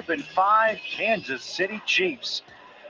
5-5 Kansas City Chiefs.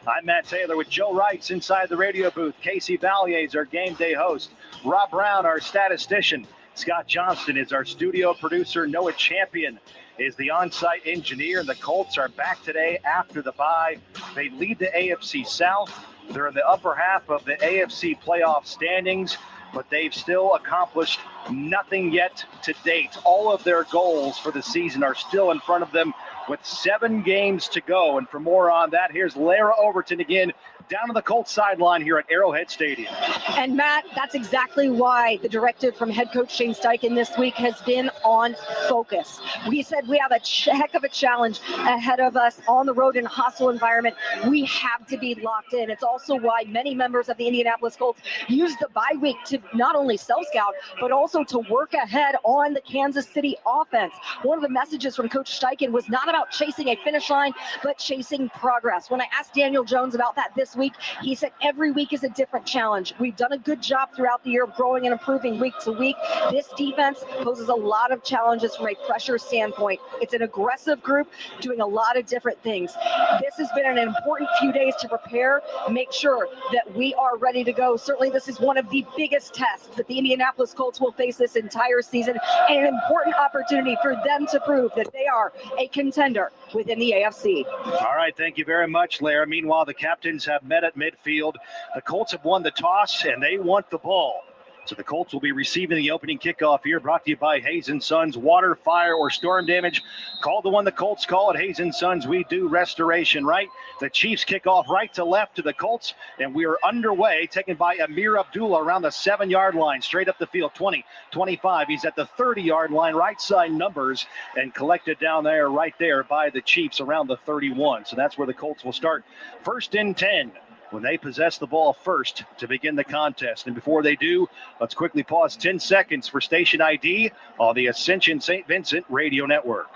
I'm Matt Taylor with Joe Wrights inside the radio booth. Casey Vallier is our game day host. Rob Brown, our statistician. Scott Johnston is our studio producer. Noah Champion is the on-site engineer. The Colts are back today after the bye. They lead the AFC South. They're in the upper half of the AFC playoff standings, but they've still accomplished nothing yet to date. All of their goals for the season are still in front of them with 7 games to go. And for more on that, here's Lara Overton again down to the Colts sideline here at Arrowhead Stadium. And Matt, that's exactly why the directive from head coach Shane Steichen this week has been on focus. We said we have a heck of a challenge ahead of us on the road in a hostile environment. We have to be locked in. It's also why many members of the Indianapolis Colts use the bye week to not only self-scout, but also to work ahead on the Kansas City offense. One of the messages from Coach Steichen was not about chasing a finish line, but chasing progress. When I asked Daniel Jones about that this week, he said every week is a different challenge. We've done a good job throughout the year of growing and improving week to week. This defense poses a lot of challenges from a pressure standpoint. It's an aggressive group doing a lot of different things. This has been an important few days to prepare, make sure that we are ready to go. Certainly this is one of the biggest tests that the Indianapolis Colts will face this entire season, and an important opportunity for them to prove that they are a contender within the AFC. All right, thank you very much, Lara. Meanwhile, the captains have met at midfield. The Colts have won the toss, and they want the ball. So the Colts will be receiving the opening kickoff here, brought to you by Hayes & Sons. Water, fire, or storm damage, call the one the Colts call at Hayes & Sons. We do restoration, right? The Chiefs kick off right to left to the Colts, and we are underway, taken by Amir Abdullah around the 7-yard line, straight up the field, 20, 25. He's at the 30-yard line, right side numbers, and collected down there, right there by the Chiefs around the 31. So that's where the Colts will start. 1st and 10. When they possess the ball first to begin the contest. And before they do, let's quickly pause 10 seconds for station ID on the Ascension St. Vincent Radio Network.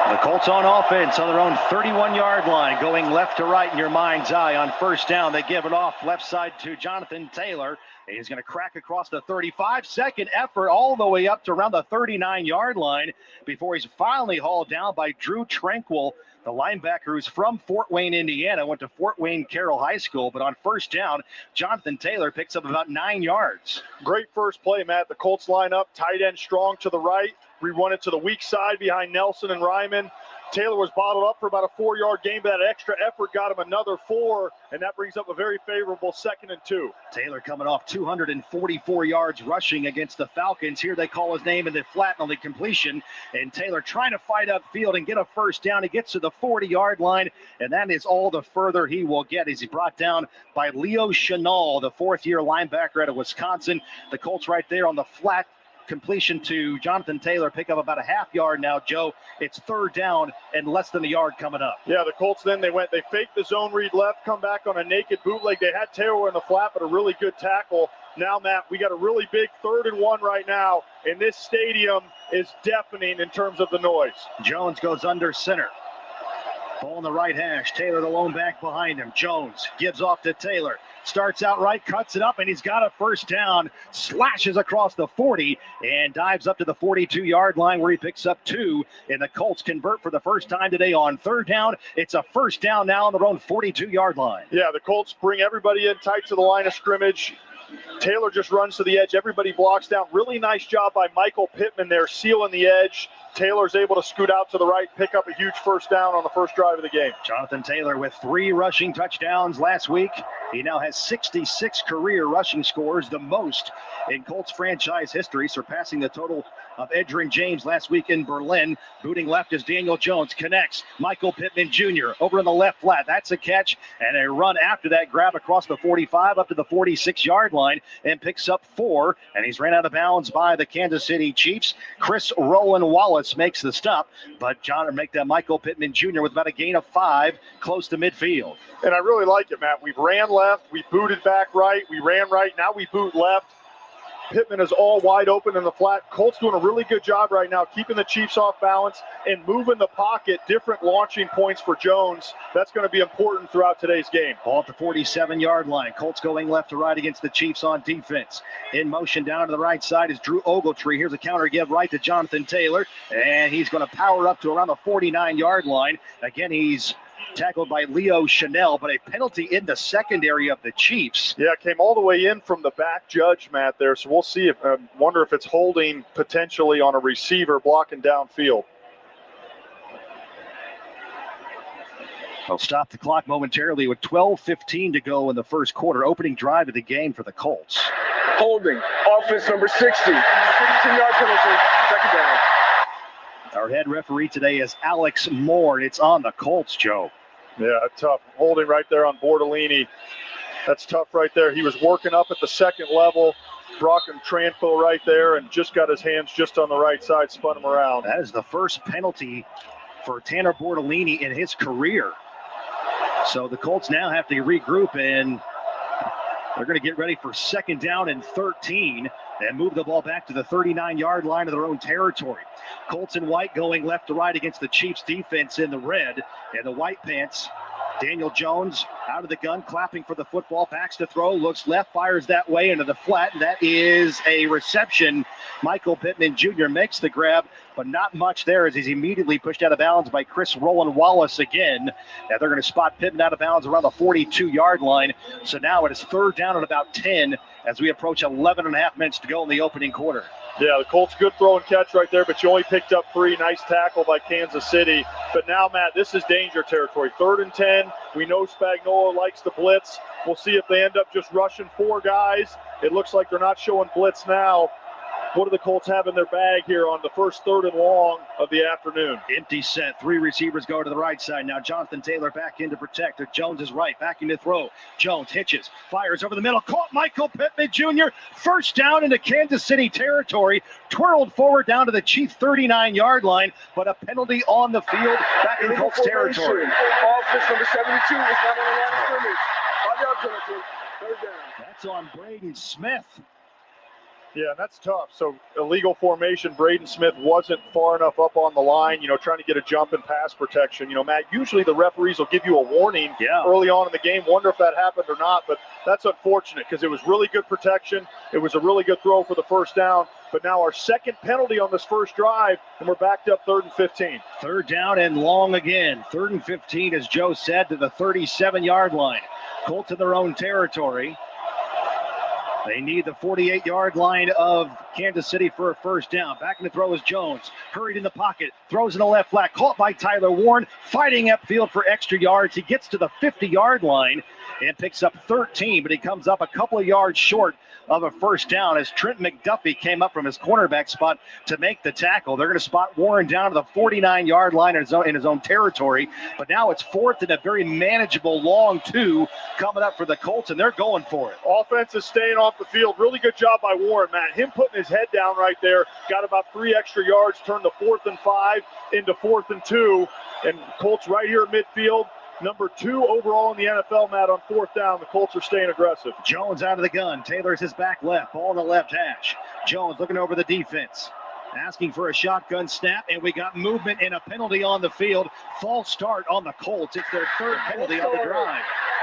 The Colts on offense on their own 31-yard line, going left to right in your mind's eye on 1st down. They give it off left side to Jonathan Taylor. He's going to crack across the 35-second effort all the way up to around the 39-yard line before he's finally hauled down by Drew Tranquil, the linebacker who's from Fort Wayne, Indiana, went to Fort Wayne Carroll High School. But on 1st down, Jonathan Taylor picks up about 9 yards. Great first play, Matt. The Colts line up, tight end strong to the right. We run it to the weak side behind Nelson and Ryman. Taylor was bottled up for about a 4-yard gain, but that extra effort got him another 4, and that brings up a very favorable 2nd and 2. Taylor coming off 244 yards rushing against the Falcons. Here they call his name in the flat on the completion, and Taylor trying to fight upfield and get a 1st down. He gets to the 40-yard line, and that is all the further he will get as he's brought down by Leo Chenal, the 4th-year linebacker out of Wisconsin. The Colts right there on the flat completion to Jonathan Taylor, pick up about a half yard now, Joe. It's 3rd down and less than a yard coming up. Yeah, the Colts then they faked the zone read left, come back on a naked bootleg. They had Taylor in the flat, but a really good tackle. Now, Matt, we got a really big 3rd and 1 right now, and this stadium is deafening in terms of the noise. Jones goes under center. Ball in the right hash. Taylor, the lone back behind him. Jones gives off to Taylor. Starts out right, cuts it up, and he's got a 1st down. Slashes across the 40 and dives up to the 42-yard line where he picks up 2. And the Colts convert for the first time today on 3rd down. It's a 1st down now on their own 42-yard line. Yeah, the Colts bring everybody in tight to the line of scrimmage. Taylor just runs to the edge. Everybody blocks down. Really nice job by Michael Pittman there, sealing the edge. Taylor's able to scoot out to the right, pick up a huge 1st down on the first drive of the game. Jonathan Taylor with 3 rushing touchdowns last week. He now has 66 career rushing scores, the most in Colts franchise history, surpassing the total of Edgerrin James last week in Berlin. Booting left is Daniel Jones, connects Michael Pittman Jr. over in the left flat. That's a catch, and a run after that, grab across the 45 up to the 46-yard line, and picks up 4, and he's ran out of bounds by the Kansas City Chiefs. Chris Roland Wallace makes the stop, but Michael Pittman Jr. with about a gain of 5 close to midfield. And I really like it, Matt. We ran left, we booted back right, we ran right, now we boot left. Pittman is all wide open in the flat. Colts doing a really good job right now, keeping the Chiefs off balance and moving the pocket, different launching points for Jones. That's going to be important throughout today's game. Ball at the 47-yard line. Colts going left to right against the Chiefs on defense. In motion down to the right side is Drew Ogletree. Here's a counter give right to Jonathan Taylor, and he's going to power up to around the 49-yard line. Again, he's tackled by Leo Chanel, but a penalty in the secondary of the Chiefs. Yeah, it came all the way in from the back judge, Matt, there. So we'll see. Wonder if it's holding potentially on a receiver blocking downfield. They'll stop the clock momentarily with 12:15 to go in the first quarter. Opening drive of the game for the Colts. Holding. Offense number 60. 15-yard penalty. Second down. Our head referee today is Alex Moore, and it's on the Colts, Joe. Yeah, tough. Holding right there on Bordolini. That's tough right there. He was working up at the second level. Brock and Tranquil right there and just got his hands just on the right side, spun him around. That is the first penalty for Tanner Bordolini in his career. So the Colts now have to regroup, and they're going to get ready for second down and 13 and move the ball back to the 39-yard line of their own territory. Colts in white going left to right against the Chiefs defense in the red, and the white pants. Daniel Jones out of the gun, clapping for the football, backs to throw, looks left, fires that way into the flat, and that is a reception. Michael Pittman Jr. makes the grab, but not much there as he's immediately pushed out of bounds by Chris Roland Wallace again. Now they're going to spot Pittman out of bounds around the 42-yard line. So now it is third down at about 10 as we approach 11 and a half minutes to go in the opening quarter. Yeah, the Colts good throw and catch right there, but you only picked up 3. Nice tackle by Kansas City. But now, Matt, this is danger territory. 3rd and 10. We know Spagnuolo likes the blitz. We'll see if they end up just rushing 4 guys. It looks like they're not showing blitz now. What do the Colts have in their bag here on the first 3rd and long of the afternoon? Empty set. 3 receivers go to the right side. Now Jonathan Taylor back in to protect. Jones is right. Back in to throw. Jones hitches. Fires over the middle. Caught Michael Pittman Jr. First down into Kansas City territory. Twirled forward down to the Chiefs 39-yard line. But a penalty on the field back in Colts territory. Offense number 72 is not on the line of scrimmage. 5-yard penalty. Third down. That's on Braden Smith. Yeah, that's tough. So illegal formation. Braden Smith wasn't far enough up on the line, trying to get a jump and pass protection. Matt, usually the referees will give you a warning early on in the game. Wonder if that happened or not, but that's unfortunate because it was really good protection. It was a really good throw for the first down. But now our second penalty on this first drive, and we're backed up 3rd and 15. Third down and long again. 3rd and 15, as Joe said, to the 37-yard line. Colts in their own territory. They need the 48-yard line of Kansas City for a first down. Back in the throw is Jones. Hurried in the pocket. Throws in the left flat. Caught by Tyler Warren. Fighting upfield for extra yards. He gets to the 50-yard line and picks up 13, but he comes up a couple of yards short of a first down as Trent McDuffie came up from his cornerback spot to make the tackle. They're going to spot Warren down to the 49-yard line in his own territory, but now it's 4th and a very manageable long 2 coming up for the Colts, and they're going for it. Offense is staying off the field. Really good job by Warren, Matt. Him putting his head down right there, got about 3 extra yards, turned the 4th and 5 into 4th and 2, and Colts right here at midfield. Number 2 overall in the NFL, Matt, on 4th down. The Colts are staying aggressive. Jones out of the gun. Taylor's his back left. Ball in the left hash. Jones looking over the defense. Asking for a shotgun snap, and we got movement and a penalty on the field. False start on the Colts. It's their 3rd penalty on the drive.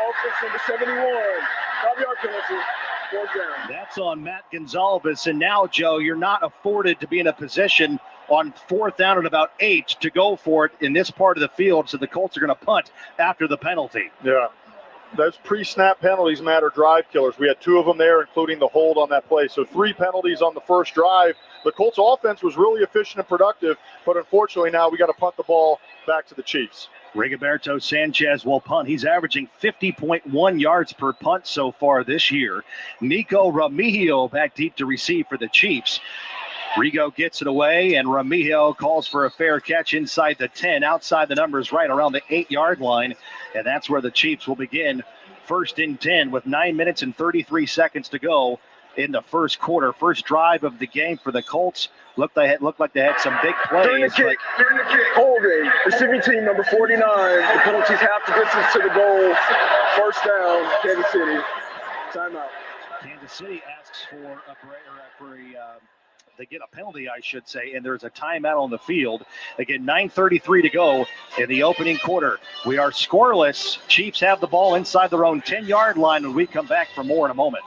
Offense number 71. 5-yard penalty. 4th down. That's on Matt Gonzalez. And now, Joe, you're not afforded to be in a position on 4th down and about 8 to go for it in this part of the field, so the Colts are going to punt after the penalty. Yeah, those pre-snap penalties, Matt, are drive killers. We had 2 of them there, including the hold on that play. So 3 penalties on the first drive. The Colts offense was really efficient and productive, but unfortunately now we got to punt the ball back to the Chiefs. Rigoberto Sanchez will punt. He's averaging 50.1 yards per punt so far this year. Nico Remigio back deep to receive for the Chiefs. Rigo gets it away, and Remigio calls for a fair catch inside the 10, outside the numbers right around the 8-yard line, and that's where the Chiefs will begin 1st and 10 with 9 minutes and 33 seconds to go in the first quarter. First drive of the game for the Colts. Looked like they had some big plays. During the kick. Holding. Receiving team number 49. The penalties half the distance to the goal. First down, Kansas City. Timeout. Kansas City asks for they get a penalty, I should say, and there's a timeout on the field. Again, 9:33 to go in the opening quarter. We are scoreless. Chiefs have the ball inside their own 10-yard line when we come back for more in a moment.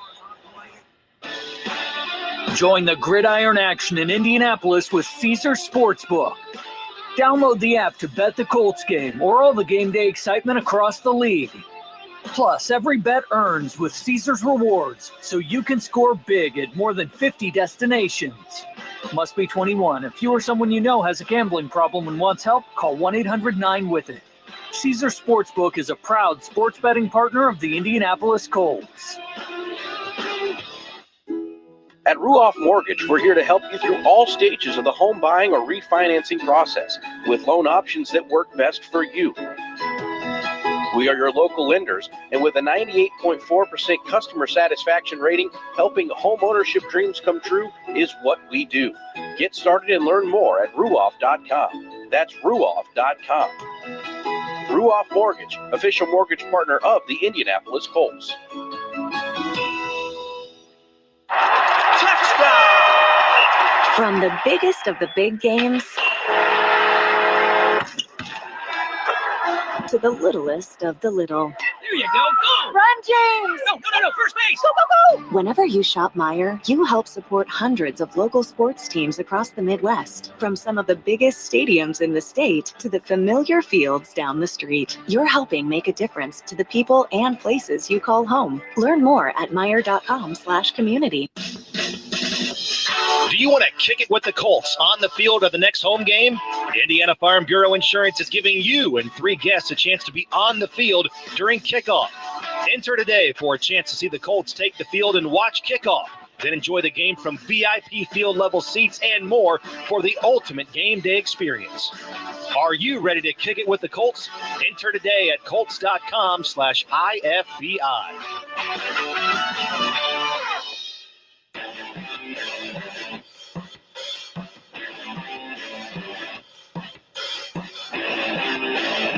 Join the gridiron action in Indianapolis with Caesars Sportsbook. Download the app to bet the Colts game or all the game day excitement across the league. Plus, every bet earns with Caesars Rewards, so you can score big at more than 50 destinations. Must be 21. If you or someone you know has a gambling problem and wants help, call 1-800-9-WITH-IT. Caesars Sportsbook is a proud sports betting partner of the Indianapolis Colts. At Ruoff Mortgage, we're here to help you through all stages of the home buying or refinancing process with loan options that work best for you. We are your local lenders, and with a 98.4% customer satisfaction rating, helping home ownership dreams come true is what we do. Get started and learn more at ruoff.com. That's ruoff.com. Ruoff Mortgage, official mortgage partner of the Indianapolis Colts. From the biggest of the big games to the littlest of the little. There you go. Go! Run, James! No. First base! Go, go, go! Whenever you shop Meijer, you help support hundreds of local sports teams across the Midwest. From some of the biggest stadiums in the state to the familiar fields down the street. You're helping make a difference to the people and places you call home. Learn more at Meijer.com/community. Do you want to kick it with the Colts on the field of the next home game? Indiana Farm Bureau Insurance is giving you and 3 guests a chance to be on the field during kickoff. Enter today for a chance to see the Colts take the field and watch kickoff. Then enjoy the game from VIP field level seats and more for the ultimate game day experience. Are you ready to kick it with the Colts? Enter today at Colts.com/IFBI.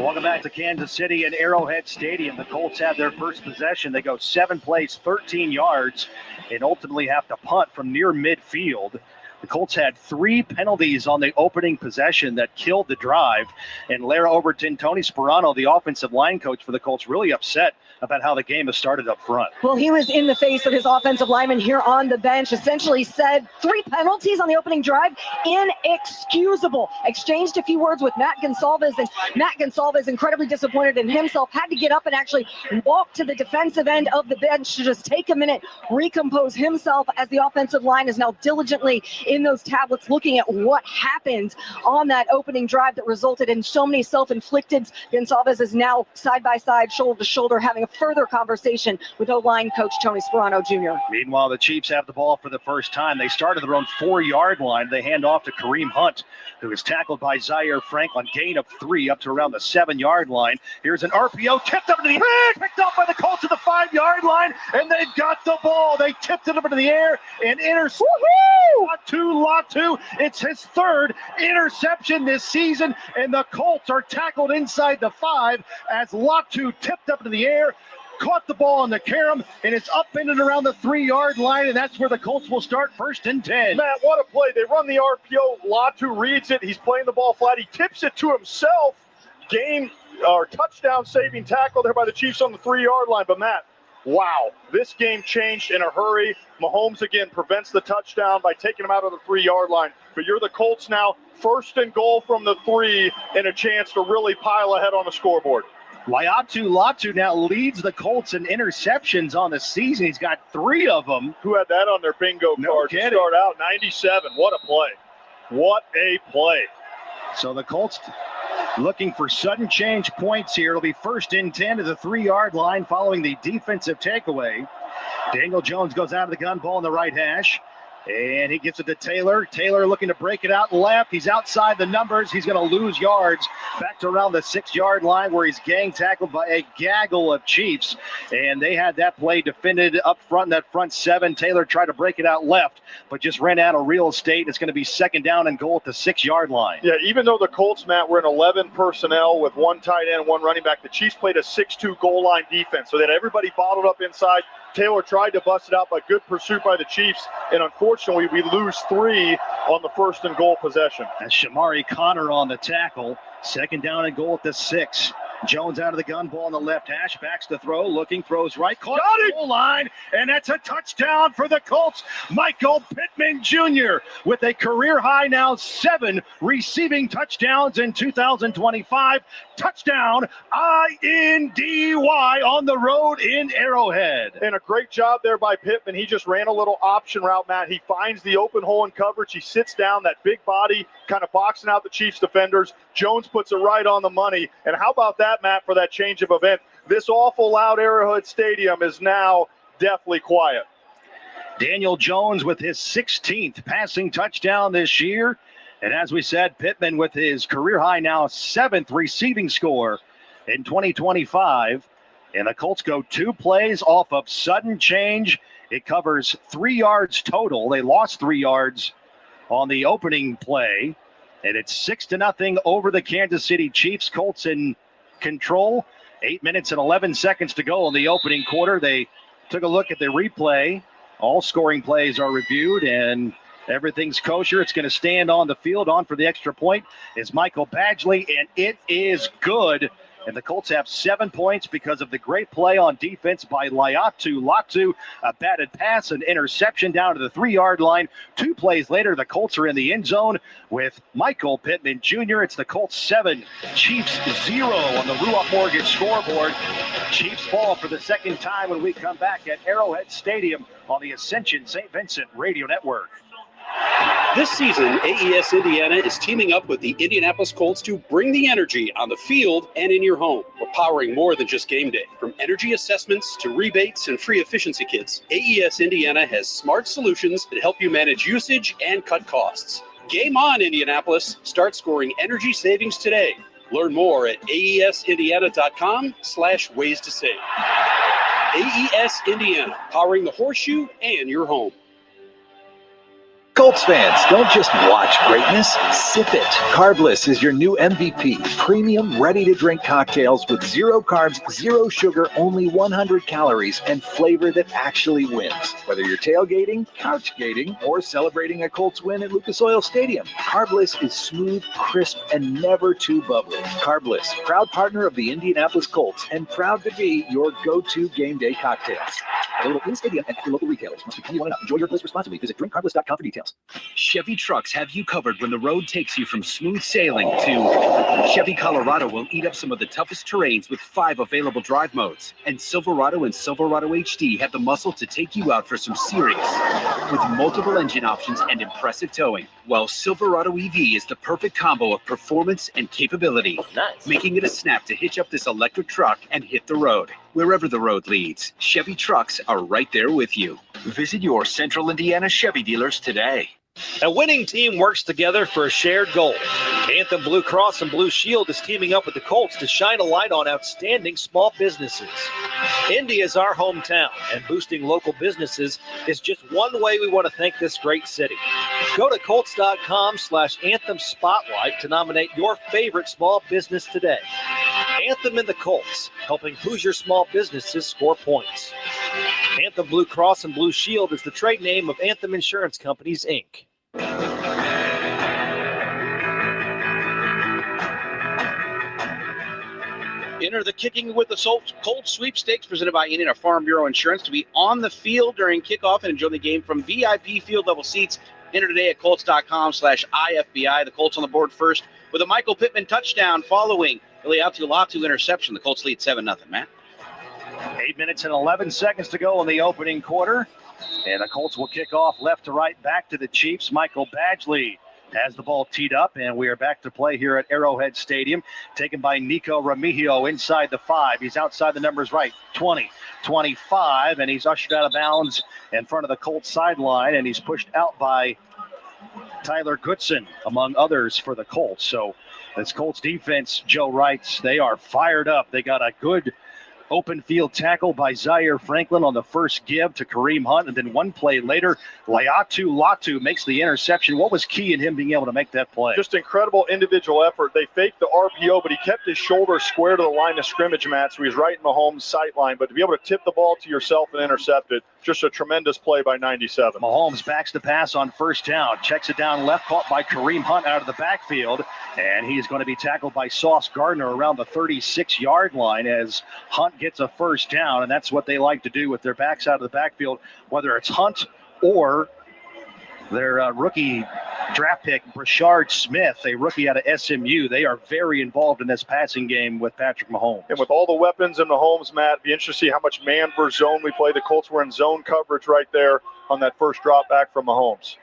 Welcome back to Kansas City and Arrowhead Stadium. The Colts have their first possession. They go 7 plays, 13 yards, and ultimately have to punt from near midfield. The Colts had 3 penalties on the opening possession that killed the drive. And Lara Overton, Tony Sperano, the offensive line coach for the Colts, really upset about how the game has started up front. Well, he was in the face of his offensive lineman here on the bench, essentially said 3 penalties on the opening drive, inexcusable. Exchanged a few words with Matt Gonsalves, and Matt Gonsalves, incredibly disappointed in himself, had to get up and actually walk to the defensive end of the bench to just take a minute, recompose himself, as the offensive line is now diligently in those tablets looking at what happened on that opening drive that resulted in so many self-inflicted. Gonsalves is now side by side, shoulder to shoulder, having a further conversation with O-line coach Tony Sperano Jr. Meanwhile, the Chiefs have the ball for the first time. They started their own 4-yard line. They hand off to Kareem Hunt, who is tackled by Zaire Franklin. Gain of 3 up to around the 7-yard line. Here's an RPO tipped up into the air, picked up by the Colts at the 5-yard line, and they've got the ball. They tipped it up into the air and intercepted. Latu. It's his 3rd interception this season, and the Colts are tackled inside the 5 as Latu tipped up into the air, caught the ball on the carom, and it's up in and around the 3-yard line, and that's where the Colts will start 1st and 10. Matt, what a play. They run the RPO. Latu reads it. He's playing the ball flat. He tips it to himself. Touchdown saving tackle there by the Chiefs on the 3-yard line. But Matt, wow, this game changed in a hurry. Mahomes again prevents the touchdown by taking him out of the 3-yard line. But you're the Colts now, 1st and goal from the 3, and a chance to really pile ahead on the scoreboard. Latu now leads the Colts in interceptions on the season. He's got 3 of them. Who had that on their bingo card to start out? 97. What a play. What a play. So the Colts looking for sudden change points here. It'll be 1st and 10 to the 3-yard line following the defensive takeaway. Daniel Jones goes out of the gun, ball in the right hash. And he gets it to Taylor. Taylor looking to break it out left. He's outside the numbers. He's going to lose yards back to around the 6-yard line where he's gang tackled by a gaggle of Chiefs. And they had that play defended up front in that front 7. Taylor tried to break it out left, but just ran out of real estate. It's going to be 2nd down and goal at the 6-yard line. Yeah, even though the Colts, Matt, were in 11 personnel with 1 tight end, 1 running back, the Chiefs played a 6-2 goal line defense. So they had everybody bottled up inside. Taylor tried to bust it out, but good pursuit by the Chiefs. And unfortunately, we lose 3 on the 1st and goal possession. That's Shamari Connor on the tackle. 2nd down and goal at the 6. Jones out of the gun, ball on the left hash, backs to throw, looking, throws right, caught at the goal line, and that's a touchdown for the Colts. Michael Pittman Jr. with a career high now 7 receiving touchdowns in 2025. Touchdown, INDY on the road in Arrowhead. And a great job there by Pittman. He just ran a little option route, Matt. He finds the open hole in coverage. He sits down, that big body kind of boxing out the Chiefs defenders. Jones puts it right on the money. And how about that, Matt, for that change of event? This awful loud Arrowhead Stadium is now deathly quiet. Daniel Jones with his 16th passing touchdown this year. And as we said, Pittman with his career high now 7th receiving score in 2025. And the Colts go 2 plays off of sudden change. It covers 3 yards total. They lost 3 yards on the opening play. And it's 6-0 over the Kansas City Chiefs. Colts in control. 8 minutes and 11 seconds to go in the opening quarter. They took a look at the replay. All scoring plays are reviewed, and everything's kosher. It's going to stand on the field. On for the extra point is Michael Badgley, and it is good. And the Colts have 7 points because of the great play on defense by Latu. Latu, a batted pass, an interception down to the 3-yard line. 2 plays later, the Colts are in the end zone with Michael Pittman Jr. It's the Colts 7, Chiefs 0 on the Ruoff Mortgage scoreboard. Chiefs fall for the 2nd time when we come back at Arrowhead Stadium on the Ascension St. Vincent Radio Network. This season, AES Indiana is teaming up with the Indianapolis Colts to bring the energy on the field and in your home. We're powering more than just game day. From energy assessments to rebates and free efficiency kits, AES Indiana has smart solutions that help you manage usage and cut costs. Game on, Indianapolis. Start scoring energy savings today. Learn more at aesindiana.com/ways to save. AES Indiana, powering the horseshoe and your home. Colts fans, don't just watch greatness, sip it. Carbless is your new MVP. Premium, ready-to-drink cocktails with 0 carbs, 0 sugar, only 100 calories, and flavor that actually wins. Whether you're tailgating, couch-gating, or celebrating a Colts win at Lucas Oil Stadium, Carbless is smooth, crisp, and never too bubbly. Carbless, proud partner of the Indianapolis Colts, and proud to be your go-to game day cocktails. Available in stadium and at your local retailers. Must be 21 and up. Enjoy your bliss responsibly. Visit drinkcarbless.com for details. Chevy trucks have you covered when the road takes you from smooth sailing to Chevy Colorado will eat up some of the toughest terrains with 5 available drive modes. And Silverado and Silverado HD have the muscle to take you out for some serious with multiple engine options and impressive towing. While Silverado EV is the perfect combo of performance and capability, making it a snap to hitch up this electric truck and hit the road. Wherever the road leads, Chevy trucks are right there with you. Visit your Central Indiana Chevy dealers today. A winning team works together for a shared goal. Anthem Blue Cross and Blue Shield is teaming up with the Colts to shine a light on outstanding small businesses. Indy is our hometown, and boosting local businesses is just one way we want to thank this great city. Go to Colts.com/Anthem Spotlight to nominate your favorite small business today. Anthem and the Colts, helping Hoosier small businesses score points. Anthem Blue Cross and Blue Shield is the trade name of Anthem Insurance Companies, Inc. Enter the Kicking with the Colts sweepstakes presented by Indiana Farm Bureau Insurance to be on the field during kickoff and enjoy the game from VIP field level seats. Enter today at Colts.com/IFBI. The Colts on the board first with a Michael Pittman touchdown following the Latu interception. The Colts lead 7-0, Matt. 8 minutes and 11 seconds to go in the opening quarter. And the Colts will kick off left to right, back to the Chiefs. Michael Badgley has the ball teed up, and we are back to play here at Arrowhead Stadium. Taken by Nico Remigio inside the 5. He's outside the numbers right, 20, 25, and he's ushered out of bounds in front of the Colts sideline, and he's pushed out by Tyler Goodson, among others, for the Colts. So this Colts defense, Joe writes, they are fired up. They got a good open field tackle by Zaire Franklin on the first give to Kareem Hunt, and then one play later, Latu makes the interception. What was key in him being able to make that play? Just incredible individual effort. They faked the RPO, but he kept his shoulder square to the line of scrimmage, Matt, so he's right in Mahomes' sight line. But to be able to tip the ball to yourself and intercept it, just a tremendous play by 97. Mahomes backs the pass on first down, checks it down left, caught by Kareem Hunt out of the backfield, and he's going to be tackled by Sauce Gardner around the 36-yard line as Hunt gets a first down, and that's what they like to do with their backs out of the backfield, whether it's Hunt or their rookie draft pick, Brashard Smith, a rookie out of SMU. They are very involved in this passing game with Patrick Mahomes. And with all the weapons in Mahomes, Matt, it'd be interesting to see how much man versus zone we play. The Colts were in zone coverage right there on that first drop back from Mahomes.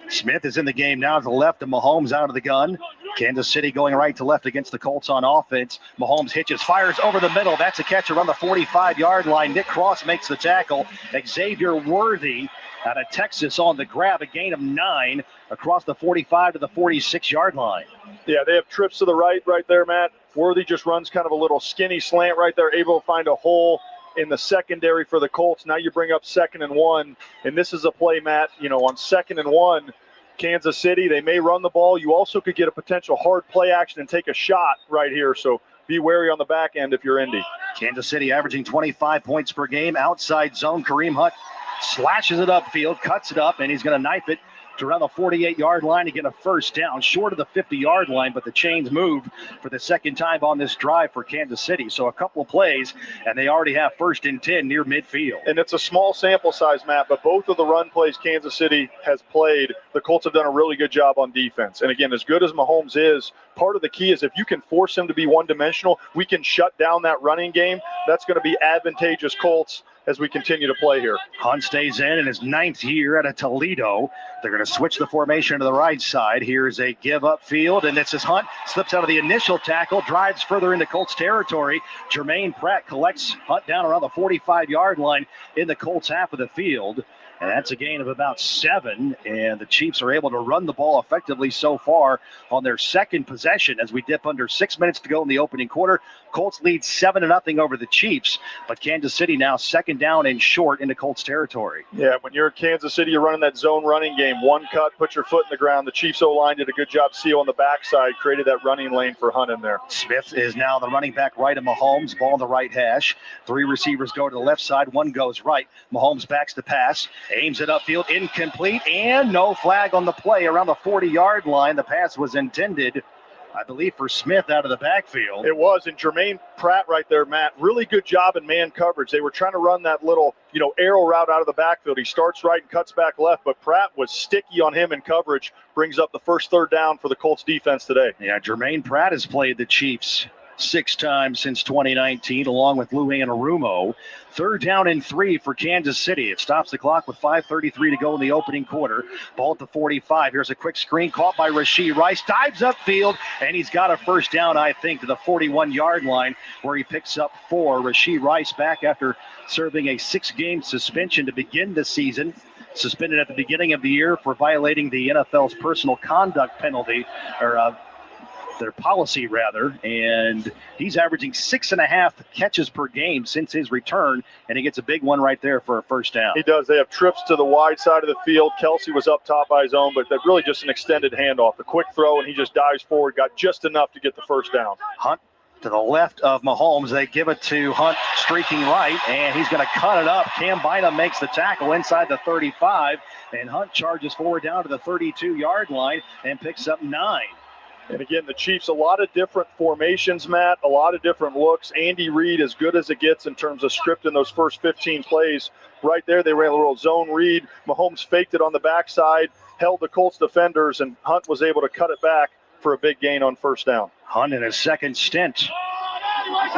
Smith is in the game now to the left of Mahomes out of the gun. Kansas City going right to left against the Colts on offense. Mahomes hitches, fires over the middle. That's a catch around the 45-yard line. Nick Cross makes the tackle. Xavier Worthy out of Texas on the grab, a gain of 9 across the 45 to the 46-yard line. Yeah, they have trips to the right there, Matt. Worthy just runs kind of a little skinny slant right there, able to find a hole in the secondary for the Colts. Now you bring up 2nd and 1, and this is a play, Matt, on 2nd and 1, Kansas City, they may run the ball. You also could get a potential hard play action and take a shot right here, so be wary on the back end if you're Indy. Kansas City averaging 25 points per game, outside zone. Kareem Hunt slashes it upfield, cuts it up, and he's going to knife it to around the 48-yard line to get a first down, short of the 50-yard line, but the chains move for the second time on this drive for Kansas City. So a couple of plays, and they already have 1st and 10 near midfield. And it's a small sample size, Matt, but both of the run plays Kansas City has played, the Colts have done a really good job on defense. And again, as good as Mahomes is, part of the key is if you can force him to be one-dimensional, we can shut down that running game. That's going to be advantageous Colts as we continue to play here. Hunt stays in his 9th year out of Toledo. They're going to switch the formation to the right side. Here's a give up field, and this is Hunt. Slips out of the initial tackle, drives further into Colts territory. Jermaine Pratt collects Hunt down around the 45-yard line in the Colts half of the field. And that's a gain of about 7, and the Chiefs are able to run the ball effectively so far on their second possession as we dip under 6 minutes to go in the opening quarter. Colts lead 7-0 over the Chiefs, but Kansas City now 2nd down and short into Colts territory. Yeah, when you're at Kansas City, you're running that zone running game. One cut, put your foot in the ground. The Chiefs O-line did a good job seal on the backside, created that running lane for Hunt in there. Smith is now the running back right of Mahomes, ball on the right hash. 3 receivers go to the left side, 1 goes right. Mahomes backs the pass, aims it upfield, incomplete, and no flag on the play around the 40-yard line. The pass was intended, I believe, for Smith out of the backfield. It was, and Jermaine Pratt right there, Matt, really good job in man coverage. They were trying to run that little, arrow route out of the backfield. He starts right and cuts back left, but Pratt was sticky on him in coverage, brings up the first 3rd down for the Colts defense today. Yeah, Jermaine Pratt has played the Chiefs 6 times since 2019, along with Lou Anarumo. 3rd down and 3 for Kansas City. It stops the clock with 5:33 to go in the opening quarter. Ball at the 45. Here's a quick screen caught by Rashee Rice. Dives upfield, and he's got a first down, I think, to the 41-yard line, where he picks up 4. Rashee Rice back after serving a 6-game suspension to begin the season. Suspended at the beginning of the year for violating the NFL's personal conduct penalty, or their policy rather, and he's averaging 6.5 catches per game since his return, and he gets a big one right there for a first down. He does. They have trips to the wide side of the field. Kelsey was up top by his own, but that's really just an extended handoff. A quick throw, and he just dives forward, got just enough to get the first down. Hunt to the left of Mahomes. They give it to Hunt streaking right, and he's going to cut it up. Cam Bynum makes the tackle inside the 35, and Hunt charges forward down to the 32-yard line and picks up 9. And again, the Chiefs, a lot of different formations, Matt, a lot of different looks. Andy Reid, as good as it gets in terms of scripting those first 15 plays. Right there, they ran a little zone read. Mahomes faked it on the backside, held the Colts defenders, and Hunt was able to cut it back for a big gain on first down. Hunt in his second stint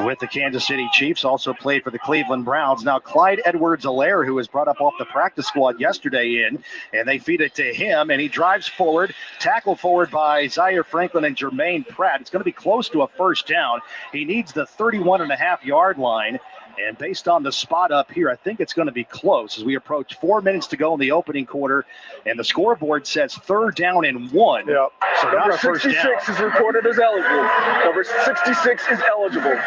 with the Kansas City Chiefs, also played for the Cleveland Browns. Now Clyde Edwards-Helaire, who was brought up off the practice squad yesterday and they feed it to him, and he drives forward, tackled forward by Zaire Franklin and Jermaine Pratt. It's going to be close to a first down. He needs the 31.5-yard line. And based on the spot up here, I think it's going to be close as we approach 4 minutes to go in the opening quarter. And the scoreboard says 3rd down and 1. Yep. So not Number a first down. 66 is recorded as eligible. Number 66 is eligible.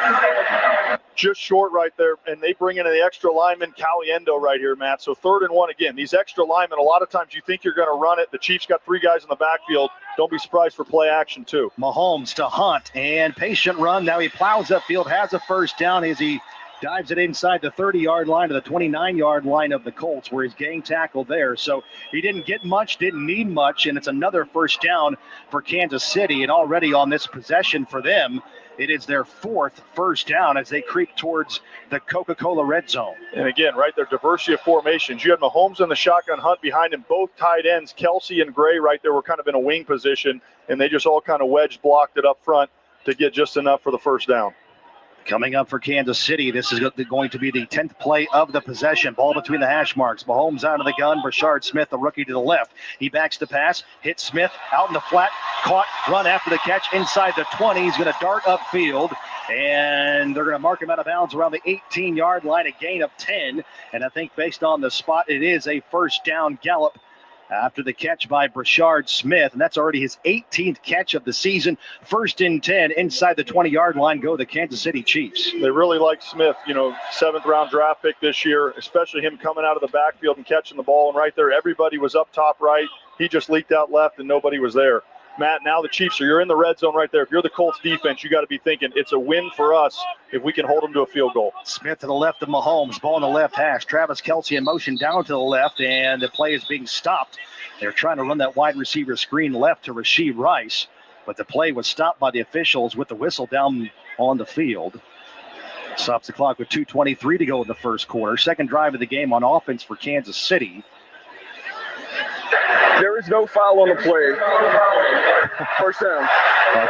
Just short right there, and they bring in the extra lineman, Caliendo, right here, Matt. So 3rd and 1 again. These extra linemen, a lot of times you think you're going to run it. The Chiefs got 3 guys in the backfield. Don't be surprised for play action, too. Mahomes to Hunt, and patient run. Now he plows upfield, has a first down as he dives it inside the 30-yard line to the 29-yard line of the Colts, where he's getting tackled there. So he didn't get much, didn't need much, and it's another first down for Kansas City. And already on this possession for them, it is their 4th first down as they creep towards the Coca-Cola red zone. And again, right there, diversity of formations. You had Mahomes in the shotgun, Hunt behind him, both tight ends. Kelsey and Gray right there were kind of in a wing position, and they just all kind of wedge blocked it up front to get just enough for the first down. Coming up for Kansas City, this is going to be the 10th play of the possession. Ball between the hash marks. Mahomes out of the gun. Brashard Smith, the rookie, to the left. He backs the pass, hits Smith out in the flat, caught, run after the catch inside the 20. He's going to dart upfield, and they're going to mark him out of bounds around the 18-yard line, a gain of 10. And I think based on the spot, it is a first down gallop after the catch by Brashard Smith, and that's already his 18th catch of the season. 1st and 10 inside the 20-yard line go the Kansas City Chiefs. They really like Smith, 7th-round draft pick this year, especially him coming out of the backfield and catching the ball. And right there, everybody was up top right. He just leaked out left, and nobody was there. Matt, now the Chiefs you're in the red zone right there. If you're the Colts defense, you got to be thinking it's a win for us if we can hold them to a field goal. Smith to the left of Mahomes, ball in the left hash. Travis Kelce in motion down to the left, and the play is being stopped. They're trying to run that wide receiver screen left to Rashee Rice, but the play was stopped by the officials with the whistle down on the field. Stops the clock with 2:23 to go in the first quarter. Second drive of the game on offense for Kansas City. There is no foul on the play. First down.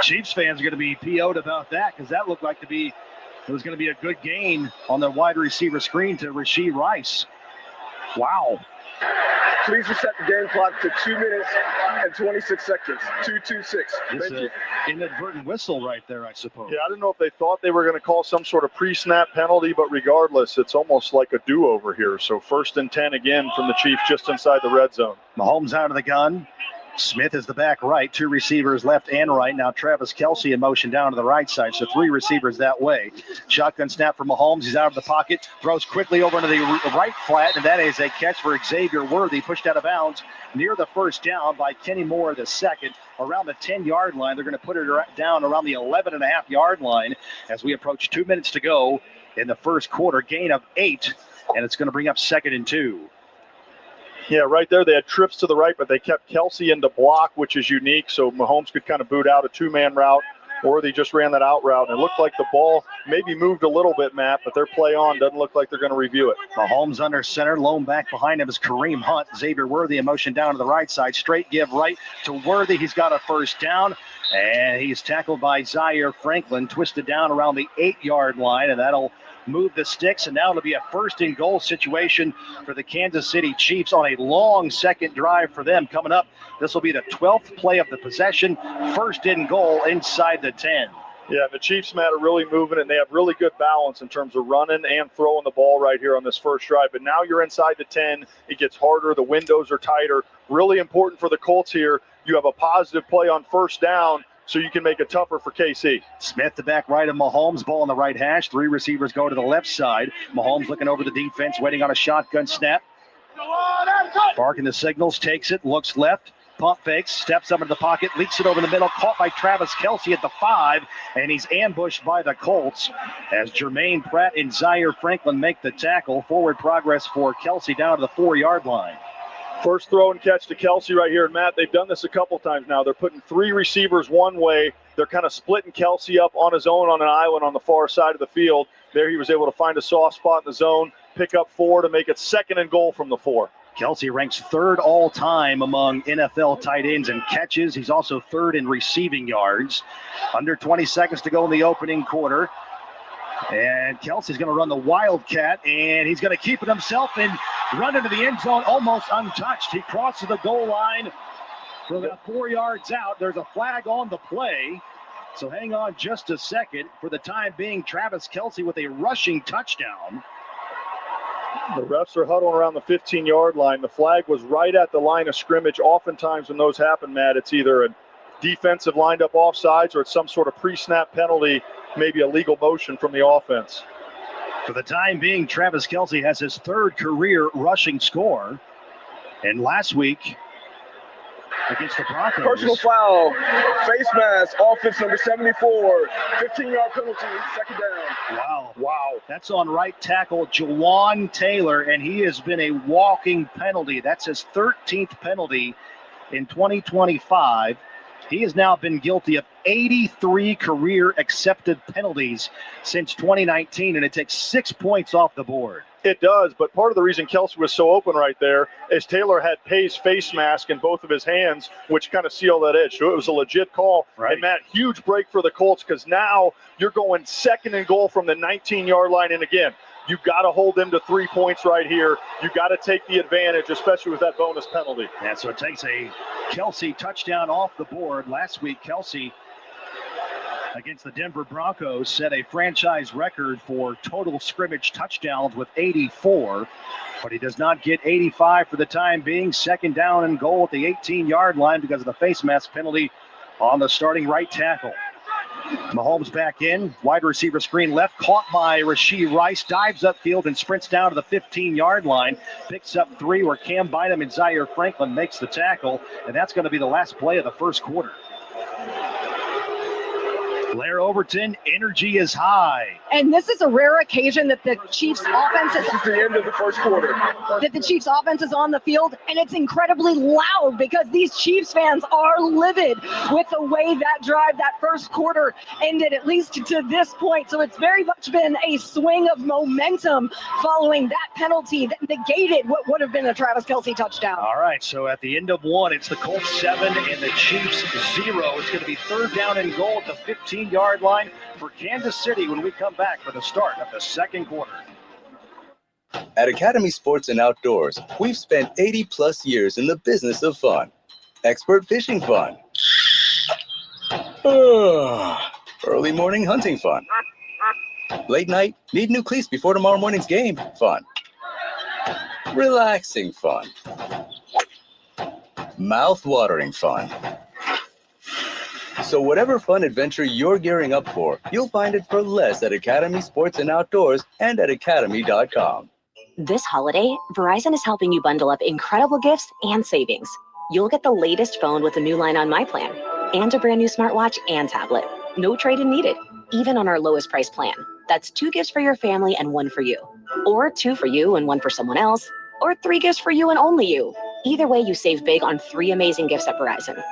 Chiefs fans are going to be PO'd about that because that looked like it was going to be a good gain on the wide receiver screen to Rashee Rice. Wow. Please reset the game clock to 2 minutes and 26 seconds. 2:26. Thank you. Inadvertent whistle right there, I suppose. Yeah, I don't know if they thought they were going to call some sort of pre-snap penalty, but regardless, it's almost like a do-over here. So 1st and 10 again from the Chiefs just inside the red zone. Mahomes out of the gun. Smith is the back right, 2 receivers left and right. Now Travis Kelce in motion down to the right side, so 3 receivers that way. Shotgun snap for Mahomes. He's out of the pocket, throws quickly over into the right flat, and that is a catch for Xavier Worthy, pushed out of bounds near the first down by Kenny Moore the second. Around the 10-yard line, they're going to put it down around the 11.5-yard line as we approach 2 minutes to go in the first quarter. Gain of 8, and it's going to bring up 2nd and 2. Yeah, right there they had trips to the right, but they kept Kelce in the block, which is unique, so Mahomes could kind of boot out a 2-man route, or they just ran that out route. And it looked like the ball maybe moved a little bit, Matt, but their play on doesn't look like they're going to review it. Mahomes under center, lone back behind him is Kareem Hunt. Xavier Worthy in motion down to the right side, straight give right to Worthy. He's got a first down, and he's tackled by Zaire Franklin, twisted down around the 8-yard line, and that'll move the sticks, and now it'll be a 1st and goal situation for the Kansas City Chiefs on a long second drive for them coming up. This will be the 12th play of the possession. 1st and goal inside the 10. Yeah, the Chiefs, Matt, are really moving, and they have really good balance in terms of running and throwing the ball right here on this first drive. But now you're inside the 10. It gets harder. The windows are tighter. Really important for the Colts here. You have a positive play on first down, so you can make it tougher for KC. Smith, the back right of Mahomes, ball on the right hash. 3 receivers go to the left side. Mahomes looking over the defense, waiting on a shotgun snap. Barking the signals, takes it, looks left, pump fakes, steps up into the pocket, leaks it over the middle, caught by Travis Kelce at the 5, and he's ambushed by the Colts as Jermaine Pratt and Zaire Franklin make the tackle. Forward progress for Kelce down to the 4-yard line. First throw and catch to Kelce right here. And, Matt, they've done this a couple times now. They're putting 3 receivers one way. They're kind of splitting Kelce up on his own on an island on the far side of the field. There he was able to find a soft spot in the zone, pick up 4 to make it 2nd and goal from the 4. Kelce ranks 3rd all-time among NFL tight ends in catches. He's also 3rd in receiving yards. Under 20 seconds to go in the opening quarter. And Kelsey's going to run the Wildcat, and he's going to keep it himself and run into the end zone almost untouched. He crosses the goal line for about 4 yards out. There's a flag on the play. So hang on just a second. For the time being, Travis Kelce with a rushing touchdown. The refs are huddling around the 15-yard line. The flag was right at the line of scrimmage. Oftentimes when those happen, Matt, it's either a defensive lined up offsides or it's some sort of pre-snap penalty, maybe a legal motion from the offense. For the time being, Travis Kelce has his third career rushing score. And last week, against the Broncos. Personal foul, face mask, offense number 74, 15-yard penalty, second down. Wow. That's on right tackle Jawan Taylor, and he has been a walking penalty. That's his 13th penalty in 2025. He has now been guilty of 83 career accepted penalties since 2019, and it takes 6 points off the board. It does, but part of the reason Kelce was so open right there is Taylor had Pay's face mask in both of his hands, which kind of sealed that edge. So it was a legit call. Right. And, Matt, huge break for the Colts because now you're going second and goal from the 19-yard line. And, again, you've got to hold them to 3 points right here. You've got to take the advantage, especially with that bonus penalty. And so it takes a Kelce touchdown off the board. Last week, Kelce against the Denver Broncos set a franchise record for total scrimmage touchdowns with 84, but he does not get 85 for the time being. Second down and goal at the 18-yard line because of the face mask penalty on the starting right tackle. Mahomes back in, wide receiver screen left, caught by Rashee Rice, dives upfield and sprints down to the 15-yard line, picks up 3 where Cam Bynum and Zaire Franklin makes the tackle, and that's going to be the last play of the first quarter. Blair Overton, energy is high. And this is a rare occasion that the Chiefs offense is This is the end of the first quarter. that the Chiefs offense is on the field, and it's incredibly loud because these Chiefs fans are livid with the way that drive, that first quarter ended, at least to this point. So it's very much been a swing of momentum following that penalty that negated what would have been a Travis Kelce touchdown. All right, so at the end of one, it's the Colts 7 and the Chiefs 0. It's going to be third down and goal at the 15-yard line for Kansas City when we come back for the start of the second quarter. At Academy Sports and Outdoors, we've spent 80-plus years in the business of fun. Expert fishing fun. Early morning hunting fun. Late night, need new cleats before tomorrow morning's game fun. Relaxing fun. Mouth-watering fun. So whatever fun adventure you're gearing up for, you'll find it for less at Academy Sports and Outdoors and at academy.com. This holiday, Verizon is helping you bundle up incredible gifts and savings. You'll get the latest phone with a new line on My Plan and a brand new smartwatch and tablet. No trade-in needed, even on our lowest price plan. That's 2 gifts for your family and 1 for you. Or 2 for you and 1 for someone else. Or 3 gifts for you and only you. Either way, you save big on 3 amazing gifts at Verizon.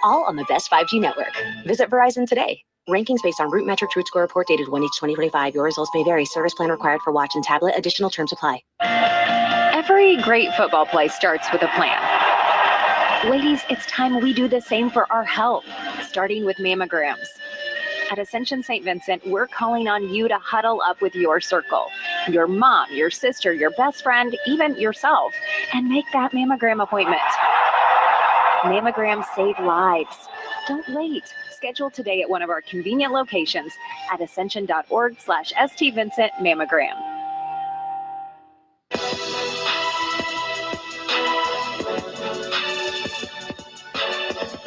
All on the best 5G network. Visit Verizon today. Rankings based on Root Metric Truth Score report dated 1/8/2025. Your results may vary. Service plan required for watch and tablet. Additional terms apply. Every great football play starts with a plan. Ladies, it's time we do the same for our health, starting with mammograms. At Ascension St. Vincent, we're calling on you to huddle up with your circle, your mom, your sister, your best friend, even yourself, and make that mammogram appointment. Mammograms save lives. Don't wait. Schedule today at one of our convenient locations at ascension.org/ST Vincent Mammogram.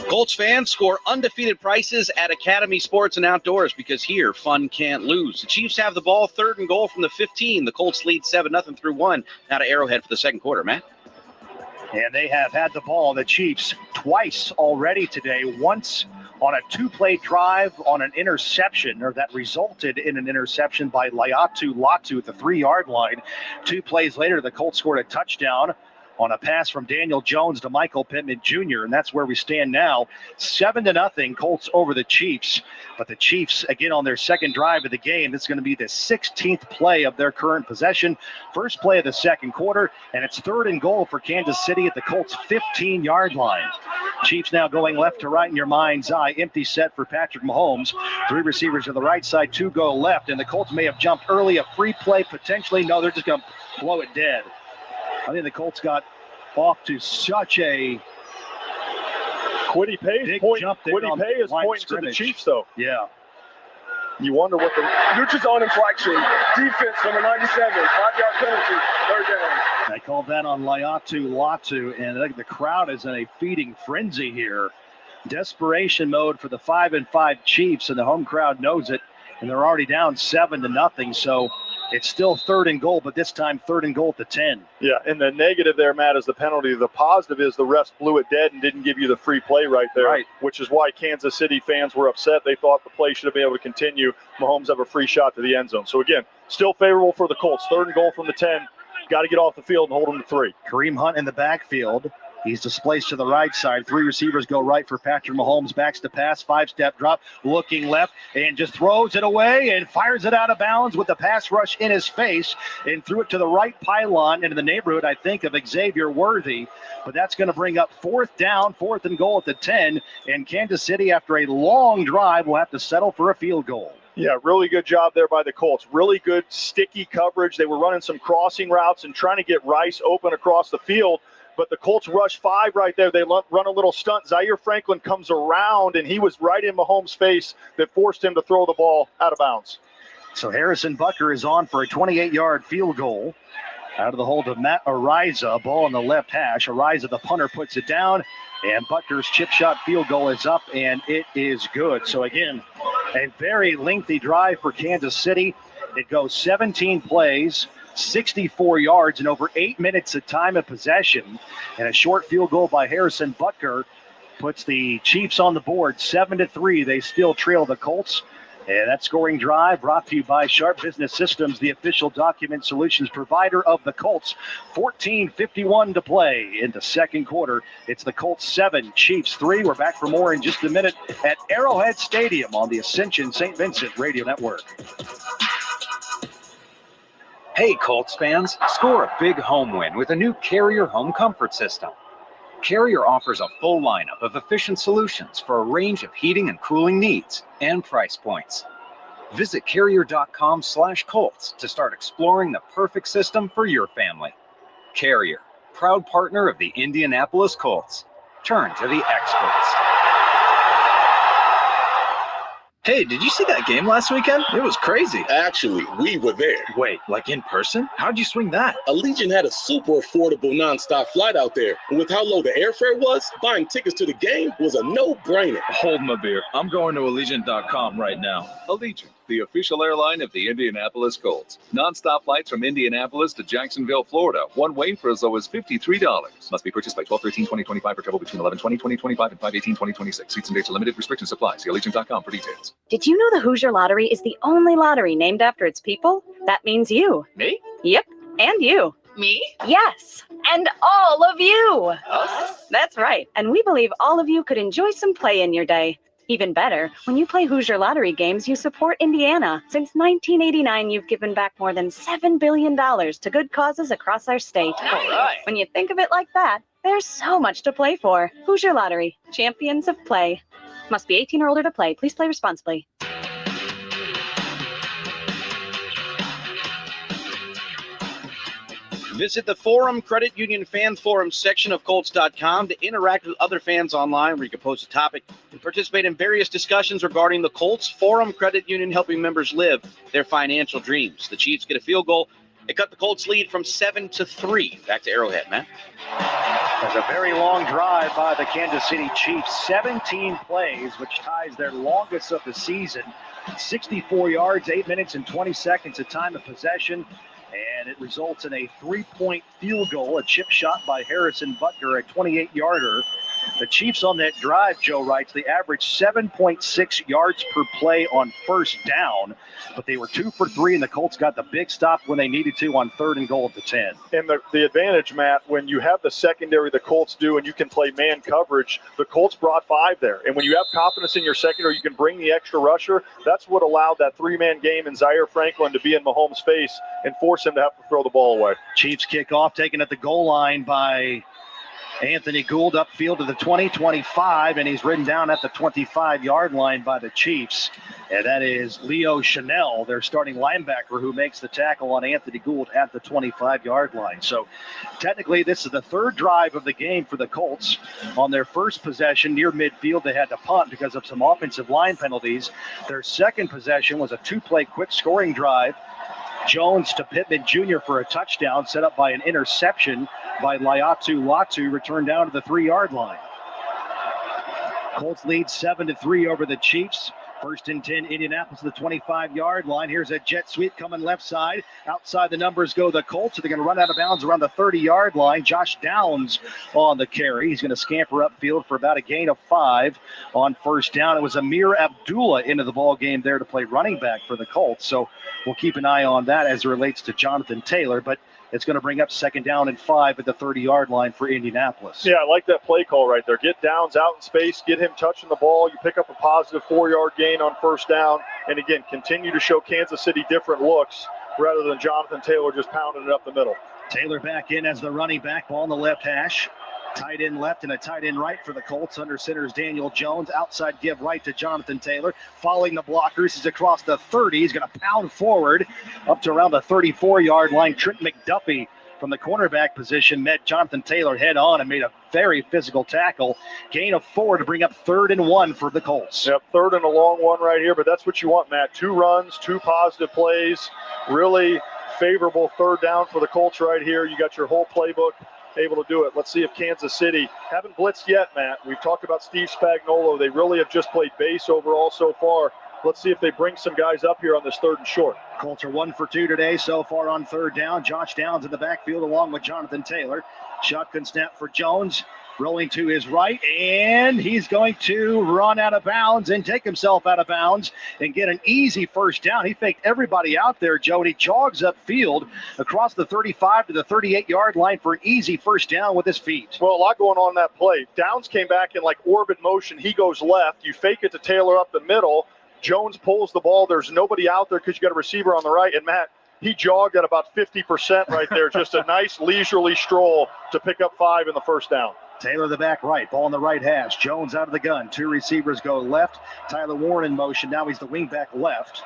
Colts fans, score undefeated prices at Academy Sports and Outdoors because here, fun can't lose. The Chiefs have the ball, third and goal from the 15. The Colts lead 7-0 through 1. Now to Arrowhead for the second quarter, Matt. And they have had the ball, the Chiefs, twice already today. Once on a 2-play drive on an interception, or that resulted in an interception by Laiatu Latu at the 3-yard line. 2 plays later, the Colts scored a touchdown on a pass from Daniel Jones to Michael Pittman Jr., and that's where we stand now. 7-0, Colts over the Chiefs. But the Chiefs, again, on their second drive of the game, this is going to be the 16th play of their current possession. First play of the second quarter, and it's 3rd and goal for Kansas City at the Colts' 15-yard line. Chiefs now going left to right in your mind's eye. Empty set for Patrick Mahomes. 3 receivers to the right side, 2 go left, and the Colts may have jumped early. A free play potentially. No, they're just going to blow it dead. I think the Colts got off to such a Quiddy Pay's point. Quiddy Pay is pointing to the Chiefs, though. Yeah. You wonder what the neutral zone infraction. Defense number 97. 5-yard penalty. 3rd down. I called that on Latu, and I think the crowd is in a feeding frenzy here. Desperation mode for the 5-5 Chiefs, and the home crowd knows it, and they're already down 7-0. So it's still 3rd and goal, but this time 3rd and goal at the 10. Yeah, and the negative there, Matt, is the penalty. The positive is the refs blew it dead and didn't give you the free play right there, right, which is why Kansas City fans were upset. They thought the play should have been able to continue. Mahomes have a free shot to the end zone. So, again, still favorable for the Colts. 3rd and goal from the 10. Got to get off the field and hold them to 3. Kareem Hunt in the backfield. He's displaced to the right side. 3 receivers go right for Patrick Mahomes. Backs to pass, 5-step drop, looking left, and just throws it away and fires it out of bounds with the pass rush in his face and threw it to the right pylon into the neighborhood, I think, of Xavier Worthy. But that's going to bring up 4th down, 4th and goal at the 10. And Kansas City, after a long drive, will have to settle for a field goal. Yeah, really good job there by the Colts. Really good sticky coverage. They were running some crossing routes and trying to get Rice open across the field. But the Colts rush 5 right there. They run a little stunt. Zaire Franklin comes around, and he was right in Mahomes' face that forced him to throw the ball out of bounds. So Harrison Butker is on for a 28-yard field goal. Out of the hold of Matt Ariza, ball on the left hash. Ariza, the punter, puts it down, and Butker's chip shot field goal is up, and it is good. So, again, a very lengthy drive for Kansas City. It goes 17 plays, 64 yards, and over 8 minutes of time of possession. And a short field goal by Harrison Butker puts the Chiefs on the board 7-3. They still trail the Colts. And that scoring drive brought to you by Sharp Business Systems, the official document solutions provider of the Colts. 14:51 to play in the second quarter. It's the Colts 7, Chiefs 3. We're back for more in just a minute at Arrowhead Stadium on the Ascension St. Vincent Radio Network. Hey, Colts fans, score a big home win with a new Carrier home comfort system. Carrier offers a full lineup of efficient solutions for a range of heating and cooling needs and price points. Visit Carrier.com/Colts to start exploring the perfect system for your family. Carrier, proud partner of the Indianapolis Colts. Turn to the experts. Hey, did you see that game last weekend? It was crazy. Actually, we were there. Wait, like in person? How'd you swing that? Allegiant had a super affordable nonstop flight out there. And with how low the airfare was, buying tickets to the game was a no-brainer. Hold my beer. I'm going to Allegiant.com right now. Allegiant, the official airline of the Indianapolis Colts. Non-stop flights from Indianapolis to Jacksonville, Florida. One way for as low as $53. Must be purchased by 12/13/2025 for travel between 11/20/2025 and 5/18/2026. Seats and dates are limited. Restrictions apply. See Allegiant.com for details. Did you know the Hoosier Lottery is the only lottery named after its people? That means you. Me? Yep, and you. Me? Yes, and all of you. Us? That's right, and we believe all of you could enjoy some play in your day. Even better, when you play Hoosier Lottery games, you support Indiana. Since 1989, you've given back more than $7 billion to good causes across our state. All right. When you think of it like that, there's so much to play for. Hoosier Lottery, champions of play. Must be 18 or older to play. Please play responsibly. Visit the Forum Credit Union Fan Forum section of Colts.com to interact with other fans online where you can post a topic and participate in various discussions regarding the Colts. Forum Credit Union helping members live their financial dreams. The Chiefs get a field goal. It cut the Colts lead from 7-3. Back to Arrowhead, man. There's a very long drive by the Kansas City Chiefs. 17 plays, which ties their longest of the season. 64 yards, 8 minutes and 20 seconds of time of possession. And it results in a 3-point field goal, a chip shot by Harrison Butker, a 28-yarder. The Chiefs on that drive, Joe writes, they averaged 7.6 yards per play on first down, but they were 2 for 3, and the Colts got the big stop when they needed to on 3rd and goal at the 10. And the advantage, Matt, when you have the secondary the Colts do and you can play man coverage, the Colts brought 5 there. And when you have confidence in your secondary, you can bring the extra rusher. That's what allowed that 3-man game and Zaire Franklin to be in Mahomes' face and force him to have to throw the ball away. Chiefs kick off, taken at the goal line by Anthony Gould, upfield to the 20-25, and he's ridden down at the 25-yard line by the Chiefs. And that is Leo Chanel, their starting linebacker, who makes the tackle on Anthony Gould at the 25-yard line. So technically this is the 3rd drive of the game for the Colts. On their first possession near midfield, they had to punt because of some offensive line penalties. Their second possession was a 2-play quick scoring drive. Jones to Pittman Jr. for a touchdown, set up by an interception by Laiatu Latu, returned down to the 3-yard line. Colts lead 7-3 over the Chiefs. 1st and 10, Indianapolis to the 25-yard line. Here's a jet sweep coming left side. Outside the numbers go the Colts. So they're going to run out of bounds around the 30-yard line. Josh Downs on the carry. He's going to scamper upfield for about a gain of 5 on first down. It was Amir Abdullah into the ball game there to play running back for the Colts. So we'll keep an eye on that as it relates to Jonathan Taylor. But it's going to bring up 2nd down and 5 at the 30-yard line for Indianapolis. Yeah, I like that play call right there. Get Downs out in space, get him touching the ball. You pick up a positive 4-yard gain on first down. And again, continue to show Kansas City different looks rather than Jonathan Taylor just pounding it up the middle. Taylor back in as the running back, ball on the left hash. Tight end left and a tight end right for the Colts. Under center is Daniel Jones. Outside give right to Jonathan Taylor. Following the blockers, he's across the 30. He's going to pound forward up to around the 34-yard line. Trent McDuffie from the cornerback position met Jonathan Taylor head on and made a very physical tackle. Gain of 4 to bring up 3rd and 1 for the Colts. Yep, 3rd and a long one right here, but that's what you want, Matt. 2 runs, 2 positive plays. Really favorable 3rd down for the Colts right here. You got your whole playbook able to do it. Let's see if Kansas City haven't blitzed yet, Matt. We've talked about Steve Spagnuolo. They really have just played base overall so far. Let's see if they bring some guys up here on this 3rd and short. Colts are 1 for 2 today so far on 3rd down. Josh Downs in the backfield along with Jonathan Taylor. Shotgun snap for Jones. Rolling to his right, and he's going to run out of bounds and take himself out of bounds and get an easy first down. He faked everybody out there, Joe, and he jogs upfield across the 35 to the 38-yard line for an easy first down with his feet. Well, a lot going on that play. Downs came back in like orbit motion. He goes left. You fake it to Taylor up the middle. Jones pulls the ball. There's nobody out there because you got a receiver on the right. And, Matt, he jogged at about 50% right there. Just a nice leisurely stroll to pick up 5 in the first down. Taylor the back right, ball on the right hash. Jones out of the gun. 2 receivers go left. Tyler Warren in motion. Now he's the wing back left.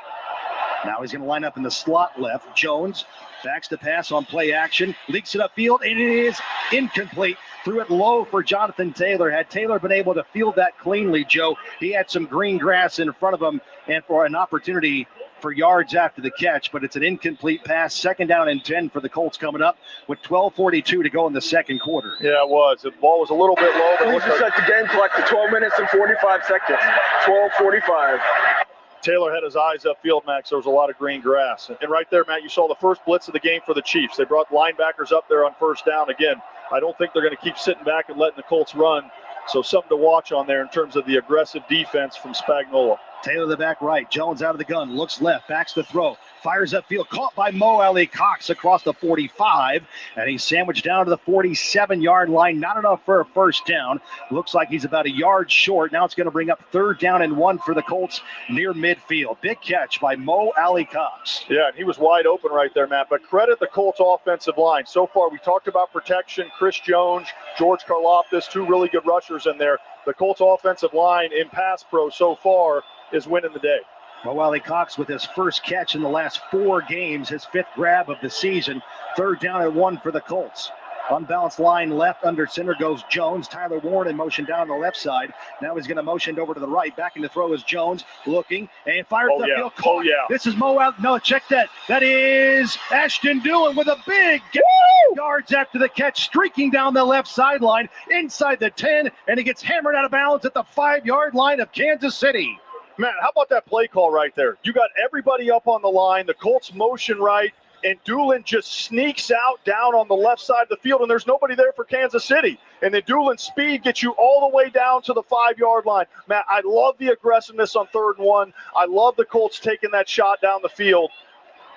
Now he's going to line up in the slot left. Jones backs the pass on play action. Leaks it upfield, and it is incomplete. Threw it low for Jonathan Taylor. Had Taylor been able to field that cleanly, Joe, he had some green grass in front of him and for an opportunity for yards after the catch, but it's an incomplete pass. 2nd down and 10 for the Colts coming up with 12:42 to go in the 2nd quarter. Yeah, it was. The ball was a little bit low. Please just set the game clock to 12 minutes and 45 seconds. 12:45. Taylor had his eyes upfield, Max. There was a lot of green grass. And right there, Matt, you saw the first blitz of the game for the Chiefs. They brought linebackers up there on first down. Again, I don't think they're going to keep sitting back and letting the Colts run. So something to watch on there in terms of the aggressive defense from Spagnuolo. Taylor the back right. Jones out of the gun. Looks left. Backs the throw. Fires upfield. Caught by Mo Ali Cox across the 45. And he's sandwiched down to the 47-yard line. Not enough for a first down. Looks like he's about a yard short. Now it's going to bring up 3rd down and 1 for the Colts near midfield. Big catch by Mo Ali Cox. Yeah, and he was wide open right there, Matt. But credit the Colts offensive line. So far, we talked about protection. Chris Jones, George Karlaftis, 2 really good rushers in there. The Colts offensive line in pass pro so far is winning the day. Mo Ali Cox with his first catch in the last 4 games, his 5th grab of the season. 3rd down and 1 for the Colts. Unbalanced line left, under center goes Jones. Tyler Warren in motion down the left side. Now he's going to motion over to the right. Backing to throw is Jones, looking and fires the field. Oh, yeah. This is Mo out. No, check that. That is Ashton Dillon with a big yards after the catch, streaking down the left sideline inside the 10, and he gets hammered out of bounds at the 5-yard line of Kansas City. Matt, how about that play call right there? You got everybody up on the line. The Colts motion right. and Doolin just sneaks out down on the left side of the field, and there's nobody there for Kansas City. And then Doolin's speed gets you all the way down to the 5-yard line. Matt, I love the aggressiveness on 3rd and 1. I love the Colts taking that shot down the field.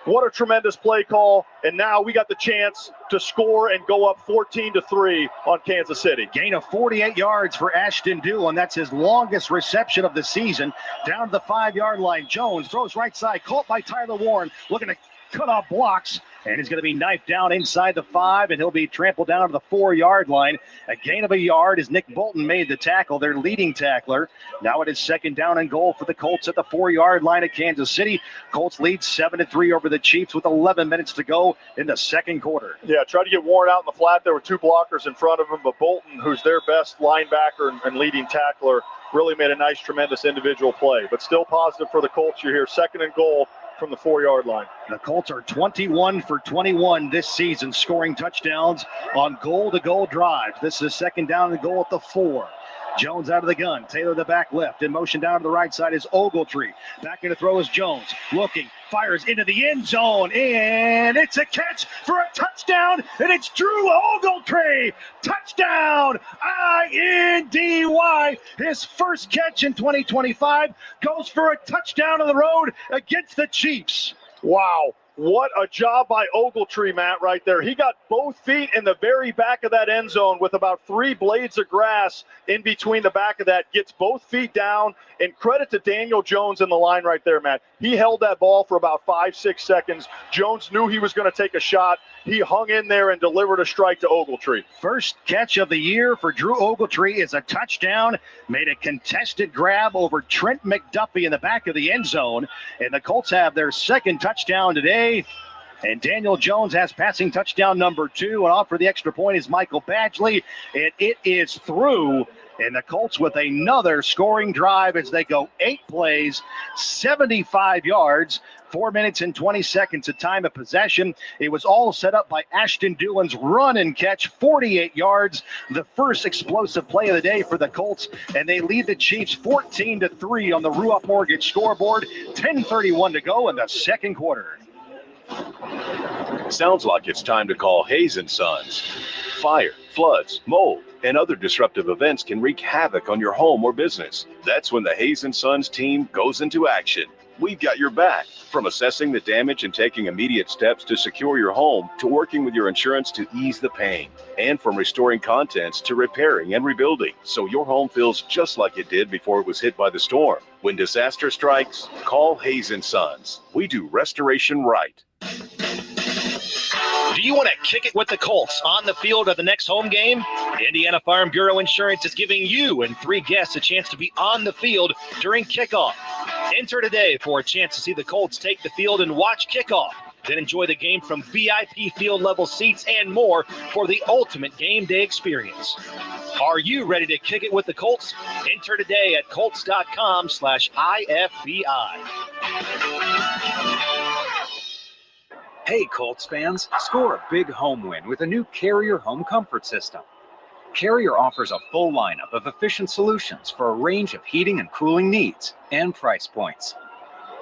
What a tremendous play call. And now we got the chance to score and go up 14-3 on Kansas City. Gain of 48 yards for Ashton Doolin. That's his longest reception of the season. Down to the 5-yard line. Jones throws right side. Caught by Tyler Warren. Looking to cut off blocks. And he's going to be knifed down inside the 5, and he'll be trampled down to the 4-yard line. A gain of a yard as Nick Bolton made the tackle, their leading tackler. Now it is 2nd down and goal for the Colts at the 4-yard line of Kansas City. Colts lead 7-3 over the Chiefs with 11 minutes to go in the 2nd quarter. Yeah, tried to get Warren out in the flat. There were 2 blockers in front of him, but Bolton, who's their best linebacker and leading tackler, really made a nice, tremendous individual play. But still positive for the Colts. You're here, 2nd and goal from the 4-yard line. The Colts are 21 for 21 this season, scoring touchdowns on goal-to-goal drives. This is 2nd down and goal at the 4. Jones out of the gun. Taylor the back left. In motion down to the right side is Ogletree. Back in to throw is Jones. Looking. Fires into the end zone. And it's a catch for a touchdown. And it's Drew Ogletree. Touchdown. INDY. His first catch in 2025 goes for a touchdown on the road against the Chiefs. Wow. What a job by Ogletree, Matt, right there. He got both feet in the very back of that end zone with about 3 blades of grass in between the back of that. Gets both feet down, and credit to Daniel Jones in the line right there, Matt. He held that ball for about 5-6 seconds. Jones knew he was going to take a shot. He hung in there and delivered a strike to Ogletree. First catch of the year for Drew Ogletree is a touchdown. Made a contested grab over Trent McDuffie in the back of the end zone. And the Colts have their 2nd touchdown today. And Daniel Jones has passing touchdown number 2. And off for the extra point is Michael Badgley. And it is through. And the Colts with another scoring drive as they go 8 plays, 75 yards, 4 minutes and 20 seconds of time of possession. It was all set up by Ashton Doolin's run and catch, 48 yards, the first explosive play of the day for the Colts. And they lead the Chiefs 14-3 on the Ruoff Mortgage scoreboard, 10:31 to go in the 2nd quarter. Sounds like it's time to call Hayes & Sons. Fire, floods, mold, and other disruptive events can wreak havoc on your home or business. That's when the Hayes & Sons team goes into action. We've got your back. From assessing the damage and taking immediate steps to secure your home, to working with your insurance to ease the pain, and from restoring contents to repairing and rebuilding, so your home feels just like it did before it was hit by the storm. When disaster strikes, call Hayes & Sons. We do restoration right. Do you want to kick it with the Colts on the field of the next home game? Indiana Farm Bureau Insurance is giving you and 3 guests a chance to be on the field during kickoff. Enter today for a chance to see the Colts take the field and watch kickoff. Then enjoy the game from VIP field level seats and more for the ultimate game day experience. Are you ready to kick it with the Colts? Enter today at Colts.com/IFBI. Hey, Colts fans, score a big home win with a new Carrier home comfort system. Carrier offers a full lineup of efficient solutions for a range of heating and cooling needs and price points.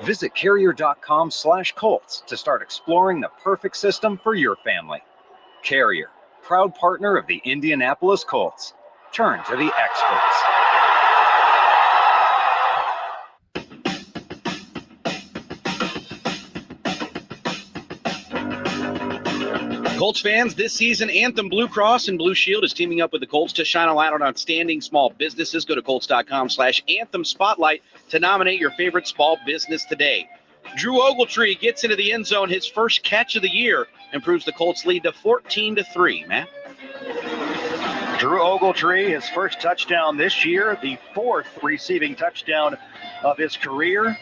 Visit Carrier.com/Colts to start exploring the perfect system for your family. Carrier, proud partner of the Indianapolis Colts. Turn to the experts. Colts fans, this season, Anthem Blue Cross and Blue Shield is teaming up with the Colts to shine a light on outstanding small businesses. Go to Colts.com/Anthem Spotlight to nominate your favorite small business today. Drew Ogletree gets into the end zone, his first catch of the year, improves the Colts lead to 14-3. Matt? Drew Ogletree, his first touchdown this year, the 4th receiving touchdown of his career.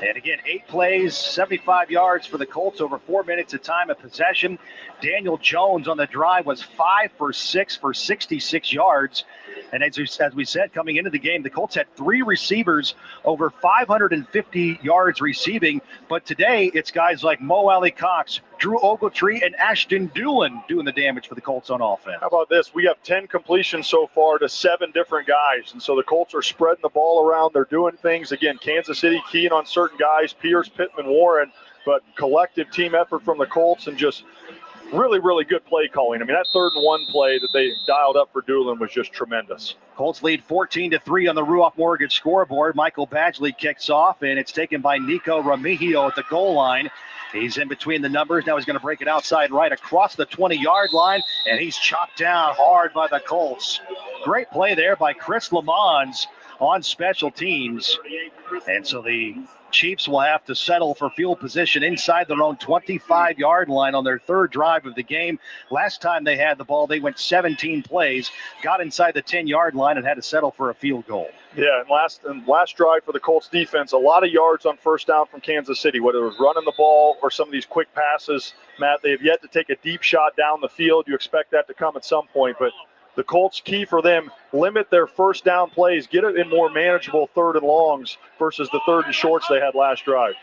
And again, 8 plays, 75 yards for the Colts over 4 minutes of time of possession. Daniel Jones on the drive was 5 for 6 for 66 yards. And as we said, coming into the game, the Colts had 3 receivers over 550 yards receiving. But today, it's guys like Mo Alley Cox, Drew Ogletree, and Ashton Doolin doing the damage for the Colts on offense. How about this? We have 10 completions so far to 7 different guys. And so the Colts are spreading the ball around. They're doing things. Again, Kansas City keying on certain guys, Pierce, Pittman, Warren. but collective team effort from the Colts and just really, really good play calling. I mean, that 3rd and 1 play that they dialed up for Doolin was just tremendous. Colts lead 14-3 on the Ruoff Mortgage scoreboard. Michael Badgley kicks off, and it's taken by Nico Remigio at the goal line. He's in between the numbers. Now he's going to break it outside right across the 20-yard line, and he's chopped down hard by the Colts. Great play there by Chris Lamons on special teams. And so the Chiefs will have to settle for field position inside their own 25-yard line on their 3rd drive of the game. Last time they had the ball, they went 17 plays, got inside the 10-yard line, and had to settle for a field goal. Yeah, and last drive for the Colts defense, a lot of yards on first down from Kansas City, whether it was running the ball or some of these quick passes. Matt, they have yet to take a deep shot down the field. You expect that to come at some point, but the Colts, key for them, limit their first down plays, get it in more manageable 3rd and longs versus the 3rd and shorts they had last drive.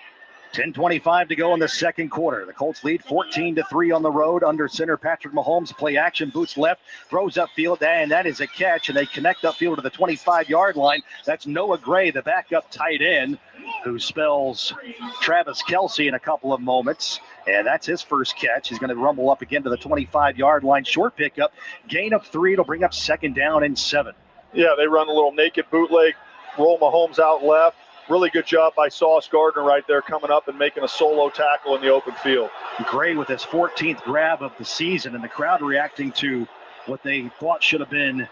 10:25 to go in the second quarter. The Colts lead 14-3 on the road under center Patrick Mahomes. Play action, boots left, throws upfield, and that is a catch, and they connect upfield to the 25-yard line. That's Noah Gray, the backup tight end, who spells Travis Kelce in a couple of moments. And that's his first catch. He's going to rumble up again to the 25-yard line. Short pickup, gain of 3. It'll bring up 2nd down and 7. Yeah, they run a little naked bootleg, roll Mahomes out left. Really good job by Sauce Gardner right there coming up and making a solo tackle in the open field. Gray with his 14th grab of the season, and the crowd reacting to what they thought should have been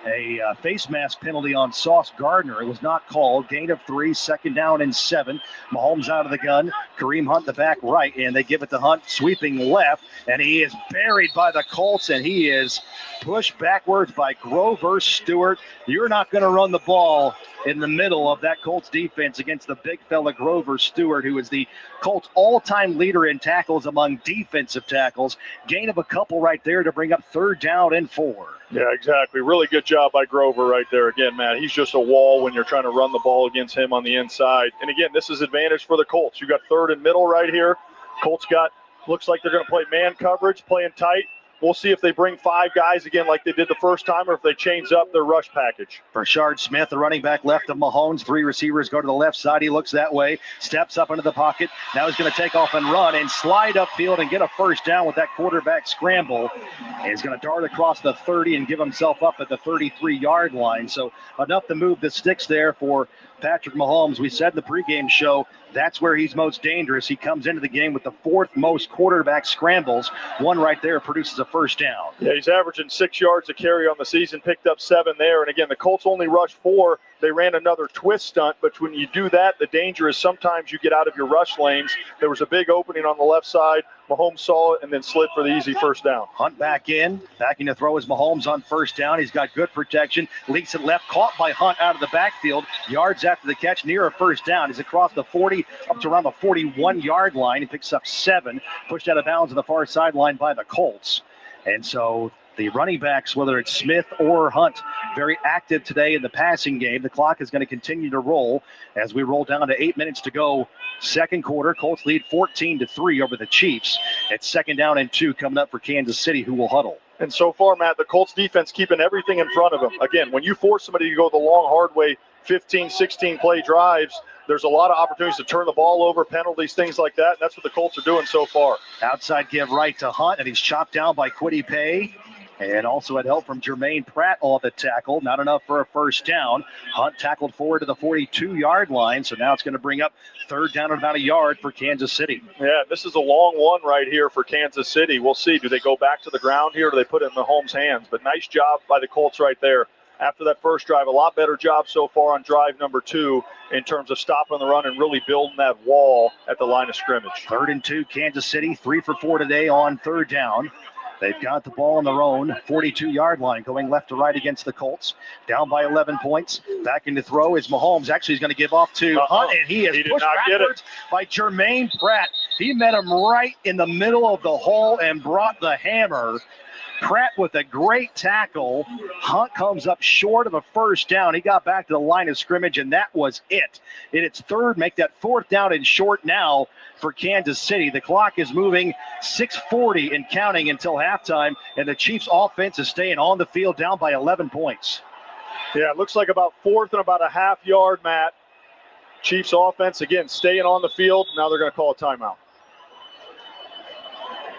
a face mask penalty on Sauce Gardner. It was not called. Gain of 3, 2nd down and 7. Mahomes out of the gun. Kareem Hunt the back right, and they give it to Hunt sweeping left, and he is buried by the Colts, and he is pushed backwards by Grover Stewart. You're not going to run the ball in the middle of that Colts defense against the big fella Grover Stewart, who is the Colts all-time leader in tackles among defensive tackles. Gain of a couple right there to bring up 3rd down and 4. Yeah, exactly. Really good job by Grover right there. Again, Matt, he's just a wall when you're trying to run the ball against him on the inside. And again, this is advantage for the Colts. You got 3rd and middle right here. Colts looks like they're going to play man coverage, playing tight. We'll see if they bring 5 guys again like they did the first time or if they change up their rush package. Rashard Smith, the running back left of Mahomes. 3 receivers go to the left side. He looks that way, steps up into the pocket. Now he's going to take off and run and slide upfield and get a first down with that quarterback scramble. And he's going to dart across the 30 and give himself up at the 33-yard line. So enough to move the sticks there for Patrick Mahomes. We said in the pregame show, that's where he's most dangerous. He comes into the game with the 4th most quarterback scrambles. One right there produces a first down. Yeah, he's averaging 6 yards a carry on the season, picked up 7 there. And again, the Colts only rushed 4. They ran another twist stunt, but when you do that, the danger is sometimes you get out of your rush lanes. There was a big opening on the left side. Mahomes saw it and then slid for the easy first down. Hunt backing to throw is Mahomes on first down. He's got good protection. Leaks it left, caught by Hunt out of the backfield. Yards after the catch, near a first down. He's across the 40 up to around the 41-yard line. He picks up 7, pushed out of bounds on the far sideline by the Colts. And so the running backs, whether it's Smith or Hunt, very active today in the passing game. The clock is going to continue to roll as we roll down to 8 minutes to go. Second quarter, Colts lead 14-3 over the Chiefs. It's 2nd down and 2 coming up for Kansas City, who will huddle. And so far, Matt, the Colts defense keeping everything in front of them. Again, when you force somebody to go the long, hard way, 15, 16-play drives, there's a lot of opportunities to turn the ball over, penalties, things like that. And that's what the Colts are doing so far. Outside give right to Hunt, and he's chopped down by Kwity Paye. And also had help from Jermaine Pratt on the tackle. Not enough for a first down. Hunt tackled forward to the 42-yard line. So now it's going to bring up 3rd down and about a yard for Kansas City. Yeah, this is a long one right here for Kansas City. We'll see. Do they go back to the ground here or do they put it in Mahomes' hands? But nice job by the Colts right there. After that first drive, a lot better job so far on drive number 2 in terms of stopping the run and really building that wall at the line of scrimmage. 3rd and 2, Kansas City, 3 for 4 today on 3rd down. They've got the ball on their own 42-yard line, going left to right against the Colts. Down by 11 points. Back in to throw is Mahomes. Actually, he's going to give off to Hunt, and he is pushed backwards by Jermaine Pratt. He met him right in the middle of the hole and brought the hammer. Pratt with a great tackle. Hunt comes up short of a first down. He got back to the line of scrimmage, and that was it. And it's 3rd, make that 4th down and short now for Kansas City. The clock is moving, 6:40 and counting until halftime, and the Chiefs offense is staying on the field down by 11 points. Yeah, it looks like about 4th and about a half yard, Matt. Chiefs offense, again, staying on the field. Now they're going to call a timeout.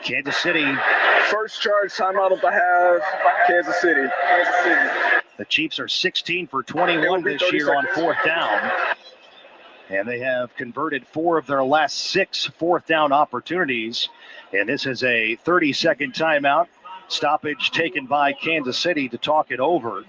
Kansas City. First charge timeout of the half, Kansas City. The Chiefs are 16 for 21 this year on fourth down. And they have converted 4 of their last 6 fourth down opportunities. And this is a 30-second timeout. Stoppage taken by Kansas City to talk it over.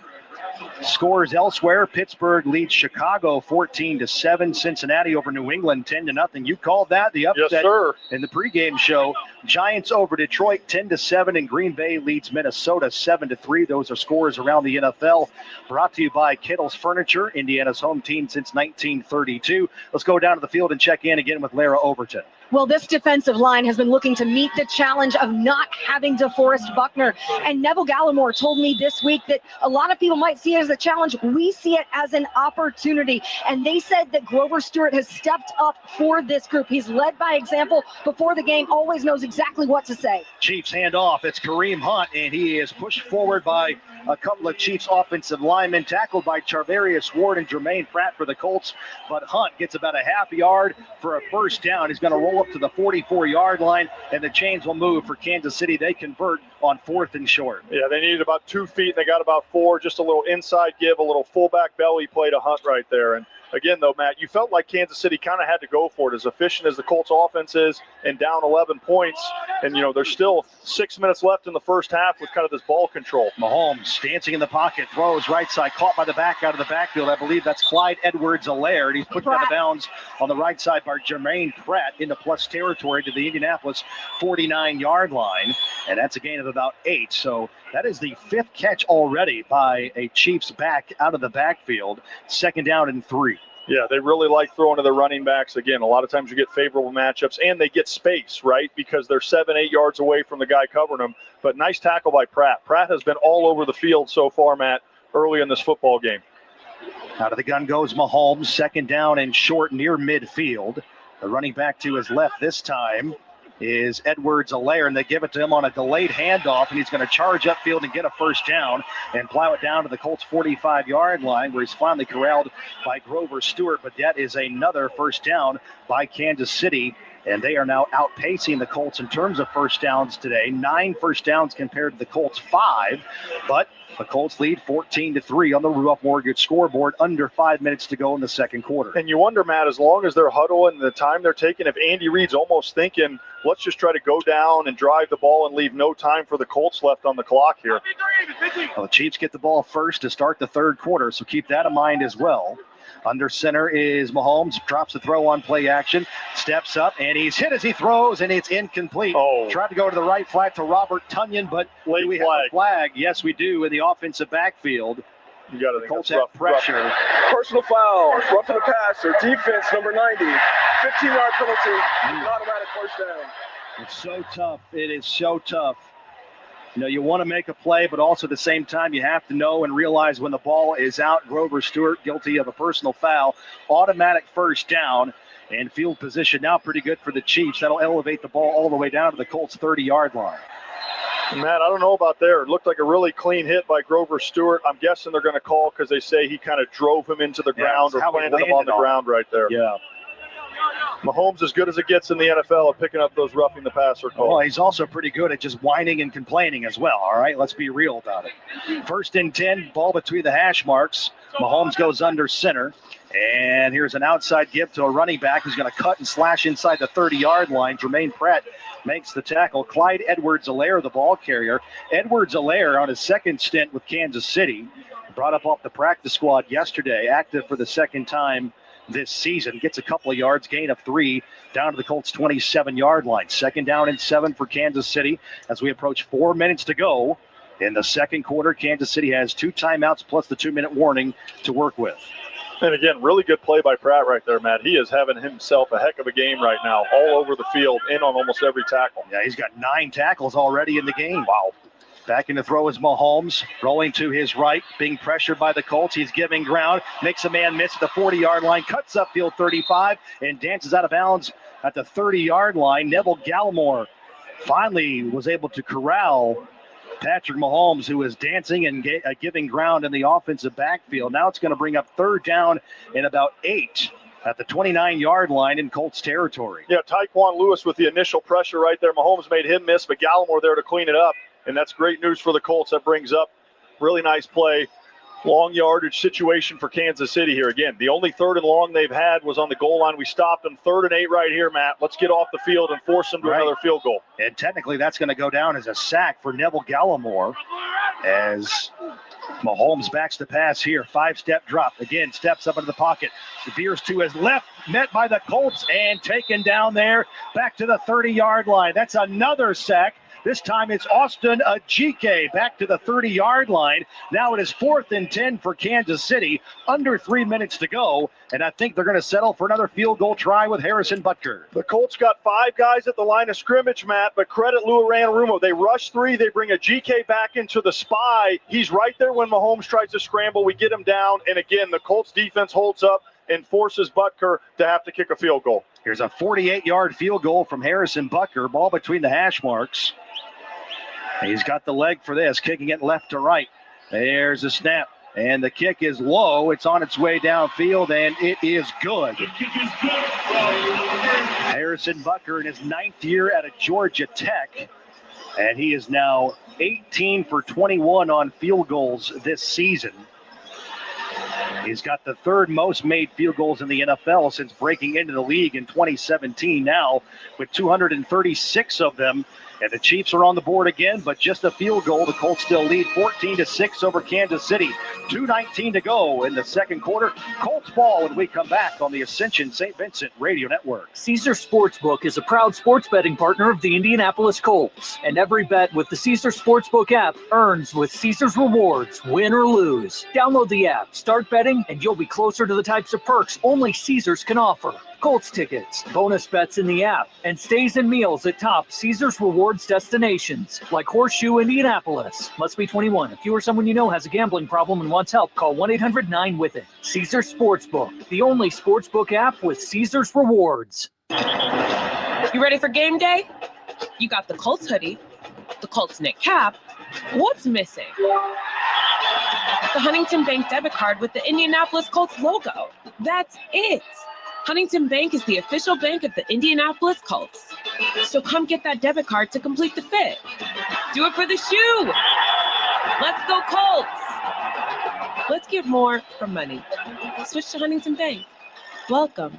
Scores elsewhere. Pittsburgh leads Chicago 14-7. Cincinnati over New England 10-0. You called that the upset. Yes, sir. In the pregame show. Giants over Detroit 10-7, and Green Bay leads Minnesota 7-3. Those are scores around the NFL. Brought to you by Kittle's Furniture, Indiana's home team since 1932. Let's go down to the field and check in again with Lara Overton. Well, this defensive line has been looking to meet the challenge of not having DeForest Buckner. And Neville Gallimore told me this week that a lot of people might see it as a challenge. We see it as an opportunity. And they said that Grover Stewart has stepped up for this group. He's led by example before the game, always knows exactly what to say. Chiefs hand off. It's Kareem Hunt, and he is pushed forward by a couple of Chiefs offensive linemen, tackled by Charvarius Ward and Jermaine Pratt for the Colts. But Hunt gets about a half yard for a first down. He's going to roll up to the 44-yard line, and the chains will move for Kansas City. They convert on 4th and short. Yeah, they needed about 2 feet, and they got about 4. Just a little inside give, a little fullback belly play to Hunt right there. And again, though, Matt, you felt like Kansas City kind of had to go for it. As efficient as the Colts offense is and down 11 points, and, there's still 6 minutes left in the first half with kind of this ball control. Mahomes dancing in the pocket, throws right side, caught by the back out of the backfield. I believe that's Clyde Edwards-Helaire, and he's put out of bounds on the right side by Jermaine Pratt into plus territory to the Indianapolis 49-yard line, and that's a gain of about 8. So that is the 5th catch already by a Chiefs back out of the backfield. 2nd down and 3. Yeah, they really like throwing to their running backs. Again, a lot of times you get favorable matchups, and they get space, right, because they're 7-8 yards away from the guy covering them. But nice tackle by Pratt. Pratt has been all over the field so far, Matt, early in this football game. Out of the gun goes Mahomes. 2nd down and short near midfield. The running back to his left this time is Edwards-Helaire, and they give it to him on a delayed handoff, and he's going to charge upfield and get a first down and plow it down to the Colts 45-yard line, where he's finally corralled by Grover Stewart. But that is another first down by Kansas City, and they are now outpacing the Colts in terms of first downs today. 9 first downs compared to the Colts 5, but the Colts lead 14-3 on the Rudolph Mortgage scoreboard, under 5 minutes to go in the second quarter. And you wonder, Matt, as long as they're huddling the time they're taking, if Andy Reid's almost thinking, let's just try to go down and drive the ball and leave no time for the Colts left on the clock here. Well, the Chiefs get the ball first to start the third quarter, so keep that in mind as well. Under center is Mahomes, drops the throw on play action, steps up, and he's hit as he throws, and it's incomplete. Tried to go to the right flat to Robert Tunyon, but do we have a flag? Yes, we do, in the offensive backfield. You got to Colts have pressure. Personal foul, roughing the passer, defense number 90, 15-yard penalty, automatic first down. It's so tough. It is so tough. You want to make a play, but also at the same time, you have to know and realize when the ball is out. Grover Stewart guilty of a personal foul. Automatic first down, and field position now pretty good for the Chiefs. That'll elevate the ball all the way down to the Colts 30-yard line. Matt, I don't know about there. It looked like a really clean hit by Grover Stewart. I'm guessing they're going to call because they say he kind of drove him into the ground or planted him on the ground right there. Yeah. Mahomes as good as it gets in the NFL at picking up those roughing the passer calls. Well, he's also pretty good at just whining and complaining as well, all right? Let's be real about it. 1st and 10, ball between the hash marks. Mahomes goes under center, and here's an outside give to a running back who's going to cut and slash inside the 30-yard line. Jermaine Pratt makes the tackle. Clyde Edwards-Helaire, the ball carrier. Edwards-Helaire on his 2nd stint with Kansas City, brought up off the practice squad yesterday, active for the 2nd time this season, gets a couple of yards, gain of 3 down to the Colts 27-yard line. 2nd down and 7 for Kansas City as we approach 4 minutes to go in the second quarter. Kansas City has 2 timeouts plus the 2-minute warning to work with. And again, really good play by Pratt right there, Matt. He is having himself a heck of a game right now, all over the field, in on almost every tackle. Yeah, he's got 9 tackles already in the game. Wow. Back in the throw is Mahomes, rolling to his right, being pressured by the Colts. He's giving ground, makes a man miss at the 40-yard line, cuts upfield 35, and dances out of bounds at the 30-yard line. Neville Gallimore finally was able to corral Patrick Mahomes, who is dancing and giving ground in the offensive backfield. Now it's going to bring up 3rd down and about 8 at the 29-yard line in Colts territory. Yeah, Tyquan Lewis with the initial pressure right there. Mahomes made him miss, but Gallimore there to clean it up, and that's great news for the Colts. That brings up really nice play. Long yardage situation for Kansas City here. Again, the only 3rd and long they've had was on the goal line. We stopped them 3rd and 8 right here, Matt. Let's get off the field and force them to another field goal. And technically that's going to go down as a sack for Neville Gallimore as Mahomes backs the pass here. 5-step drop. Again, steps up into the pocket. Veers to his left, met by the Colts and taken down there back to the 30-yard line. That's another sack. This time it's Austin Ajike back to the 30-yard line. Now it is 4th and 10 for Kansas City. Under 3 minutes to go. And I think they're going to settle for another field goal try with Harrison Butker. The Colts got 5 guys at the line of scrimmage, Matt, but credit Lou Anarumo. They rush 3. They bring Ajike back into the spy. He's right there when Mahomes tries to scramble. We get him down. And again, the Colts defense holds up and forces Butker to have to kick a field goal. Here's a 48-yard field goal from Harrison Butker. Ball between the hash marks. He's got the leg for this, kicking it left to right. There's a snap, and the kick is low. It's on its way downfield, and it is good. Harrison Butker in his 9th year at Georgia Tech, and he is now 18 for 21 on field goals this season. He's got the 3rd most made field goals in the NFL since breaking into the league in 2017 now, with 236 of them. And the Chiefs are on the board again, but just a field goal. The Colts still lead 14-6 over Kansas City. 2:19 to go in the second quarter. Colts ball when we come back on the Ascension St. Vincent Radio Network. Caesar Sportsbook is a proud sports betting partner of the Indianapolis Colts. And every bet with the Caesar Sportsbook app earns with Caesar's rewards, win or lose. Download the app, start betting, and you'll be closer to the types of perks only Caesars can offer. Colts tickets, bonus bets in the app, and stays and meals at top Caesars Rewards destinations like Horseshoe Indianapolis. Must be 21. If you or someone you know has a gambling problem and wants help, call 1-800-9-WITH-IT. Caesars Sportsbook, the only sportsbook app with Caesars Rewards. You ready for game day? You got the Colts hoodie, the Colts knit cap. What's missing? The Huntington Bank debit card with the Indianapolis Colts logo. That's it. Huntington Bank is the official bank of the Indianapolis Colts. So come get that debit card to complete the fit. Do it for the shoe. Let's go Colts. Let's give more for money. Switch to Huntington Bank. Welcome.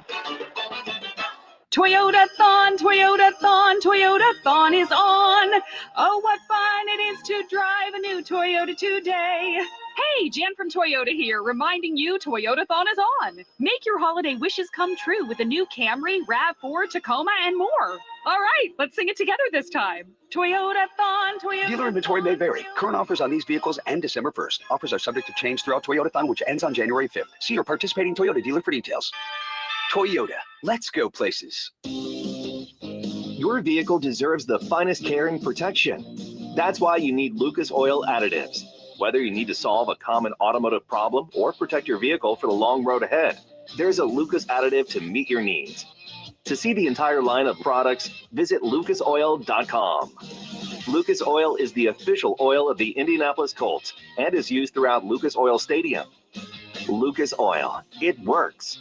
Toyota-thon, Toyota-thon, Toyota-thon is on. Oh, what fun it is to drive a new Toyota today. Hey, Jan from Toyota here, reminding you Toyota-thon is on. Make your holiday wishes come true with the new Camry, RAV4, Tacoma, and more. All right, let's sing it together this time. Toyota-thon, Toyota. Dealer inventory may vary. Current offers on these vehicles end December 1st. Offers are subject to change throughout Toyota-thon, which ends on January 5th. See your participating Toyota dealer for details. Toyota, let's go places. Your vehicle deserves the finest care and protection. That's why you need Lucas Oil Additives. Whether you need to solve a common automotive problem or protect your vehicle for the long road ahead, there's a Lucas additive to meet your needs. To see the entire line of products, visit lucasoil.com. Lucas Oil is the official oil of the Indianapolis Colts and is used throughout Lucas Oil Stadium. Lucas Oil, it works.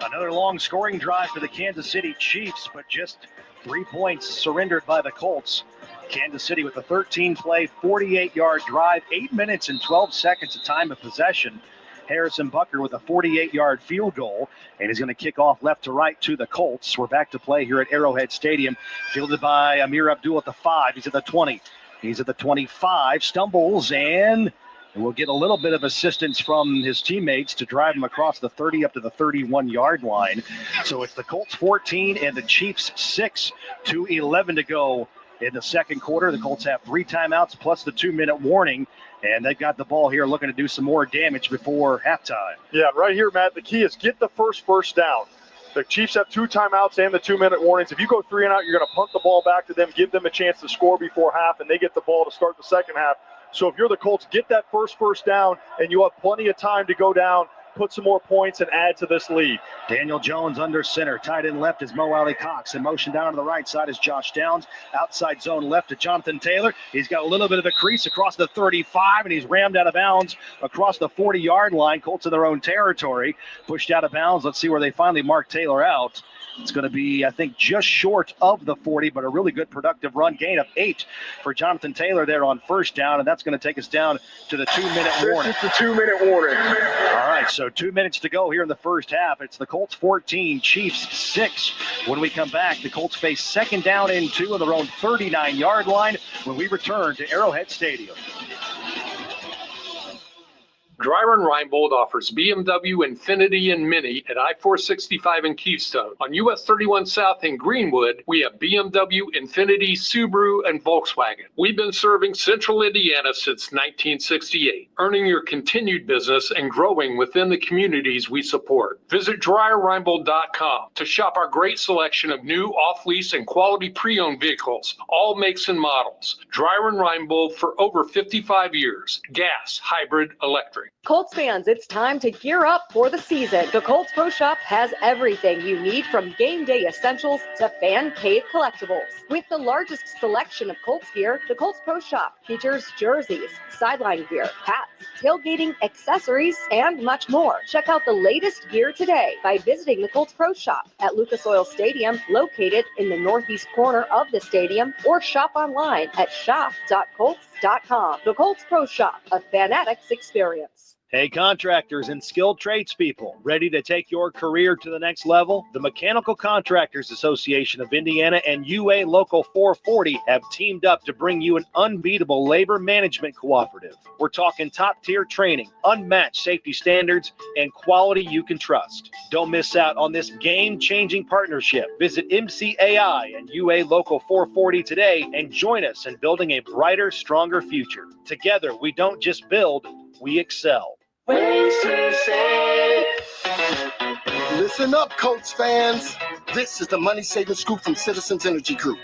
Another long scoring drive for the Kansas City Chiefs, but just 3 points surrendered by the Colts. Kansas City with a 13-play, 48-yard drive, 8 minutes and 12 seconds of time of possession. Harrison Butker with a 48-yard field goal, and he's going to kick off left to right to the Colts. We're back to play here at Arrowhead Stadium, fielded by Amir Abdul at the 5. He's at the 20. He's at the 25, stumbles, and we'll get a little bit of assistance from his teammates to drive him across the 30 up to the 31-yard line. So it's the Colts 14 and the Chiefs 6, 2:11 to go in the second quarter. The Colts have 3 timeouts plus the 2-minute warning, and they've got the ball here looking to do some more damage before halftime. Yeah, right here, Matt, the key is get the first down. The Chiefs have 2 timeouts and the 2-minute warnings. If you go 3 and out, you're going to punt the ball back to them, give them a chance to score before half, and they get the ball to start the second half. So if you're the Colts, get that first down, and you have plenty of time to go down put some more points and add to this lead. Daniel Jones under center. Tight end left is Mo Alley Cox. In motion down to the right side is Josh Downs. Outside zone left to Jonathan Taylor. He's got a little bit of a crease across the 35, and he's rammed out of bounds across the 40-yard line. Colts in their own territory. Pushed out of bounds. Let's see where they finally mark Taylor out. It's going to be, I think, just short of the 40, but a really good productive run. Gain of 8 for Jonathan Taylor there on first down, and that's going to take us down to the 2-minute warning. This is the 2-minute warning. All right, so 2 minutes to go here in the first half. It's the Colts 14, Chiefs 6. When we come back, the Colts face second down and 2 on their own 39-yard line when we return to Arrowhead Stadium. Dryden Reinbold offers BMW, Infiniti, and Mini at I-465 in Keystone. On US 31 South in Greenwood, we have BMW, Infiniti, Subaru, and Volkswagen. We've been serving Central Indiana since 1968, earning your continued business and growing within the communities we support. Visit DryerReinbold.com to shop our great selection of new, off-lease, and quality pre-owned vehicles, all makes and models. Dryden Reinbold for over 55 years. Gas, hybrid, electric. Colts fans, it's time to gear up for the season. The Colts Pro Shop has everything you need from game day essentials to fan cave collectibles. With the largest selection of Colts gear, the Colts Pro Shop features jerseys, sideline gear, hats, tailgating accessories, and much more. Check out the latest gear today by visiting the Colts Pro Shop at Lucas Oil Stadium, located in the northeast corner of the stadium, or shop online at shop.colts.com. The Colts Pro Shop, a fanatics experience. Hey, contractors and skilled tradespeople, ready to take your career to the next level? The Mechanical Contractors Association of Indiana and UA Local 440 have teamed up to bring you an unbeatable labor management cooperative. We're talking top-tier training, unmatched safety standards, and quality you can trust. Don't miss out on this game-changing partnership. Visit MCAI and UA Local 440 today and join us in building a brighter, stronger future. Together, we don't just build, we excel. Ways to save. Listen up, Colts fans. This is the money saving scoop from Citizens Energy Group.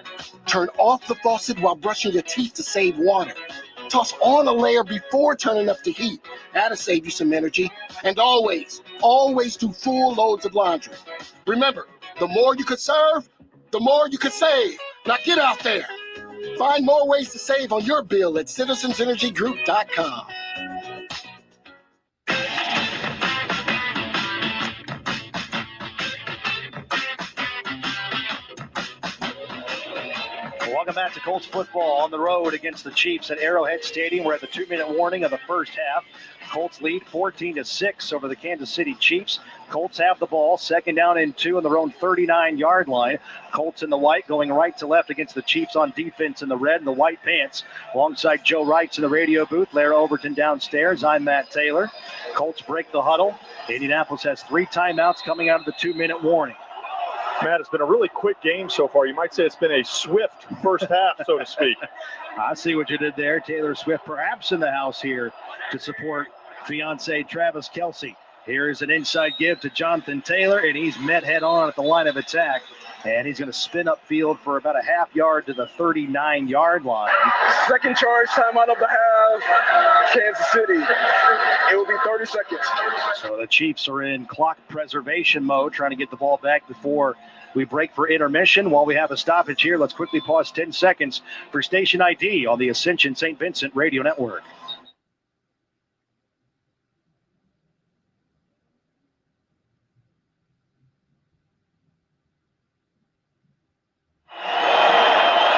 Turn off the faucet while brushing your teeth to save water. Toss on a layer before turning up the heat. That'll save you some energy. And always do full loads of laundry. Remember, the more you could serve, the more you could save. Now get out there. Find more ways to save on your bill at citizensenergygroup.com. Welcome back to Colts football on the road against the Chiefs at Arrowhead Stadium. We're at the 2-minute warning of the first half. Colts lead 14-6 over the Kansas City Chiefs. Colts have the ball, second down and 2 on their own 39-yard line. Colts in the white going right to left against the Chiefs on defense in the red and the white pants. Alongside Joe Wrights in the radio booth, Lara Overton downstairs. I'm Matt Taylor. Colts break the huddle. Indianapolis has 3 timeouts coming out of the 2-minute warning. Matt, it's been a really quick game so far. You might say it's been a swift first half, so to speak. I see what you did there. Taylor Swift perhaps in the house here to support fiance Travis Kelce. Here's an inside give to Jonathan Taylor, and he's met head on at the line of attack. And he's going to spin upfield for about a half yard to the 39-yard line. Second charge, timeout of the half, Kansas City. It will be 30 seconds. So the Chiefs are in clock preservation mode, trying to get the ball back before we break for intermission. While we have a stoppage here, let's quickly pause 10 seconds for station ID on the Ascension St. Vincent Radio Network.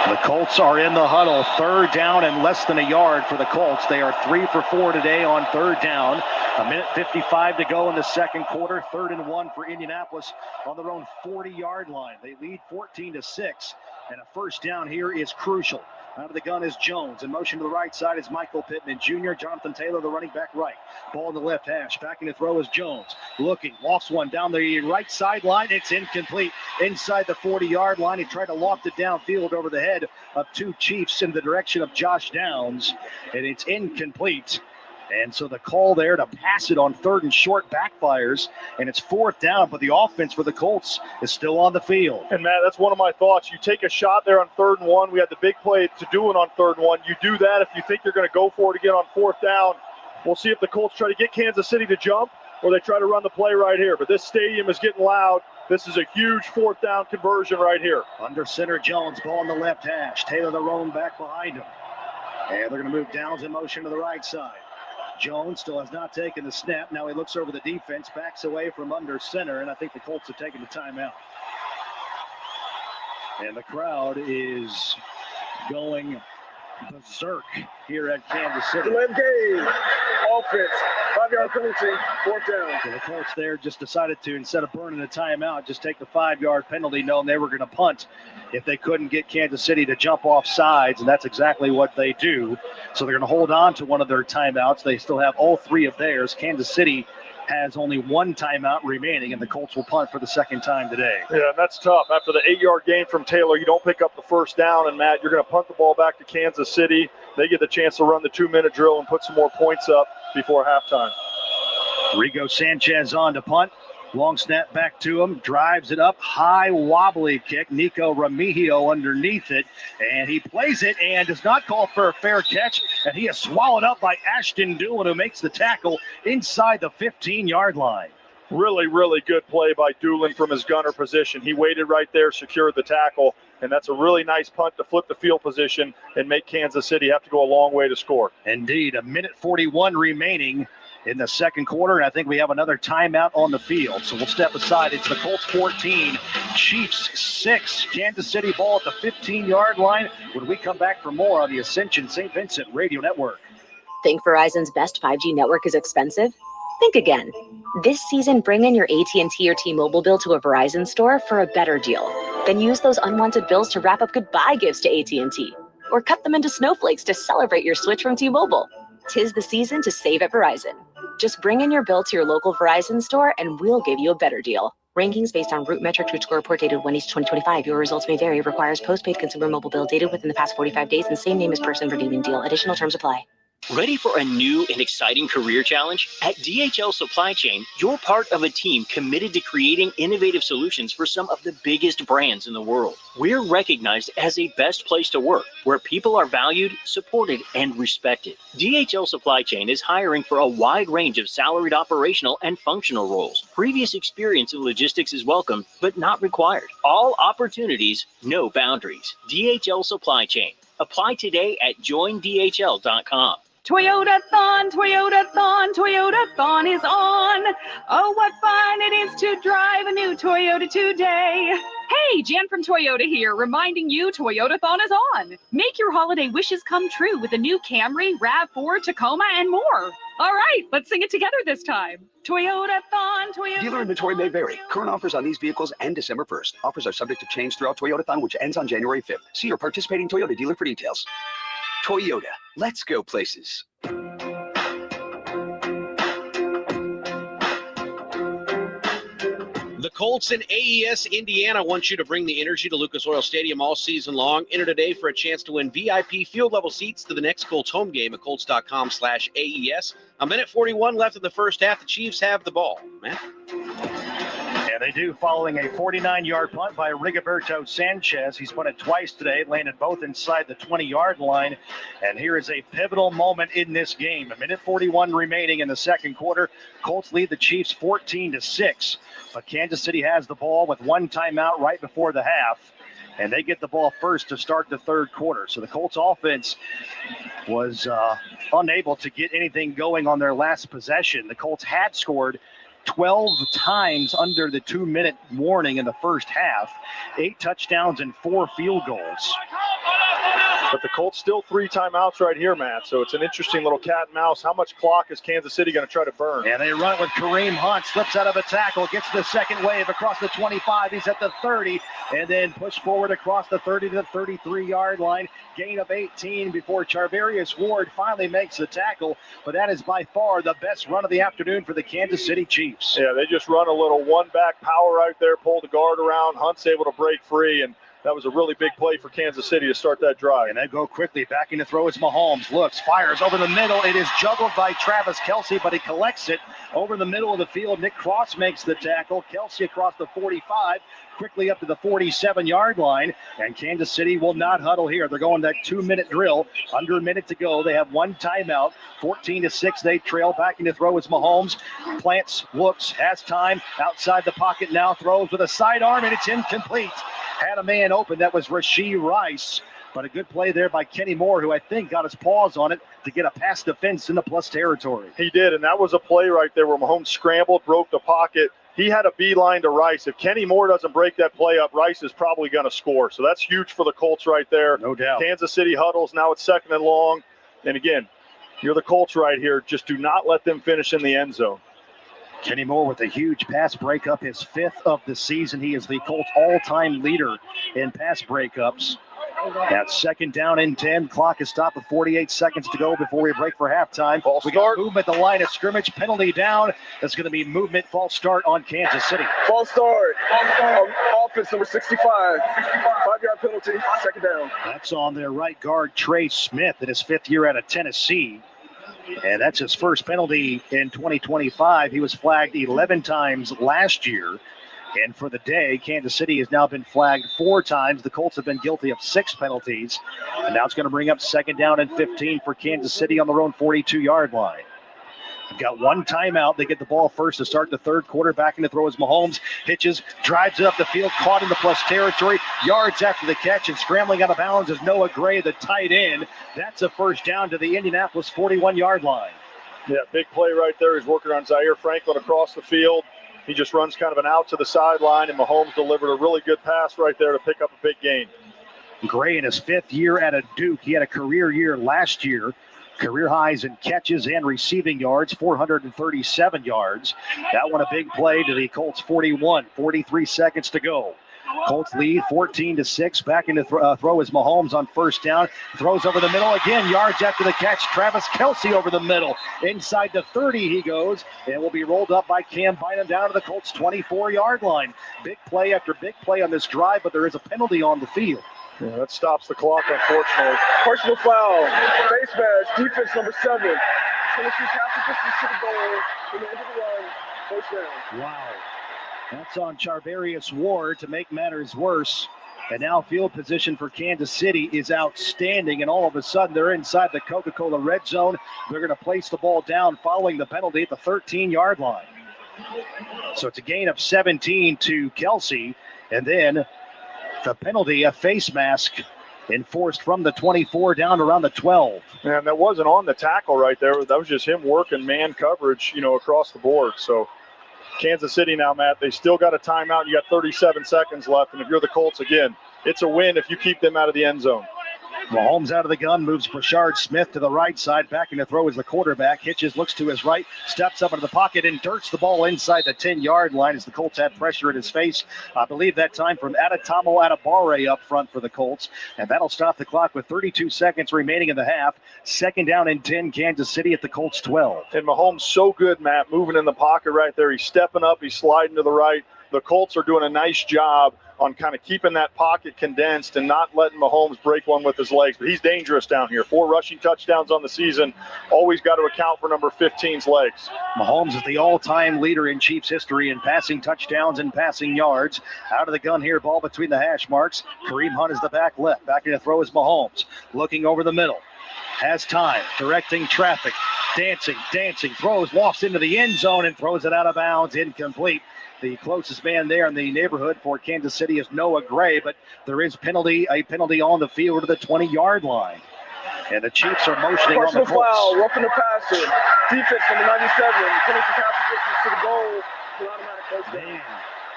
The Colts are in the huddle. Third down and less than a yard for the Colts. They are 3 for 4 today on third down. 1:55 to go in the second quarter. 3rd and 1 for Indianapolis on their own 40-yard line. They lead 14-6, and a first down here is crucial. Out of the gun is Jones. In motion to the right side is Michael Pittman Jr. Jonathan Taylor, the running back right. Ball in the left hash. Backing to throw is Jones. Looking, lost one down the right sideline. It's incomplete. Inside the 40-yard line. He tried to loft it downfield over the head of 2 Chiefs in the direction of Josh Downs, and it's incomplete. And so the call there to pass it on 3rd and short backfires, and it's 4th down, but the offense for the Colts is still on the field. And, Matt, that's one of my thoughts. You take a shot there on 3rd and 1. We had the big play to do it on 3rd and 1. You do that if you think you're going to go for it again on 4th down. We'll see if the Colts try to get Kansas City to jump, or they try to run the play right here. But this stadium is getting loud. This is a huge fourth down conversion right here. Under center, Jones, ball on the left hash. Taylor the roam back behind him. And they're going to move Downs in motion to the right side. Jones still has not taken the snap. Now he looks over the defense, backs away from under center, and I think the Colts have taken the timeout. And the crowd is going berserk here at Kansas City. Delay game. Offense. 5-yard penalty. Fourth down. So the Colts there just decided to, instead of burning a timeout, just take the 5-yard penalty, knowing they were going to punt if they couldn't get Kansas City to jump off sides, and that's exactly what they do. So they're going to hold on to one of their timeouts. They still have all three of theirs. Kansas City has only one timeout remaining, and the Colts will punt for the second time today. Yeah, that's tough. After the 8-yard gain from Taylor, you don't pick up the first down, and Matt, you're going to punt the ball back to Kansas City. They get the chance to run the 2-minute drill and put some more points up before halftime. Rigo Sanchez on to punt. Long snap back to him, drives it up, high wobbly kick. Nico Remigio underneath it, and he plays it and does not call for a fair catch, and he is swallowed up by Ashton Doolin, who makes the tackle inside the 15-yard line. Really, really good play by Doolin from his gunner position. He waited right there, secured the tackle, and that's a really nice punt to flip the field position and make Kansas City have to go a long way to score. Indeed, 1:41 remaining in the second quarter, and I think we have another timeout on the field. So we'll step aside. It's the Colts 14, Chiefs 6. Kansas City ball at the 15-yard line when we come back for more on the Ascension St. Vincent Radio Network. Think Verizon's best 5G network is expensive? Think again. This season, bring in your AT&T or T-Mobile bill to a Verizon store for a better deal. Then use those unwanted bills to wrap up goodbye gifts to AT&T. Or cut them into snowflakes to celebrate your switch from T-Mobile. 'Tis the season to save at Verizon. Just bring in your bill to your local Verizon store and we'll give you a better deal. Rankings based on root metrics, root score report dated 1/8/2025. Your results may vary. Requires postpaid consumer mobile bill dated within the past 45 days and same name as person redeeming deal. Additional terms apply. Ready for a new and exciting career challenge? At DHL Supply Chain, you're part of a team committed to creating innovative solutions for some of the biggest brands in the world. We're recognized as a best place to work, where people are valued, supported, and respected. DHL Supply Chain is hiring for a wide range of salaried operational and functional roles. Previous experience in logistics is welcome, but not required. All opportunities, no boundaries. DHL Supply Chain. Apply today at joindhl.com. Toyota-thon, Toyota-thon, Toyota-thon is on. Oh, what fun it is to drive a new Toyota today. Hey, Jan from Toyota here, reminding you Toyota-thon is on. Make your holiday wishes come true with the new Camry, RAV4, Tacoma, and more. All right, let's sing it together this time. Toyota-thon, Toyota. Dealer inventory may vary. Current offers on these vehicles end December 1st. Offers are subject to change throughout Toyota-thon, which ends on January 5th. See your participating Toyota dealer for details. Toyota, let's go places. The Colts in AES Indiana want you to bring the energy to Lucas Oil Stadium all season long. Enter today for a chance to win VIP field level seats to the next Colts home game at Colts.com/AES. 1:41 left in the first half. The Chiefs have the ball. Matt? Yeah, they do, following a 49-yard punt by Rigoberto Sanchez. He's punted twice today, landed both inside the 20-yard line. And here is a pivotal moment in this game. 1:41 remaining in the second quarter. Colts lead the Chiefs 14-6. But Kansas City has the ball with one timeout right before the half. And they get the ball first to start the third quarter. So the Colts offense was unable to get anything going on their last possession. The Colts had scored 12 times under the 2-minute warning in the first half, 8 touchdowns and 4 field goals. But the Colts still 3 timeouts right here, Matt. So it's an interesting little cat and mouse. How much clock is Kansas City going to try to burn? And they run it with Kareem Hunt, slips out of a tackle, gets the second wave across the 25. He's at the 30, and then push forward across the 30 to the 33-yard line. Gain of 18 before Charvarius Ward finally makes the tackle. But that is by far the best run of the afternoon for the Kansas City Chiefs. Yeah, they just run a little one-back power right there, pull the guard around. Hunt's able to break free, and that was a really big play for Kansas City to start that drive. And they go quickly. Backing to throw is Mahomes. Looks, fires over the middle. It is juggled by Travis Kelce, but he collects it over the middle of the field. Nick Cross makes the tackle. Kelce across the 45, quickly up to the 47-yard line. And Kansas City will not huddle here. They're going that 2-minute drill. Under a minute to go. They have one timeout. 14-6, they trail. Backing to throw is Mahomes. Plants, looks, has time. Outside the pocket now. Throws with a sidearm, and it's incomplete. Had a man open. That was Rashee Rice. But a good play there by Kenny Moore, who I think got his paws on it to get a pass defense in the plus territory. He did, and that was a play right there where Mahomes scrambled, broke the pocket. He had a beeline to Rice. If Kenny Moore doesn't break that play up, Rice is probably going to score. So that's huge for the Colts right there. No doubt. Kansas City huddles. Now it's 2nd and long. And again, you're the Colts right here. Just do not let them finish in the end zone. Kenny Moore with a huge pass breakup, his 5th of the season. He is the Colts all-time leader in pass breakups. At 2nd down and 10. Clock is stopped with 48 seconds to go before we break for halftime. We got movement at the line of scrimmage. Penalty down. That's going to be movement. False start on Kansas City. False start. Offense number 65. 5-yard penalty. 2nd down. That's on their right guard, Trey Smith, in his 5th year out of Tennessee. And that's his first penalty in 2025. He was flagged 11 times last year. And for the day, Kansas City has now been flagged 4 times. The Colts have been guilty of 6 penalties. And now it's going to bring up 2nd down and 15 for Kansas City on their own 42-yard line. They've got one timeout. They get the ball first to start the 3rd quarter. Backing to throw is Mahomes. Hitches, drives it up the field, caught in the plus territory. Yards after the catch and scrambling out of bounds is Noah Gray, the tight end. That's a first down to the Indianapolis 41-yard line. Yeah, big play right there. He's working on Zaire Franklin across the field. He just runs kind of an out to the sideline, and Mahomes delivered a really good pass right there to pick up a big gain. Gray in his 5th year at Duke. He had a career year last year. Career highs in catches and receiving yards, 437 yards. That one a big play to the Colts 41, 43 seconds to go. Colts lead 14-6. Back into throw is Mahomes on 1st down. Throws over the middle again. Yards after the catch. Travis Kelce over the middle. Inside the 30 he goes. And will be rolled up by Cam Bynum down to the Colts 24-yard line. Big play after big play on this drive, but there is a penalty on the field. Yeah, that stops the clock, unfortunately. Personal foul. Face mask. Defense number 7. Tennessee's half the distance to the goal. From the end of the run. 1st down. Wow. That's on Charvarius Ward to make matters worse. And now field position for Kansas City is outstanding. And all of a sudden, they're inside the Coca-Cola red zone. They're going to place the ball down following the penalty at the 13-yard line. So it's a gain of 17 to Kelce. And then the penalty, a face mask enforced from the 24 down around the 12. And that wasn't on the tackle right there. That was just him working man coverage, across the board. So Kansas City now, Matt, they still got a timeout. You got 37 seconds left. And if you're the Colts, again, it's a win if you keep them out of the end zone. Mahomes out of the gun, moves Brashard Smith to the right side. Back in the throw is the quarterback. Hitches, looks to his right, steps up into the pocket and dirts the ball inside the 10-yard line as the Colts had pressure in his face. I believe that time from Adetomo Adebawore up front for the Colts. And that'll stop the clock with 32 seconds remaining in the half. 2nd down and 10, Kansas City at the Colts 12. And Mahomes so good, Matt, moving in the pocket right there. He's stepping up. He's sliding to the right. The Colts are doing a nice job on kind of keeping that pocket condensed and not letting Mahomes break one with his legs. But he's dangerous down here. 4 rushing touchdowns on the season. Always got to account for number 15's legs. Mahomes is the all-time leader in Chiefs history in passing touchdowns and passing yards. Out of the gun here, ball between the hash marks. Kareem Hunt is the back left. Back in the throw is Mahomes. Looking over the middle. Has time. Directing traffic. Dancing. Throws, lofts into the end zone and throws it out of bounds. Incomplete. The closest man there in the neighborhood for Kansas City is Noah Gray, but there is a penalty on the field to the 20-yard line. And the Chiefs are motioning on the Colts. Foul, roughing the passer. Defense number 97. Tennessee's half the distance to the goal. Automatic 1st down. Man,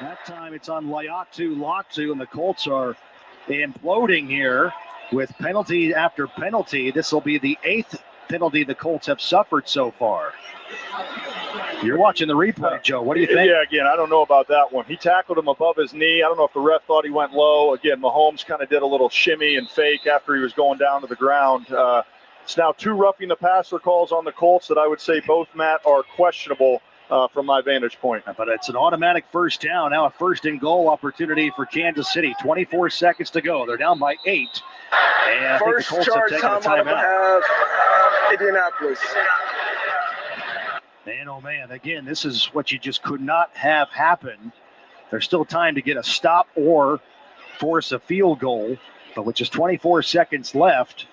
that time it's on Latu, and the Colts are imploding here with penalty after penalty. This will be the 8th penalty the Colts have suffered so far. You're watching the replay, Joe. What do you think? Yeah, again, I don't know about that one. He tackled him above his knee. I don't know if the ref thought he went low. Again, Mahomes kind of did a little shimmy and fake after he was going down to the ground. It's now 2 roughing the passer calls on the Colts that I would say both, Matt, are questionable. from my vantage point. But it's an automatic first down. Now a first and goal opportunity for Kansas City. 24 seconds to go. They're down by 8. And I think the Colts have taken a timeout. Indianapolis. Man, oh man, again, this is what you just could not have happen. There's still time to get a stop or force a field goal, but with just 24 seconds left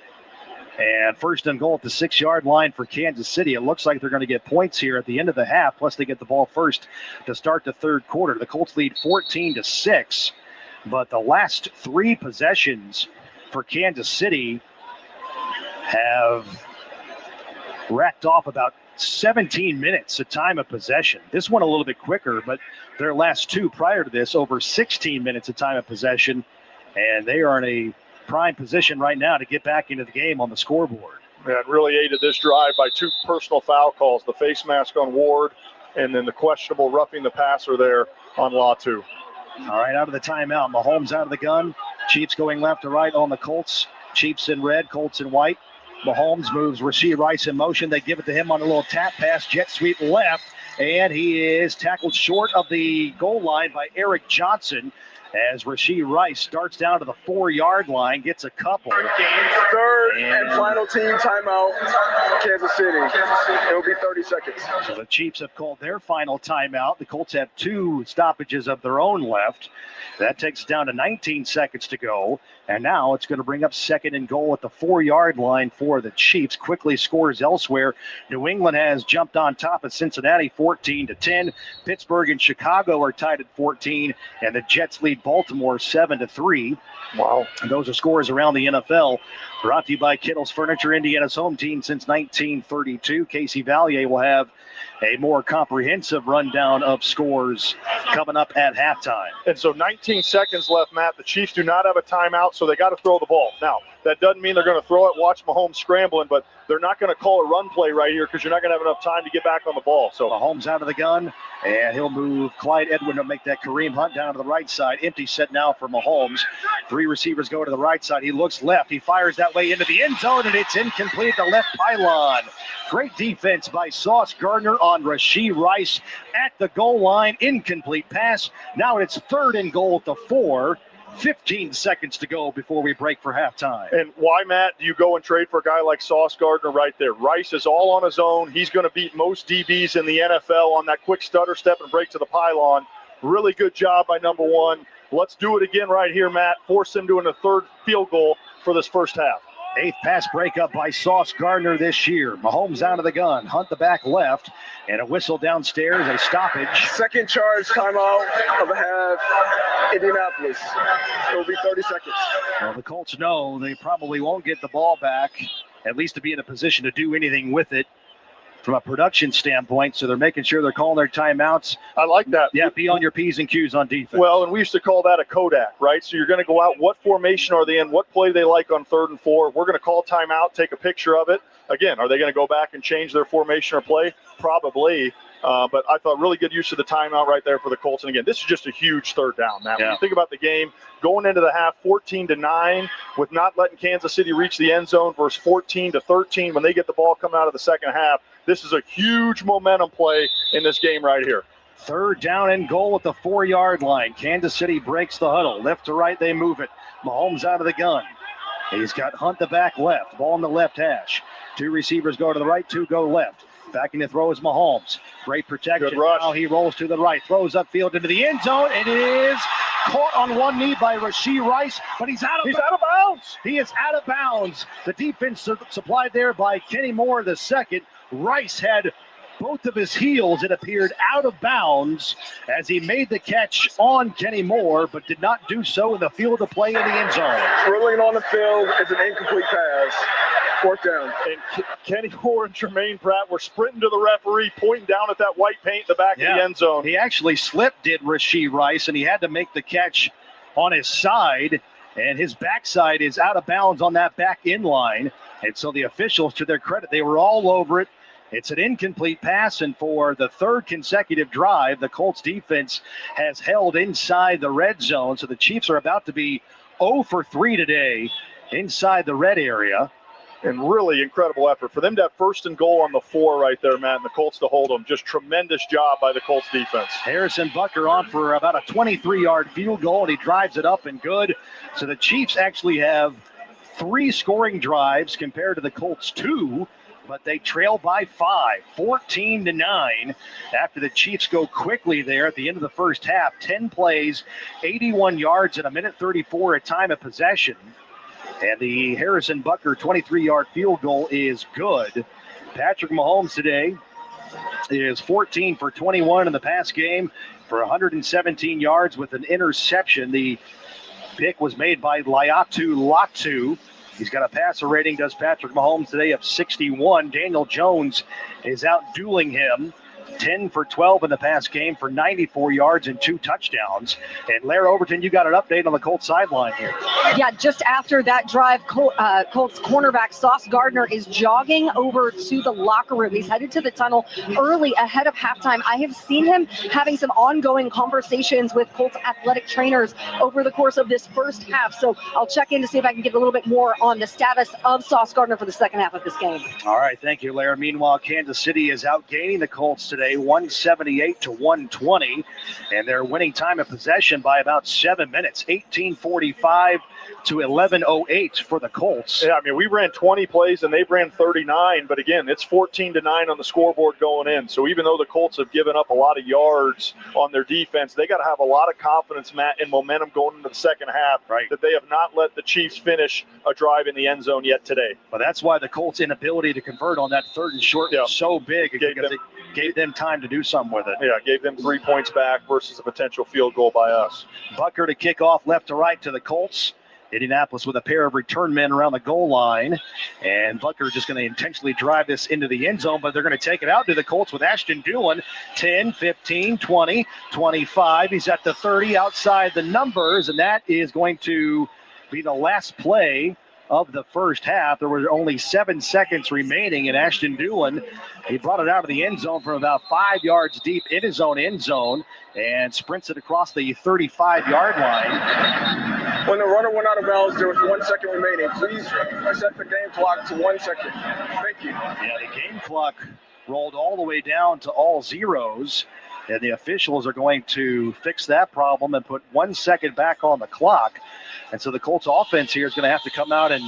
and first and goal at the 6-yard line for Kansas City, it looks like they're going to get points here at the end of the half, plus they get the ball first to start the third quarter. The Colts lead 14-6, but the last 3 possessions for Kansas City have racked off about 17 minutes of time of possession. This one a little bit quicker, but their last 2 prior to this, over 16 minutes of time of possession, and they are in a prime position right now to get back into the game on the scoreboard. Yeah, it really aided this drive by 2 personal foul calls, the face mask on Ward and then the questionable roughing the passer there on Latu. All right, out of the timeout. Mahomes out of the gun. Chiefs going left to right on the Colts. Chiefs in red, Colts in white. Mahomes moves Rashee Rice in motion. They give it to him on a little tap pass, jet sweep left, and he is tackled short of the goal line by Eric Johnson as Rashee Rice starts down to the 4-yard line, gets a couple. Third and final team timeout, Kansas City. It will be 30 seconds. So the Chiefs have called their final timeout. The Colts have 2 stoppages of their own left. That takes it down to 19 seconds to go. And now it's going to bring up second and goal at the 4-yard line for the Chiefs. Quickly scores elsewhere. New England has jumped on top of Cincinnati 14-10. Pittsburgh and Chicago are tied at 14, and the Jets lead Baltimore 7-3. Wow. And those are scores around the NFL. Brought to you by Kittle's Furniture, Indiana's home team since 1932. Casey Valier will have a more comprehensive rundown of scores coming up at halftime. And so 19 seconds left, Matt. The Chiefs do not have a timeout, so they got to throw the ball. Now, that doesn't mean they're going to throw it, watch Mahomes scrambling, but they're not going to call a run play right here because you're not going to have enough time to get back on the ball. So Mahomes out of the gun, and he'll move Clyde Edwin to make that Kareem Hunt down to the right side. Empty set now for Mahomes. 3 receivers go to the right side. He looks left. He fires that way into the end zone, and it's incomplete at the left pylon. Great defense by Sauce Gardner on Rashee Rice at the goal line. Incomplete pass. Now it's third and goal at the 4. 15 seconds to go before we break for halftime. And why, Matt, do you go and trade for a guy like Sauce Gardner right there? Rice is all on his own. He's going to beat most DBs in the NFL on that quick stutter step and break to the pylon. Really good job by number 1. Let's do it again right here, Matt. Force him to a third field goal for this first half. 8th pass breakup by Sauce Gardner this year. Mahomes out of the gun. Hunt the back left. And a whistle downstairs, a stoppage. Second charge timeout of the half, Indianapolis. It will be 30 seconds. Well, the Colts know they probably won't get the ball back, at least to be in a position to do anything with it from a production standpoint. So they're making sure they're calling their timeouts. I like that. Yeah, be on your P's and Q's on defense. Well, and we used to call that a Kodak, right? So you're going to go out, what formation are they in? What play they like on 3rd and 4? We're going to call timeout, take a picture of it. Again, are they going to go back and change their formation or play? Probably. But I thought really good use of the timeout right there for the Colts. And again, this is just a huge third down. Now, when you think about the game, going into the half 14-9 with not letting Kansas City reach the end zone versus 14-13 when they get the ball coming out of the second half, this is a huge momentum play in this game right here. Third down and goal at the 4-yard line. Kansas City breaks the huddle. Left to right, they move it. Mahomes out of the gun. He's got Hunt the back left. Ball in the left hash. 2 receivers go to the right, 2 go left. Backing to throw is Mahomes. Great protection. Good rush. Now he rolls to the right. Throws upfield into the end zone. It is caught on one knee by Rashee Rice, but he's out of bounds. He is out of bounds. The defense supplied there by Kenny Moore the second. Rice had both of his heels, it appeared, out of bounds as he made the catch on Kenny Moore, but did not do so in the field of play in the end zone. Dribbling on the field is an incomplete pass. 4th down. And Kenny Moore and Jermaine Pratt were sprinting to the referee, pointing down at that white paint in the back of the end zone. He actually slipped, did Rashee Rice, and he had to make the catch on his side, and his backside is out of bounds on that back end line. And so the officials, to their credit, they were all over it. It's an incomplete pass, and for the 3rd consecutive drive, the Colts defense has held inside the red zone. So the Chiefs are about to be 0 for 3 today inside the red area. And really incredible effort. For them to have first and goal on the 4 right there, Matt, and the Colts to hold them. Just tremendous job by the Colts defense. Harrison Bucker on for about a 23-yard field goal, and he drives it up and good. So the Chiefs actually have 3 scoring drives compared to the Colts 2, but they trail by 5, 14-9, after the Chiefs go quickly there at the end of the first half. 10 plays, 81 yards, and a minute 34 at time of possession. And the Harrison Bucker 23-yard field goal is good. Patrick Mahomes today is 14 for 21 in the pass game for 117 yards with an interception. The pick was made by Laiatu Latu. He's got a passer rating, does Patrick Mahomes today, of 61. Daniel Jones is out dueling him. 10 for 12 in the pass game for 94 yards and 2 touchdowns. And Lara Overton, you got an update on the Colts sideline here. Yeah, just after that drive, Colts cornerback Sauce Gardner is jogging over to the locker room. He's headed to the tunnel early ahead of halftime. I have seen him having some ongoing conversations with Colts athletic trainers over the course of this first half. So I'll check in to see if I can get a little bit more on the status of Sauce Gardner for the second half of this game. All right, thank you, Lara. Meanwhile, Kansas City is outgaining the Colts today, 178-120, and they're winning time of possession by about 7 minutes, 18:45 to 11:08 for the Colts. Yeah, I mean, we ran 20 plays and they ran 39, but again, it's 14-9 on the scoreboard going in. So even though the Colts have given up a lot of yards on their defense, they got to have a lot of confidence, Matt, and momentum going into the second half, right, that they have not let the Chiefs finish a drive in the end zone yet today. But that's why the Colts' inability to convert on that 3rd and short was so big, because it gave them time to do something with it. Yeah, gave them 3 points back versus a potential field goal by us. Bucker to kick off left to right to the Colts. Indianapolis with a pair of return men around the goal line. And Bucker just going to intentionally drive this into the end zone, but they're going to take it out to the Colts with Ashton Dulin. 10, 15, 20, 25. He's at the 30 outside the numbers, and that is going to be the last play of the first half. There were only 7 seconds remaining, and Ashton Dulin, he brought it out of the end zone from about 5 yards deep in his own end zone and sprints it across the 35-yard line. When the runner went out of bounds, there was 1 second remaining. Please set the game clock to 1 second. Thank you. Yeah, the game clock rolled all the way down to all zeros, and the officials are going to fix that problem and put 1 second back on the clock. And so the Colts offense here is going to have to come out and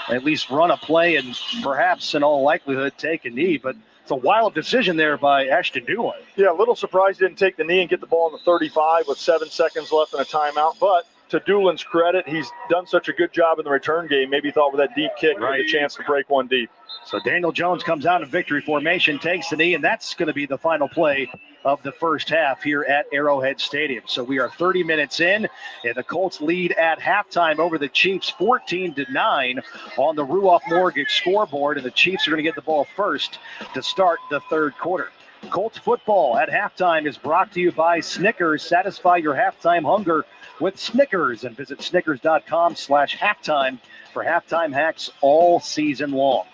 at least run a play and perhaps in all likelihood take a knee. But it's a wild decision there by Ashton Dulin. Yeah, a little surprised he didn't take the knee and get the ball on the 35 with 7 seconds left in a timeout. But to Dulin's credit, he's done such a good job in the return game. Maybe he thought with that deep kick, he had a chance to break one deep. So Daniel Jones comes out in victory formation, takes the knee, and that's going to be the final play of the first half here at Arrowhead Stadium. So we are 30 minutes in, and the Colts lead at halftime over the Chiefs 14-9 on the Ruoff Mortgage scoreboard, and the Chiefs are going to get the ball first to start the third quarter. Colts football at halftime is brought to you by Snickers. Satisfy your halftime hunger with Snickers, and visit snickers.com/halftime for halftime hacks all season long.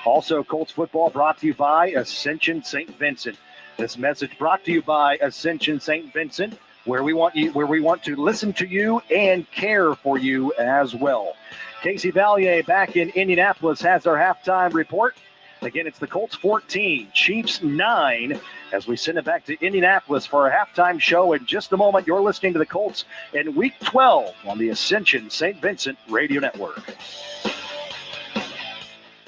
Also, Colts football brought to you by Ascension St. Vincent. This message brought to you by Ascension St. Vincent, where we want to listen to you and care for you as well. Casey Valier back in Indianapolis has our halftime report. Again, it's the Colts 14, Chiefs 9, as we send it back to Indianapolis for our halftime show. In just a moment, you're listening to the Colts in Week 12 on the Ascension St. Vincent Radio Network.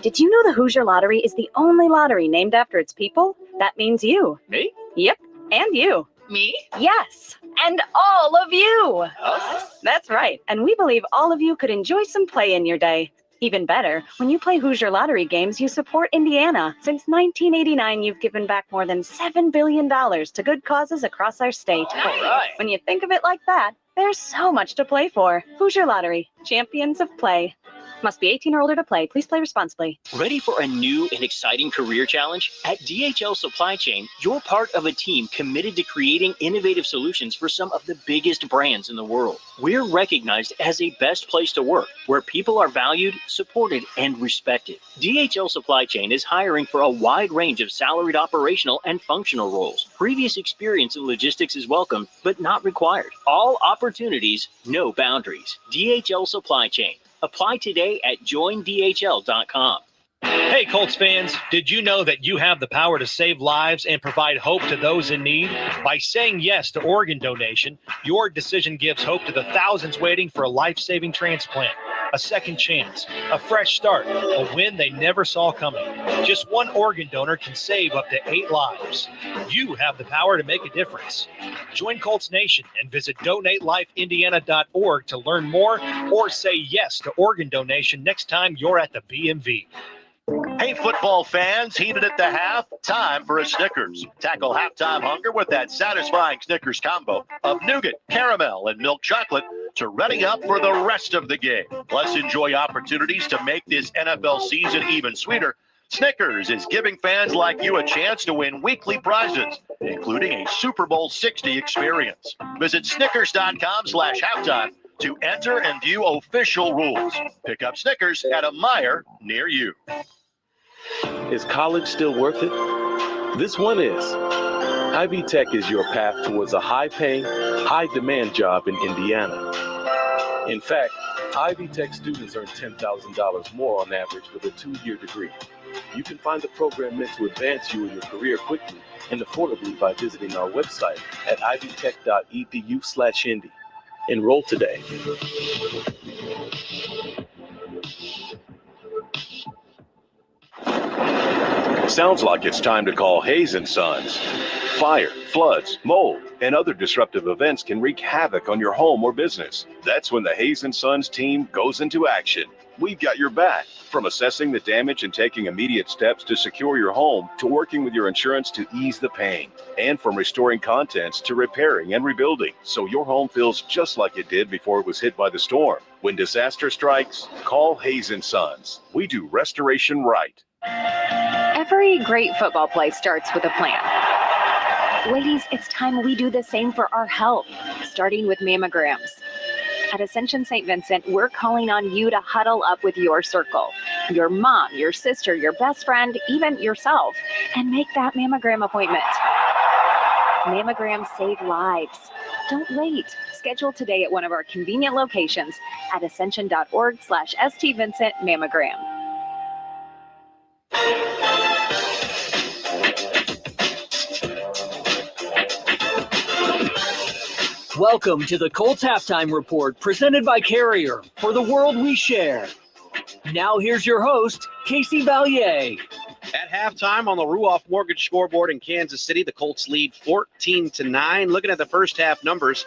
Did you know the Hoosier Lottery is the only lottery named after its people? That means you. Me? Yep, and you. Me? Yes, and all of you. Us? That's right, and we believe all of you could enjoy some play in your day. Even better, when you play Hoosier Lottery games, you support Indiana. Since 1989, you've given back more than $7 billion to good causes across our state. All right. When you think of it like that, there's so much to play for. Hoosier Lottery, champions of play. Must be 18 or older to play. Please play responsibly. Ready for a new and exciting career challenge? At DHL Supply Chain, you're part of a team committed to creating innovative solutions for some of the biggest brands in the world. We're recognized as a best place to work, where people are valued, supported, and respected. DHL Supply Chain is hiring for a wide range of salaried operational and functional roles. Previous experience in logistics is welcome, but not required. All opportunities, no boundaries. DHL Supply Chain. Apply today at joindhl.com. Hey, Colts fans, did you know that you have the power to save lives and provide hope to those in need? By saying yes to organ donation, your decision gives hope to the thousands waiting for a life-saving transplant, a second chance, a fresh start, a win they never saw coming. Just one organ donor can save up to 8 lives. You have the power to make a difference. Join Colts Nation and visit donatelifeindiana.org to learn more or say yes to organ donation next time you're at the BMV. Hey, football fans, heated at the half, time for a Snickers. Tackle halftime hunger with that satisfying Snickers combo of nougat, caramel, and milk chocolate to ready up for the rest of the game. Plus, enjoy opportunities to make this NFL season even sweeter. Snickers is giving fans like you a chance to win weekly prizes, including a Super Bowl 60 experience. Visit snickers.com/halftime to enter and view official rules. Pick up Snickers at a Meijer near you. Is college still worth it? This one is. Ivy Tech is your path towards a high-paying, high-demand job in Indiana. In fact, Ivy Tech students earn $10,000 more on average with a 2-year degree. You can find the program meant to advance you in your career quickly and affordably by visiting our website at ivytech.edu/Indy. Enroll today. Sounds like it's time to call Hayes & Sons. Fire, floods, mold, and other disruptive events can wreak havoc on your home or business. That's when the Hayes & Sons team goes into action. We've got your back, from assessing the damage and taking immediate steps to secure your home, to working with your insurance to ease the pain, and from restoring contents to repairing and rebuilding, so your home feels just like it did before it was hit by the storm. When disaster strikes, call Hayes & Sons. We do restoration right. Every great football play starts with a plan. Ladies, it's time we do the same for our health, starting with mammograms. At Ascension St. Vincent, we're calling on you to huddle up with your circle, your mom, your sister, your best friend, even yourself, and make that mammogram appointment. Mammograms save lives. Don't wait. Schedule today at one of our convenient locations at ascension.org/St. Vincent Mammogram. Welcome to the Colts Halftime Report, presented by Carrier, for the world we share. Now here's your host, Casey Valier. At halftime on the Ruoff Mortgage scoreboard in Kansas City, the Colts lead 14-9. Looking at the first half numbers,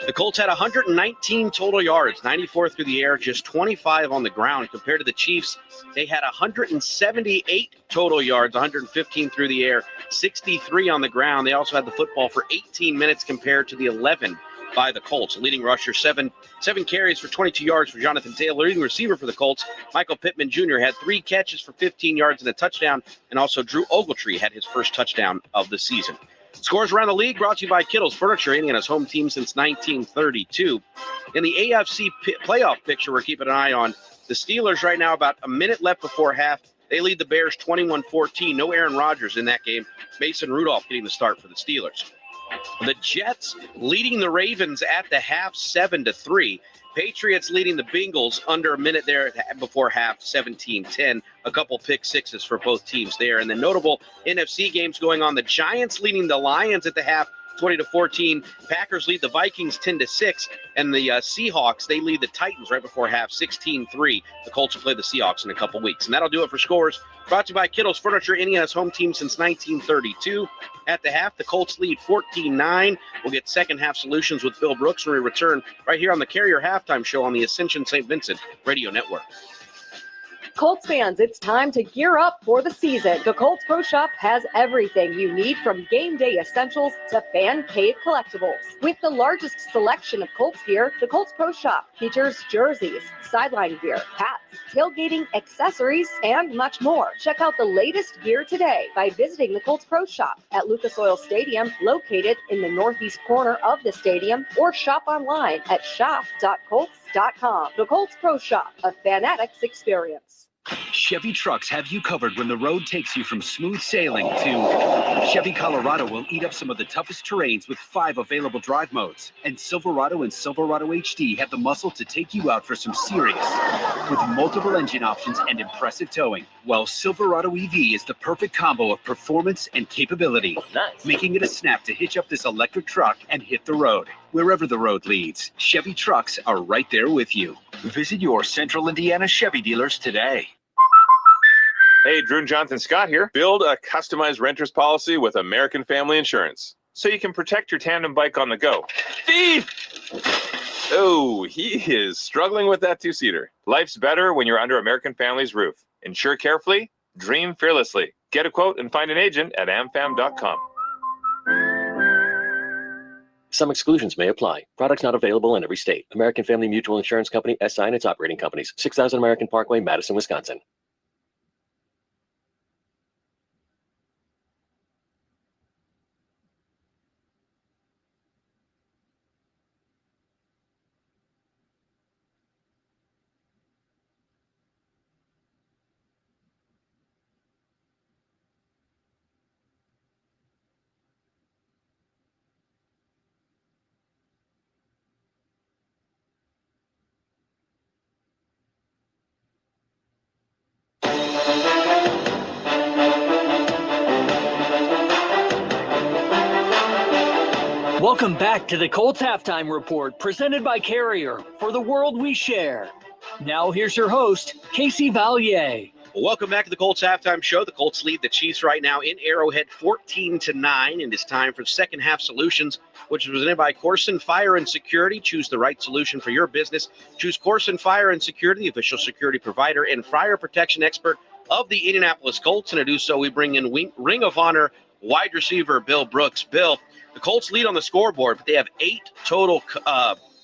the Colts had 119 total yards, 94 through the air, just 25 on the ground. Compared to the Chiefs, they had 178 total yards, 115 through the air, 63 on the ground. They also had the football for 18 minutes compared to the 11 by the Colts. Leading rusher, seven carries for 22 yards for Jonathan Taylor. Leading receiver for the Colts, Michael Pittman Jr. had 3 catches for 15 yards and a touchdown, and also Drew Ogletree had his first touchdown of the season. Scores around the league brought to you by Kittle's Furniture, Indiana's home team since 1932. In the AFC playoff picture, we're keeping an eye on the Steelers right now, about a minute left before half. They lead the Bears 21-14. No Aaron Rodgers in that game. Mason Rudolph getting the start for the Steelers. The Jets leading the Ravens at the half 7-3. Patriots leading the Bengals under a minute there before half, 17-10. A couple pick sixes for both teams there. And the notable NFC games going on. The Giants leading the Lions at the half, 20-14. Packers lead the Vikings 10-6. And the Seahawks, they lead the Titans right before half, 16-3. The Colts will play the Seahawks in a couple weeks. And that'll do it for scores. Brought to you by Kittle's Furniture, Indiana's home team since 1932. At the half, the Colts lead 14-9. We'll get second half solutions with Bill Brooks when we return right here on the Carrier Halftime Show on the Ascension St. Vincent Radio Network. Colts fans, it's time to gear up for the season. The Colts Pro Shop has everything you need, from game day essentials to fan cave collectibles. With the largest selection of Colts gear, the Colts Pro Shop features jerseys, sideline gear, hats, tailgating accessories, and much more. Check out the latest gear today by visiting the Colts Pro Shop at Lucas Oil Stadium, located in the northeast corner of the stadium, or shop online at shop.colts.com. The Colts Pro Shop, a fanatics experience. Chevy trucks have you covered when the road takes you from smooth sailing to Chevy Colorado will eat up some of the toughest terrains with 5 available drive modes. And Silverado and Silverado HD have the muscle to take you out for some serious with multiple engine options and impressive towing. While Silverado EV is the perfect combo of performance and capability, making it a snap to hitch up this electric truck and hit the road. Wherever the road leads, Chevy trucks are right there with you. Visit your Central Indiana Chevy dealers today. Hey, Drew and Jonathan Scott here. Build a customized renter's policy with American Family Insurance so you can protect your tandem bike on the go. Thief! Oh, he is struggling with that two-seater. Life's better when you're under American Family's roof. Insure carefully, dream fearlessly. Get a quote and find an agent at amfam.com. Some exclusions may apply. Products not available in every state. American Family Mutual Insurance Company, SI and its operating companies. 6000 American Parkway, Madison, Wisconsin. Welcome back to the Colts Halftime Report, presented by Carrier, for the world we share. Now here's your host, Casey Valier. Well, welcome back to the Colts Halftime Show. The Colts lead the Chiefs right now in Arrowhead 14-9, and it's time for second half solutions, which is presented by Corson Fire and Security. Choose the right solution for your business. Choose Corson Fire and Security, the official security provider and fire protection expert of the Indianapolis Colts. And to do so, we bring in Ring of Honor wide receiver Bill Brooks. Bill, the Colts lead on the scoreboard, but they have 8 total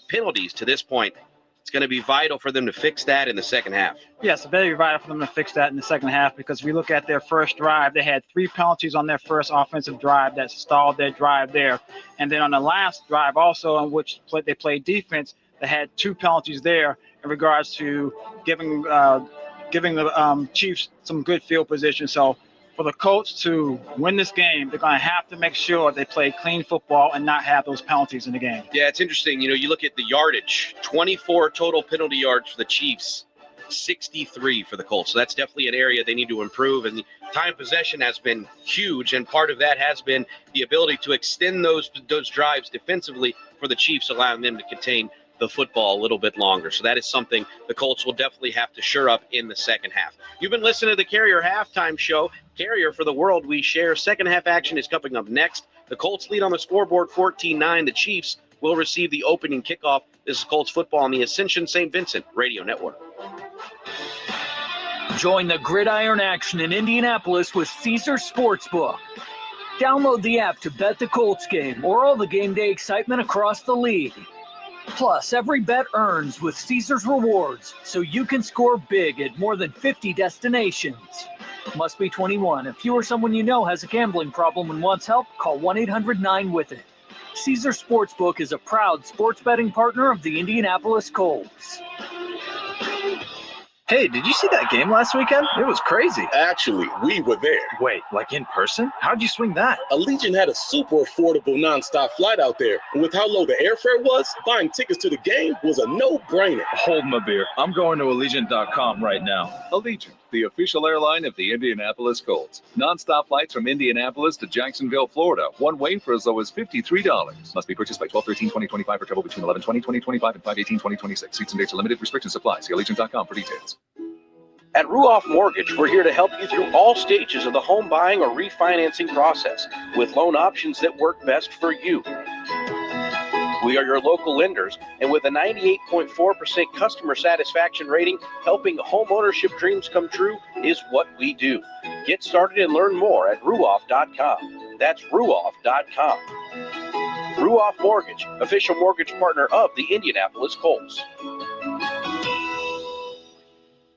penalties to this point. It's going to be vital for them to fix that in the second half. Yes, very vital for them to fix that in the second half, because if we look at their first drive, they had 3 penalties on their first offensive drive that stalled their drive there. And then on the last drive also, in which they played defense, they had 2 penalties there in regards to giving the Chiefs some good field position. So for the Colts to win this game, they're going to have to make sure they play clean football and not have those penalties in the game. Yeah, it's interesting. You look at the yardage, 24 total penalty yards for the Chiefs, 63 for the Colts. So that's definitely an area they need to improve. And the time possession has been huge, and part of that has been the ability to extend those drives defensively for the Chiefs, allowing them to contain the football a little bit longer. So that is something the Colts will definitely have to shore up in the second half. You've been listening to the Carrier Halftime Show. Carrier, for the world we share. Second half action is coming up next. The Colts lead on the scoreboard 14-9. The Chiefs will receive the opening kickoff. This is Colts football on the Ascension St. Vincent Radio Network. Join the gridiron action in Indianapolis with Caesar Sportsbook. Download the app to bet the Colts game or all the game day excitement across the league. Plus, every bet earns with Caesar's Rewards, so you can score big at more than 50 destinations. Must be 21. If you or someone you know has a gambling problem and wants help, call 1-800-9-WITH-IT. Caesar Sportsbook is a proud sports betting partner of the Indianapolis Colts. Hey, did you see that game last weekend? It was crazy. Actually, we were there. Wait, like in person? How'd you swing that? Allegiant had a super affordable nonstop flight out there. And with how low the airfare was, buying tickets to the game was a no-brainer. Hold my beer. I'm going to Allegiant.com right now. Allegiant, the official airline of the Indianapolis Colts. Nonstop flights from Indianapolis to Jacksonville, Florida. One way for as low as $53. Must be purchased by 12/13/2025 for travel between 11/20/2025 and 5/18/2026. Seats and dates are limited. Restrictions apply. See Allegiant.com for details. At Ruoff Mortgage, we're here to help you through all stages of the home buying or refinancing process with loan options that work best for you. We are your local lenders, and with a 98.4% customer satisfaction rating, helping home ownership dreams come true is what we do. Get started and learn more at ruoff.com. That's ruoff.com. Ruoff Mortgage, official mortgage partner of the Indianapolis Colts.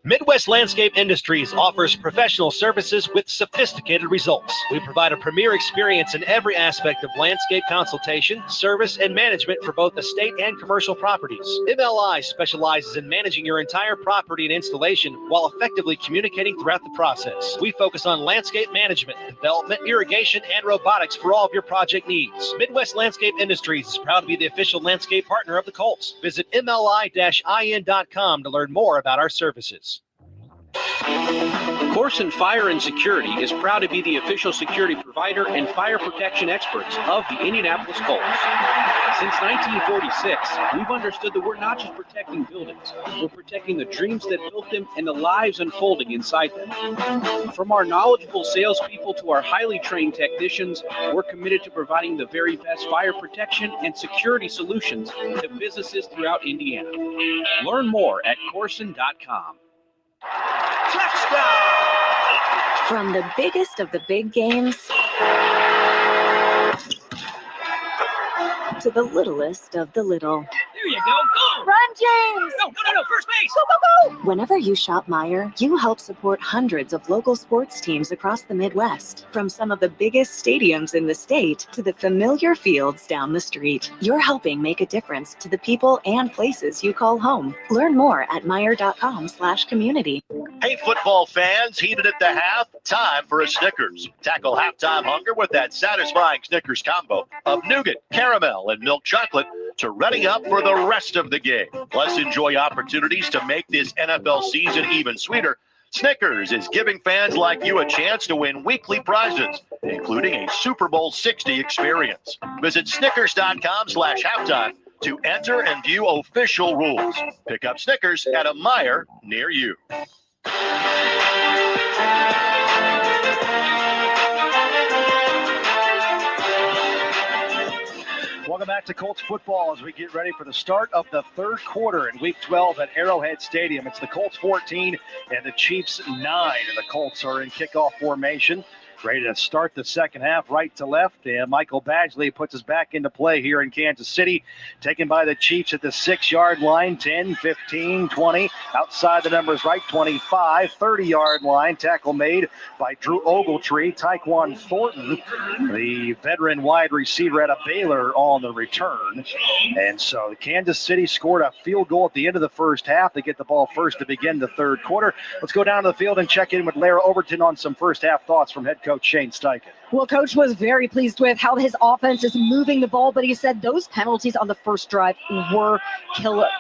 Midwest Landscape Industries offers professional services with sophisticated results. We provide a premier experience in every aspect of landscape consultation, service, and management for both estate and commercial properties. MLI specializes in managing your entire property and installation while effectively communicating throughout the process. We focus on landscape management, development, irrigation, and robotics for all of your project needs. Midwest Landscape Industries is proud to be the official landscape partner of the Colts. Visit MLI-in.com to learn more about our services. Corson Fire and Security is proud to be the official security provider and fire protection experts of the Indianapolis Colts. Since 1946, we've understood that we're not just protecting buildings, we're protecting the dreams that built them and the lives unfolding inside them. From our knowledgeable salespeople to our highly trained technicians, we're committed to providing the very best fire protection and security solutions to businesses throughout Indiana. Learn more at Corson.com. Touchdown! From the biggest of the big games to the littlest of the little. There you go. Go! Run, James! No. First base! Go, go, go! Whenever you shop Meijer, you help support hundreds of local sports teams across the Midwest. From some of the biggest stadiums in the state to the familiar fields down the street. You're helping make a difference to the people and places you call home. Learn more at Meijer.com/community. Hey, football fans, heated at the half, time for a Snickers. Tackle halftime hunger with that satisfying Snickers combo of nougat, caramel, and milk chocolate to ready up for the rest of the game. Plus, enjoy opportunities to make this NFL season even sweeter. Snickers is giving fans like you a chance to win weekly prizes, including a Super Bowl 60 experience. Visit Snickers.com/halftime to enter and view official rules. Pick up Snickers at a Meijer near you. Welcome back to Colts football as we get ready for the start of the third quarter in Week 12 at Arrowhead Stadium. It's the Colts 14 and the Chiefs 9, and the Colts are in kickoff formation, ready to start the second half right to left. And Michael Badgley puts us back into play here in Kansas City, taken by the Chiefs at the 6-yard line, 10, 15, 20, outside the numbers right, 25, 30-yard line. Tackle made by Drew Ogletree. Tyquan Thornton, the veteran wide receiver out of Baylor, on the return. And so Kansas City scored a field goal at the end of the first half. They get the ball first to begin the third quarter. Let's go down to the field and check in with Lara Overton on some first half thoughts from head coach Shane Steichen. Well, Coach was very pleased with how his offense is moving the ball, but he said those penalties on the first drive were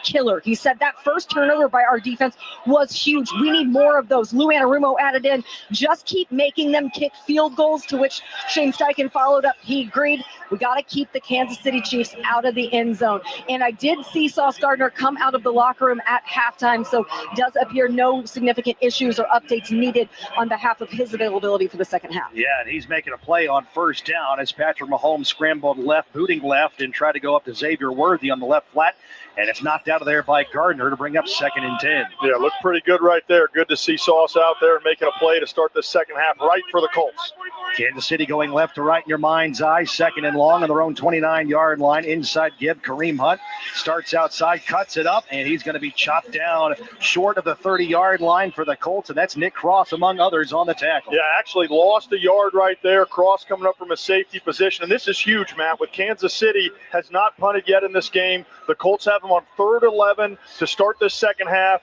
killer. He said that first turnover by our defense was huge. We need more of those. Lou Anarumo added in, just keep making them kick field goals, to which Shane Steichen followed up. He agreed, we got to keep the Kansas City Chiefs out of the end zone. And I did see Sauce Gardner come out of the locker room at halftime, so does appear no significant issues or updates needed on behalf of his availability for the second half. Yeah, and he's making a play on first down as Patrick Mahomes scrambled left, booting left, and tried to go up to Xavier Worthy on the left flat. And it's knocked out of there by Gardner to bring up 2nd and 10. Yeah, looked pretty good right there. Good to see Sauce out there making a play to start the second half right for the Colts. Kansas City going left to right in your mind's eye. 2nd and long on their own 29-yard line. Inside give. Kareem Hunt starts outside, cuts it up, and he's going to be chopped down short of the 30-yard line for the Colts. And that's Nick Cross, among others, on the tackle. Yeah, actually lost a yard right there. Cross coming up from a safety position. And this is huge, Matt. With Kansas City has not punted yet in this game. The Colts have them on 3rd and 11 to start this second half.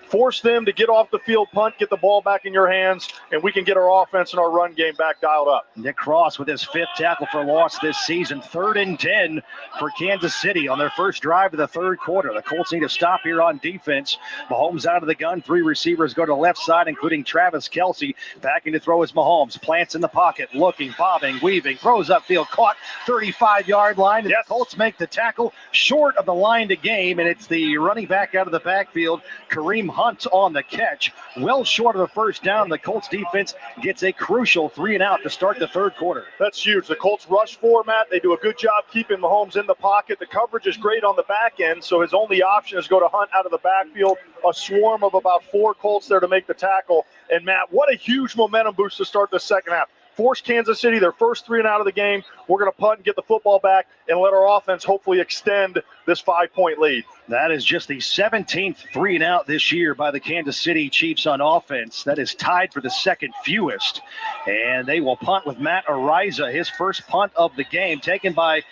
Force them to get off the field, punt, get the ball back in your hands, and we can get our offense and our run game back dialed up. Nick Cross with his 5th tackle for loss this season. 3rd and 10 for Kansas City on their first drive of the third quarter. The Colts need to stop here on defense. Mahomes out of the gun. 3 receivers go to the left side, including Travis Kelce. Backing to throw is Mahomes. Plants in the pocket, looking, bobbing, weaving, throws upfield, caught 35-yard line. And the Colts make the tackle short of the line to game, and it's the running back out of the backfield, Kareem Hunt, on the catch, well short of the first down. The Colts defense gets a crucial 3 and out to start the third quarter. That's huge. The Colts rush format. They do a good job keeping Mahomes in the pocket. The coverage is great on the back end, so his only option is go to Hunt out of the backfield. A swarm of about 4 Colts there to make the tackle. And Matt, what a huge momentum boost to start the second half. force Kansas City their first 3 and out of the game. We're going to punt and get the football back and let our offense hopefully extend this 5-point lead. That is just the 17th 3 and out this year by the Kansas City Chiefs on offense. That is tied for the second fewest. And they will punt with Matt Ariza, his first punt of the game, taken by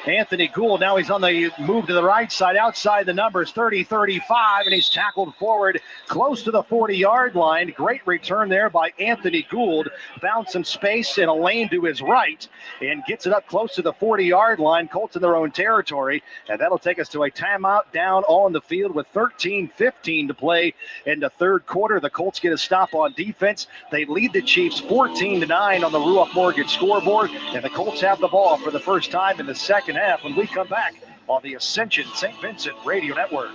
Anthony Gould. Now he's on the move to the right side, outside the numbers, 30-35, and he's tackled forward close to the 40-yard line. Great return there by Anthony Gould. Found some space in a lane to his right and gets it up close to the 40-yard line. Colts in their own territory, and that'll take us to a timeout down on the field with 13:15 to play in the third quarter. The Colts get a stop on defense. They lead the Chiefs 14-9 on the Ruoff Mortgage scoreboard, and the Colts have the ball for the first time in the second half when we come back on the Ascension St. Vincent Radio Network.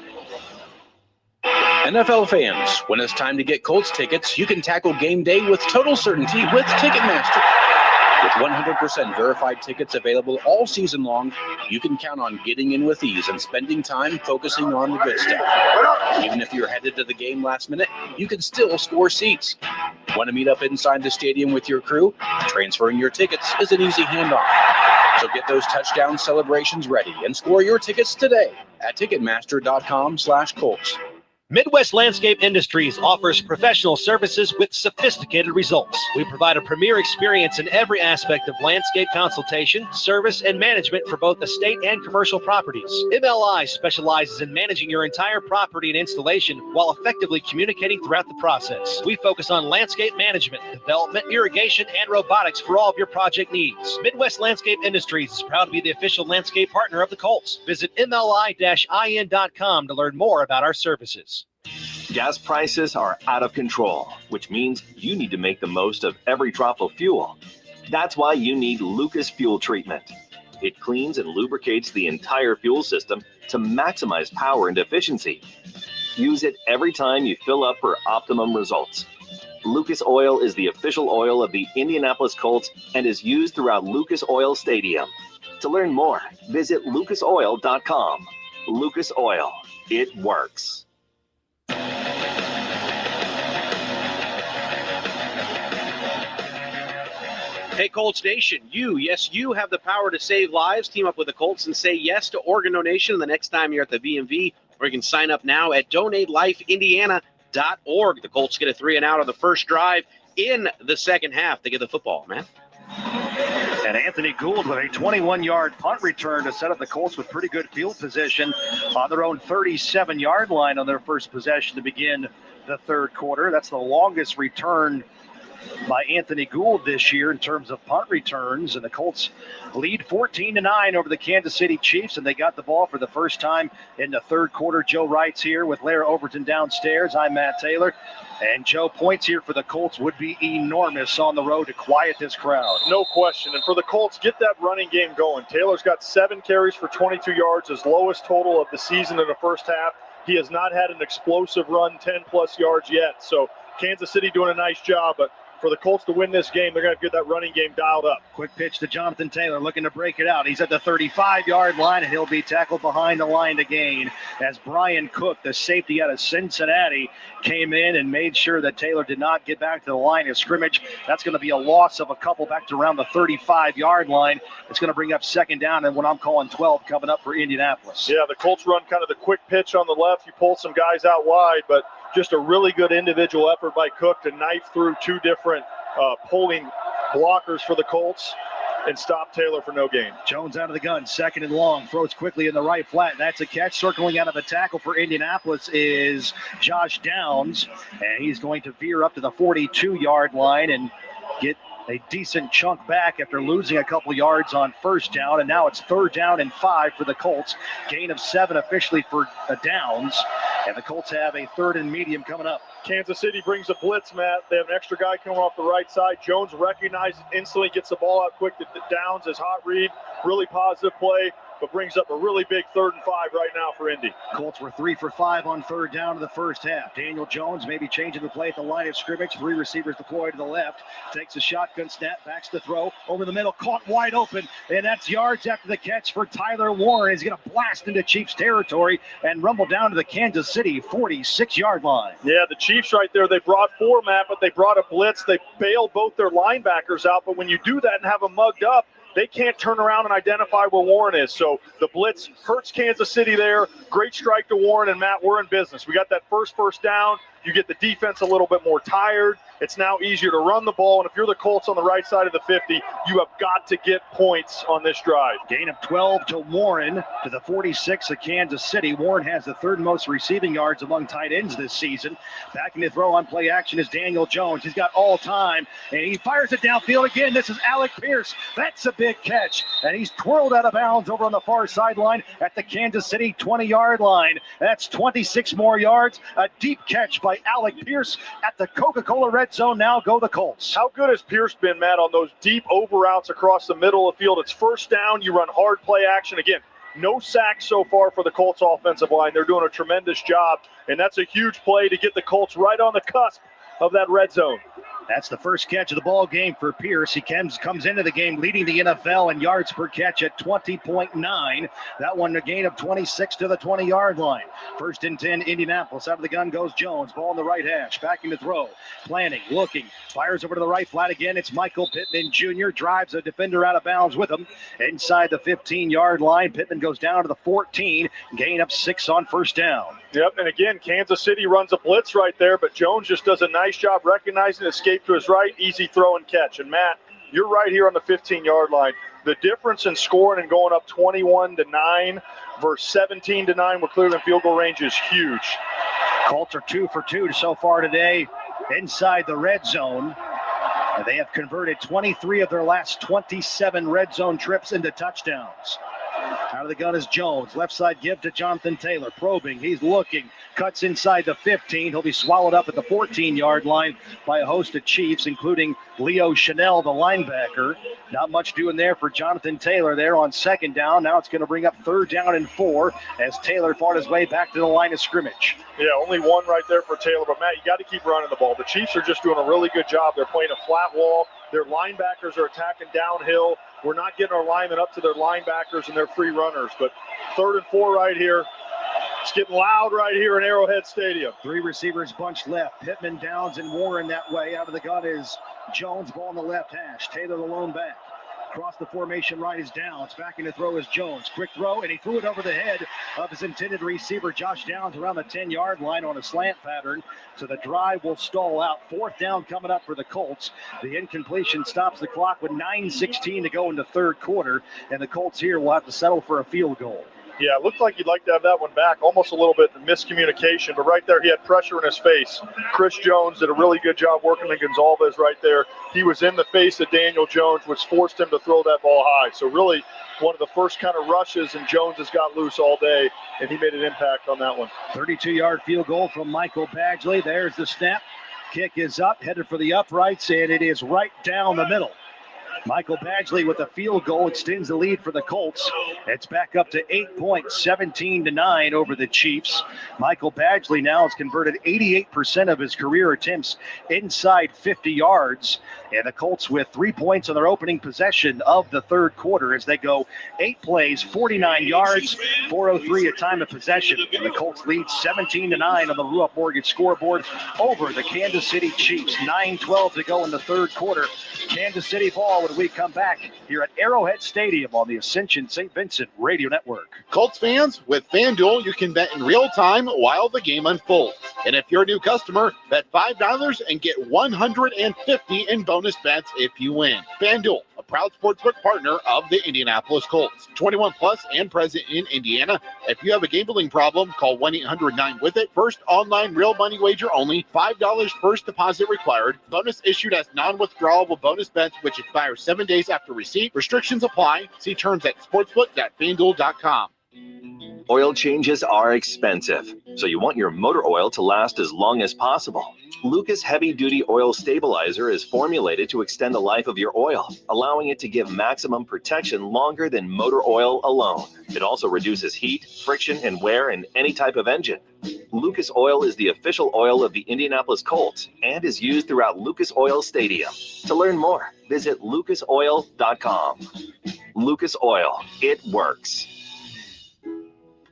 NFL fans, when it's time to get Colts tickets, you can tackle game day with total certainty with Ticketmaster. With 100% verified tickets available all season long, you can count on getting in with ease and spending time focusing on the good stuff. Even if you're headed to the game last minute, you can still score seats. Want to meet up inside the stadium with your crew? Transferring your tickets is an easy handoff. So get those touchdown celebrations ready and score your tickets today at Ticketmaster.com/Colts. Midwest Landscape Industries offers professional services with sophisticated results. We provide a premier experience in every aspect of landscape consultation, service, and management for both estate and commercial properties. MLI specializes in managing your entire property and installation while effectively communicating throughout the process. We focus on landscape management, development, irrigation, and robotics for all of your project needs. Midwest Landscape Industries is proud to be the official landscape partner of the Colts. Visit MLI-IN.com to learn more about our services. Gas prices are out of control, which means you need to make the most of every drop of fuel. That's why you need Lucas Fuel Treatment. It cleans and lubricates the entire fuel system to maximize power and efficiency. Use it every time you fill up for optimum results. Lucas Oil is the official oil of the Indianapolis Colts and is used throughout Lucas Oil Stadium. To learn more, visit lucasoil.com. Lucas Oil. It works. Hey, Colts Nation, you have the power to save lives. Team up with the Colts and say yes to organ donation the next time you're at the VMV, or you can sign up now at DonateLifeIndiana.org. The Colts get a 3 and out on the first drive in the second half. They get the football, man. And Anthony Gould with a 21-yard punt return to set up the Colts with pretty good field position on their own 37-yard line on their first possession to begin the third quarter. That's the longest return by Anthony Gould this year in terms of punt returns, and the Colts lead 14-9 over the Kansas City Chiefs, and they got the ball for the first time in the third quarter. Joe Wright's here with Lara Overton downstairs. I'm Matt Taylor, and Joe, points here for the Colts would be enormous on the road to quiet this crowd. No question, and for the Colts, get that running game going. Taylor's got 7 carries for 22 yards, his lowest total of the season in the first half. He has not had an explosive run, 10-plus yards yet, so Kansas City doing a nice job, but for the Colts to win this game, they're going to get that running game dialed up. Quick pitch to Jonathan Taylor, looking to break it out. He's at the 35-yard line, and he'll be tackled behind the line to gain as Brian Cook, the safety out of Cincinnati, came in and made sure that Taylor did not get back to the line of scrimmage. That's going to be a loss of a couple back to around the 35-yard line. It's going to bring up second down and what I'm calling 12 coming up for Indianapolis. Yeah, the Colts run kind of the quick pitch on the left. You pull some guys out wide, but just a really good individual effort by Cook to knife through 2 different pulling blockers for the Colts and stop Taylor for no gain. Jones out of the gun, second and long, throws quickly in the right flat. That's a catch. Circling out of the tackle for Indianapolis is Josh Downs, and he's going to veer up to the 42-yard line and get a decent chunk back after losing a couple yards on first down, and now it's 3rd down and 5 for the Colts. Gain of 7 officially for Downs, and the Colts have a 3rd and medium coming up. Kansas City brings a blitz, Matt. They have an extra guy coming off the right side. Jones recognizes, instantly gets the ball out quick to Downs as hot read. Really positive play. but brings up a really big 3rd and 5 right now for Indy. Colts were 3 for 5 on 3rd down in the first half. Daniel Jones maybe changing the play at the line of scrimmage. 3 receivers deployed to the left. Takes a shotgun snap, backs the throw. Over the middle, caught wide open. And that's yards after the catch for Tyler Warren. He's going to blast into Chiefs territory and rumble down to the Kansas City 46-yard line. Yeah, the Chiefs right there, they brought 4, Matt, but they brought a blitz. They bailed both their linebackers out. But when you do that and have them mugged up, they can't turn around and identify where Warren is. So the blitz hurts Kansas City there. Great strike to Warren, and Matt, we're in business. We got that first down. You get the defense a little bit more tired. It's now easier to run the ball. And if you're the Colts on the right side of the 50, you have got to get points on this drive. Gain of 12 to Warren to the 46 of Kansas City. Warren has the 3rd most receiving yards among tight ends this season. Backing the throw on play action is Daniel Jones. He's got all time, and he fires it downfield again. This is Alec Pierce. That's a big catch, and he's twirled out of bounds over on the far sideline at the Kansas City 20-yard line. That's 26 more yards. A deep catch by Alec Pierce at the Coca-Cola red zone. Now go the Colts. How good has Pierce been, Matt, on those deep over routes across the middle of the field? It's 1st down. You run hard play action. Again, no sacks so far for the Colts offensive line. They're doing a tremendous job, and that's a huge play to get the Colts right on the cusp of that red zone. That's the first catch of the ball game for Pierce. He comes into the game leading the NFL in yards per catch at 20.9. That one a gain of 26 to the 20-yard line. 1st and 10, Indianapolis. Out of the gun goes Jones. Ball in the right hash. Backing to throw. Planning, looking. Fires over to the right flat again. It's Michael Pittman Jr. Drives a defender out of bounds with him. Inside the 15-yard line. Pittman goes down to the 14. Gain of 6 on 1st down. Yep, and again, Kansas City runs a blitz right there, but Jones just does a nice job recognizing, escape to his right, easy throw and catch. And Matt, you're right here on the 15-yard line. The difference in scoring and going up 21-9 versus 17-9 with Cleveland field goal range is huge. Colts are 2 for 2 so far today inside the red zone. They have converted 23 of their last 27 red zone trips into touchdowns. Out of the gun is Jones. Left side give to Jonathan Taylor. Probing. He's looking. Cuts inside the 15. He'll be swallowed up at the 14-yard line by a host of Chiefs, including Leo Chanel, the linebacker. Not much doing there for Jonathan Taylor there on 2nd down. Now it's going to bring up 3rd down and 4 as Taylor fought his way back to the line of scrimmage. Yeah, only 1 right there for Taylor. But, Matt, you got to keep running the ball. The Chiefs are just doing a really good job. They're playing a flat wall. Their linebackers are attacking downhill. We're not getting our linemen up to their linebackers and their free runners. But 3rd and 4 right here. It's getting loud right here in Arrowhead Stadium. 3 receivers bunched left. Pittman, Downs, and Warren that way. Out of the gun is Jones. Ball in the left hash. Taylor the lone back. Across the formation right is Downs. Backing to throw is Jones. Quick throw, and he threw it over the head of his intended receiver, Josh Downs, around the 10-yard line on a slant pattern. So the drive will stall out. 4th down coming up for the Colts. The incompletion stops the clock with 9:16 to go in the 3rd quarter, and the Colts here will have to settle for a field goal. Yeah, it looked like he'd like to have that one back. Almost a little bit of miscommunication, but right there he had pressure in his face. Chris Jones did a really good job working with Gonzalez right there. He was in the face of Daniel Jones, which forced him to throw that ball high. So really one of the first kind of rushes, and Jones has got loose all day, and he made an impact on that one. 32-yard field goal from Michael Badgley. There's the snap. Kick is up, headed for the uprights, and it is right down the middle. Michael Badgley with a field goal extends the lead for the Colts. It's back up to 8 points, 17-9 over the Chiefs. Michael Badgley now has converted 88% of his career attempts inside 50 yards. And the Colts with 3 points on their opening possession of the 3rd quarter as they go 8 plays, 49 yards, 4:03 at time of possession. And the Colts lead 17-9 on the Rupp Mortgage scoreboard over the Kansas City Chiefs. 9:12 to go in the 3rd quarter. Kansas City ball when we come back here at Arrowhead Stadium on the Ascension St. Vincent Radio Network. Colts fans, with FanDuel, you can bet in real time while the game unfolds. And if you're a new customer, bet $5 and get $150 in bonus bets if you win. FanDuel, a proud sportsbook partner of the Indianapolis Colts. 21 plus and present in Indiana. If you have a gambling problem, call 1-800-9-WITH-IT. First online real money wager only. $5 first deposit required. Bonus issued as non-withdrawable bonus bets which expire 7 days after receipt. Restrictions apply. See terms at sportsbook.fanduel.com. Oil changes are expensive, so you want your motor oil to last as long as possible. Lucas Heavy Duty Oil Stabilizer is formulated to extend the life of your oil, allowing it to give maximum protection longer than motor oil alone. It also reduces heat, friction, and wear in any type of engine. Lucas Oil is the official oil of the Indianapolis Colts and is used throughout Lucas Oil Stadium. To learn more, visit lucasoil.com. Lucas Oil, it works.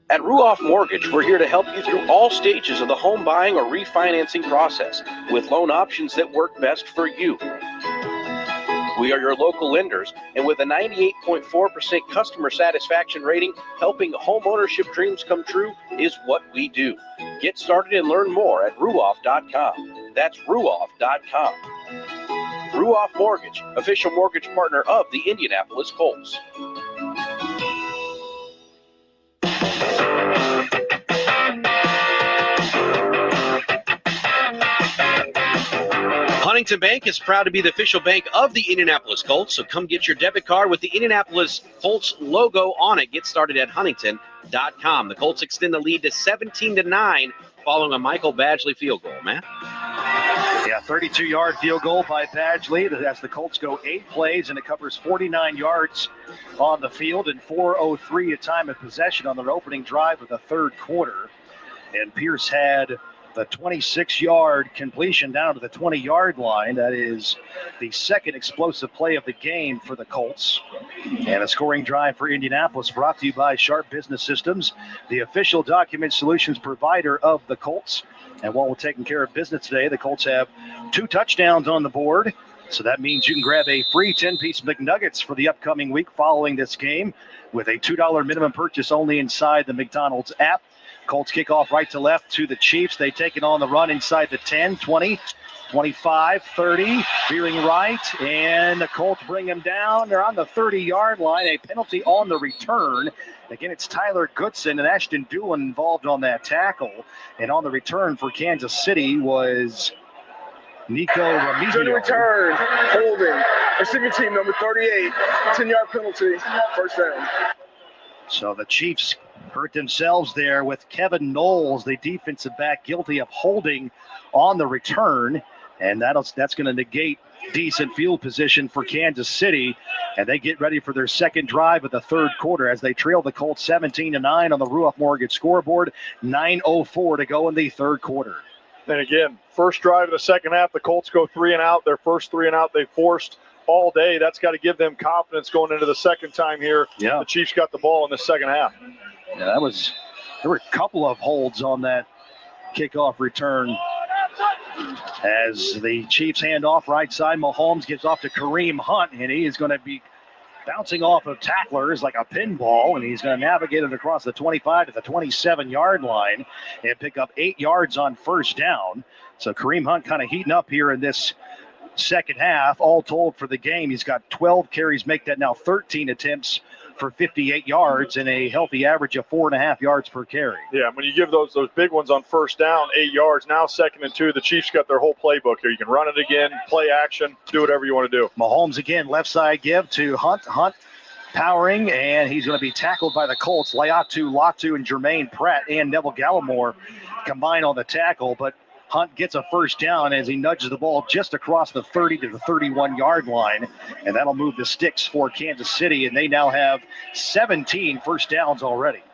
At Ruoff Mortgage, we're here to help you through all stages of the home buying or refinancing process with loan options that work best for you. We are your local lenders, and with a 98.4% customer satisfaction rating, helping home ownership dreams come true is what we do. Get started and learn more at ruoff.com. That's ruoff.com. Ruoff Mortgage, official mortgage partner of the Indianapolis Colts. Huntington Bank is proud to be the official bank of the Indianapolis Colts, so come get your debit card with the Indianapolis Colts logo on it. Get started at huntington.com. The Colts extend the lead to 17-9 following a Michael Badgley field goal. Matt? Yeah, 32-yard field goal by Badgley as the Colts go 8 plays, and it covers 49 yards on the field and 4:03 at time of possession on their opening drive of the third quarter. And Pierce had the 26-yard completion down to the 20-yard line. That is the second explosive play of the game for the Colts. And a scoring drive for Indianapolis brought to you by Sharp Business Systems, the official document solutions provider of the Colts. And while we're taking care of business today, the Colts have 2 touchdowns on the board. So that means you can grab a free 10-piece McNuggets for the upcoming week following this game with a $2 minimum purchase only inside the McDonald's app. Colts kick off right to left to the Chiefs. They take it on the run inside the 10, 20, 25, 30, veering right, and the Colts bring him down. They're on the 30-yard line, a penalty on the return. Again, it's Tyler Goodson and Ashton Doolin involved on that tackle. And on the return for Kansas City was Nico Remigio. To the return, holding, receiving team number 38, 10-yard penalty, first down. So the Chiefs hurt themselves there with Kevin Knowles, the defensive back, guilty of holding on the return. And that's going to negate decent field position for Kansas City. And they get ready for their second drive of the third quarter as they trail the Colts 17-9 on the Ruoff Mortgage scoreboard. 9:04 to go in the third quarter. And again, first drive of the second half, the Colts go 3 and out. Their first 3 and out they forced all day. That's got to give them confidence going into the second time here. Yeah. The Chiefs got the ball in the second half. Yeah, there were a couple of holds on that kickoff return as the Chiefs hand off right side. Mahomes gives off to Kareem Hunt, and he is going to be bouncing off of tacklers like a pinball, and he's going to navigate it across the 25 to the 27-yard line and pick up 8 yards on first down. So Kareem Hunt kind of heating up here in this second half. All told for the game, he's got 12 carries, make that now 13 attempts for 58 yards and a healthy average of 4.5 yards per carry. Yeah, when you give those big ones on first down, 8 yards, now 2nd and 2, the Chiefs got their whole playbook here. You can run it again, play action, do whatever you want to do. Mahomes again, left side give to Hunt. Hunt powering, and he's going to be tackled by the Colts. Latu, and Jermaine Pratt and Neville Gallimore combine on the tackle, but Hunt gets a first down as he nudges the ball just across the 30 to the 31-yard line, and that'll move the sticks for Kansas City, and they now have 17 first downs already.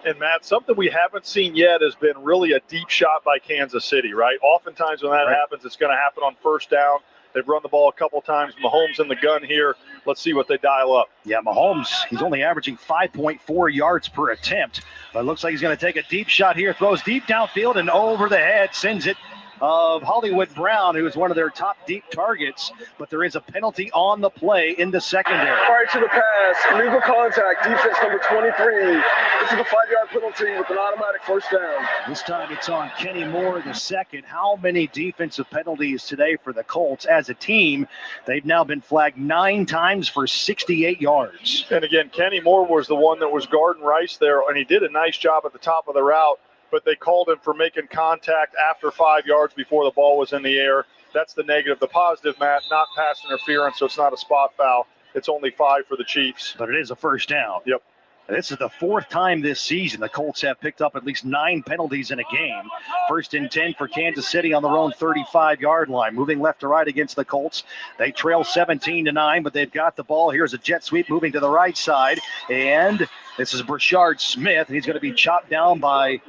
And, Matt, something we haven't seen yet has been really a deep shot by Kansas City, right? Oftentimes when that happens, it's going to happen on first down. They've run the ball a couple times. Mahomes in the gun here. Let's see what they dial up. Yeah, Mahomes, he's only averaging 5.4 yards per attempt. But it looks like he's going to take a deep shot here. Throws deep downfield and over the head. Sends it of Hollywood Brown, who is one of their top deep targets. But there is a penalty on the play in the secondary. Right to the pass. Illegal contact. Defense number 23. This is a 5-yard penalty with an automatic first down. This time it's on Kenny Moore, the second. How many defensive penalties today for the Colts as a team? They've now been flagged 9 times for 68 yards. And again, Kenny Moore was the one that was guarding Rice there, and he did a nice job at the top of the route, but they called him for making contact after 5 yards before the ball was in the air. That's the negative. The positive, Matt, not pass interference, so it's not a spot foul. It's only 5 for the Chiefs. But it is a first down. Yep. This is the fourth time this season the Colts have picked up at least 9 penalties in a game. 1st and 10 for Kansas City on their own 35-yard line. Moving left to right against the Colts. They trail 17-9, but they've got the ball. Here's a jet sweep moving to the right side. And this is Brashard Smith. He's going to be chopped down by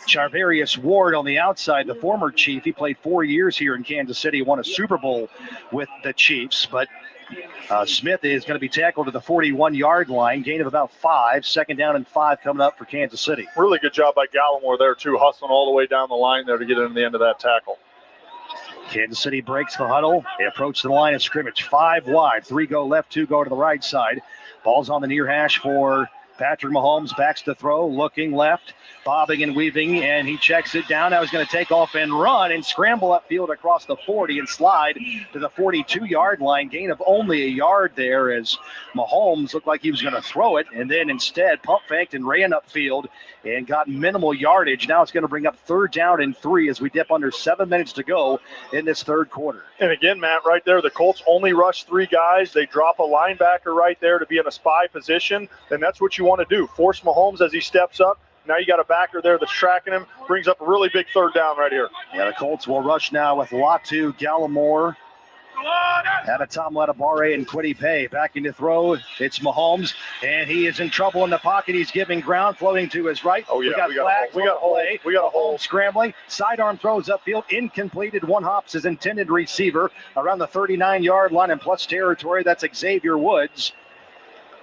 Charvarius Ward on the outside, the former Chief. He played 4 years here in Kansas City, won a Super Bowl with the Chiefs, but Smith is going to be tackled to the 41-yard line, gain of about 5. 2nd down and 5 coming up for Kansas City. Really good job by Gallimore there, too, hustling all the way down the line there to get into the end of that tackle. Kansas City breaks the huddle. They approach the line of scrimmage. 5 wide. 3 go left, 2 go to the right side. Ball's on the near hash for Patrick Mahomes. Backs to throw, looking left, bobbing and weaving, and he checks it down. Now he's going to take off and run and scramble upfield across the 40 and slide to the 42-yard line. Gain of only a yard there as Mahomes looked like he was going to throw it, and then instead pump faked and ran upfield and got minimal yardage. Now it's going to bring up 3rd down and 3 as we dip under 7 minutes to go in this 3rd quarter. And again, Matt, right there, the Colts only rush 3 guys. They drop a linebacker right there to be in a spy position, and that's what you want to do. Force Mahomes as he steps up. Now you got a backer there that's tracking him. Brings up a really big 3rd down right here. Yeah, the Colts will rush now with Latu, Gallimore, Adetamladabare, and Kwity Paye. Backing to throw, it's Mahomes, and he is in trouble in the pocket. He's giving ground, floating to his right. Oh, yeah, we got flags. We got a hold. Scrambling. Sidearm throws upfield, incompleted. One hops his intended receiver around the 39-yard line in plus territory. That's Xavier Woods.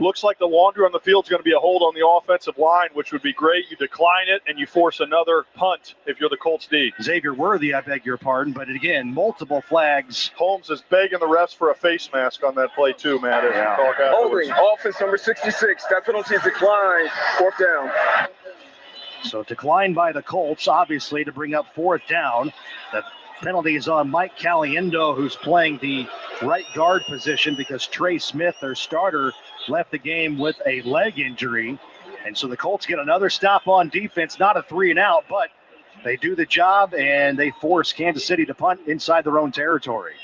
Looks like the laundry on the field is going to be a hold on the offensive line, which would be great. You decline it, and you force another punt if you're the Colts D. Xavier Worthy, I beg your pardon, but again, multiple flags. Holmes is begging the refs for a face mask on that play too, man. Holding, offense number 66. That penalty is declined. 4th down. So declined by the Colts, obviously, to bring up 4th down. The penalty is on Mike Caliendo, who's playing the right guard position because Trey Smith, their starter, left the game with a leg injury. And so the Colts get another stop on defense, not a 3-and-out, but they do the job and they force Kansas City to punt inside their own territory.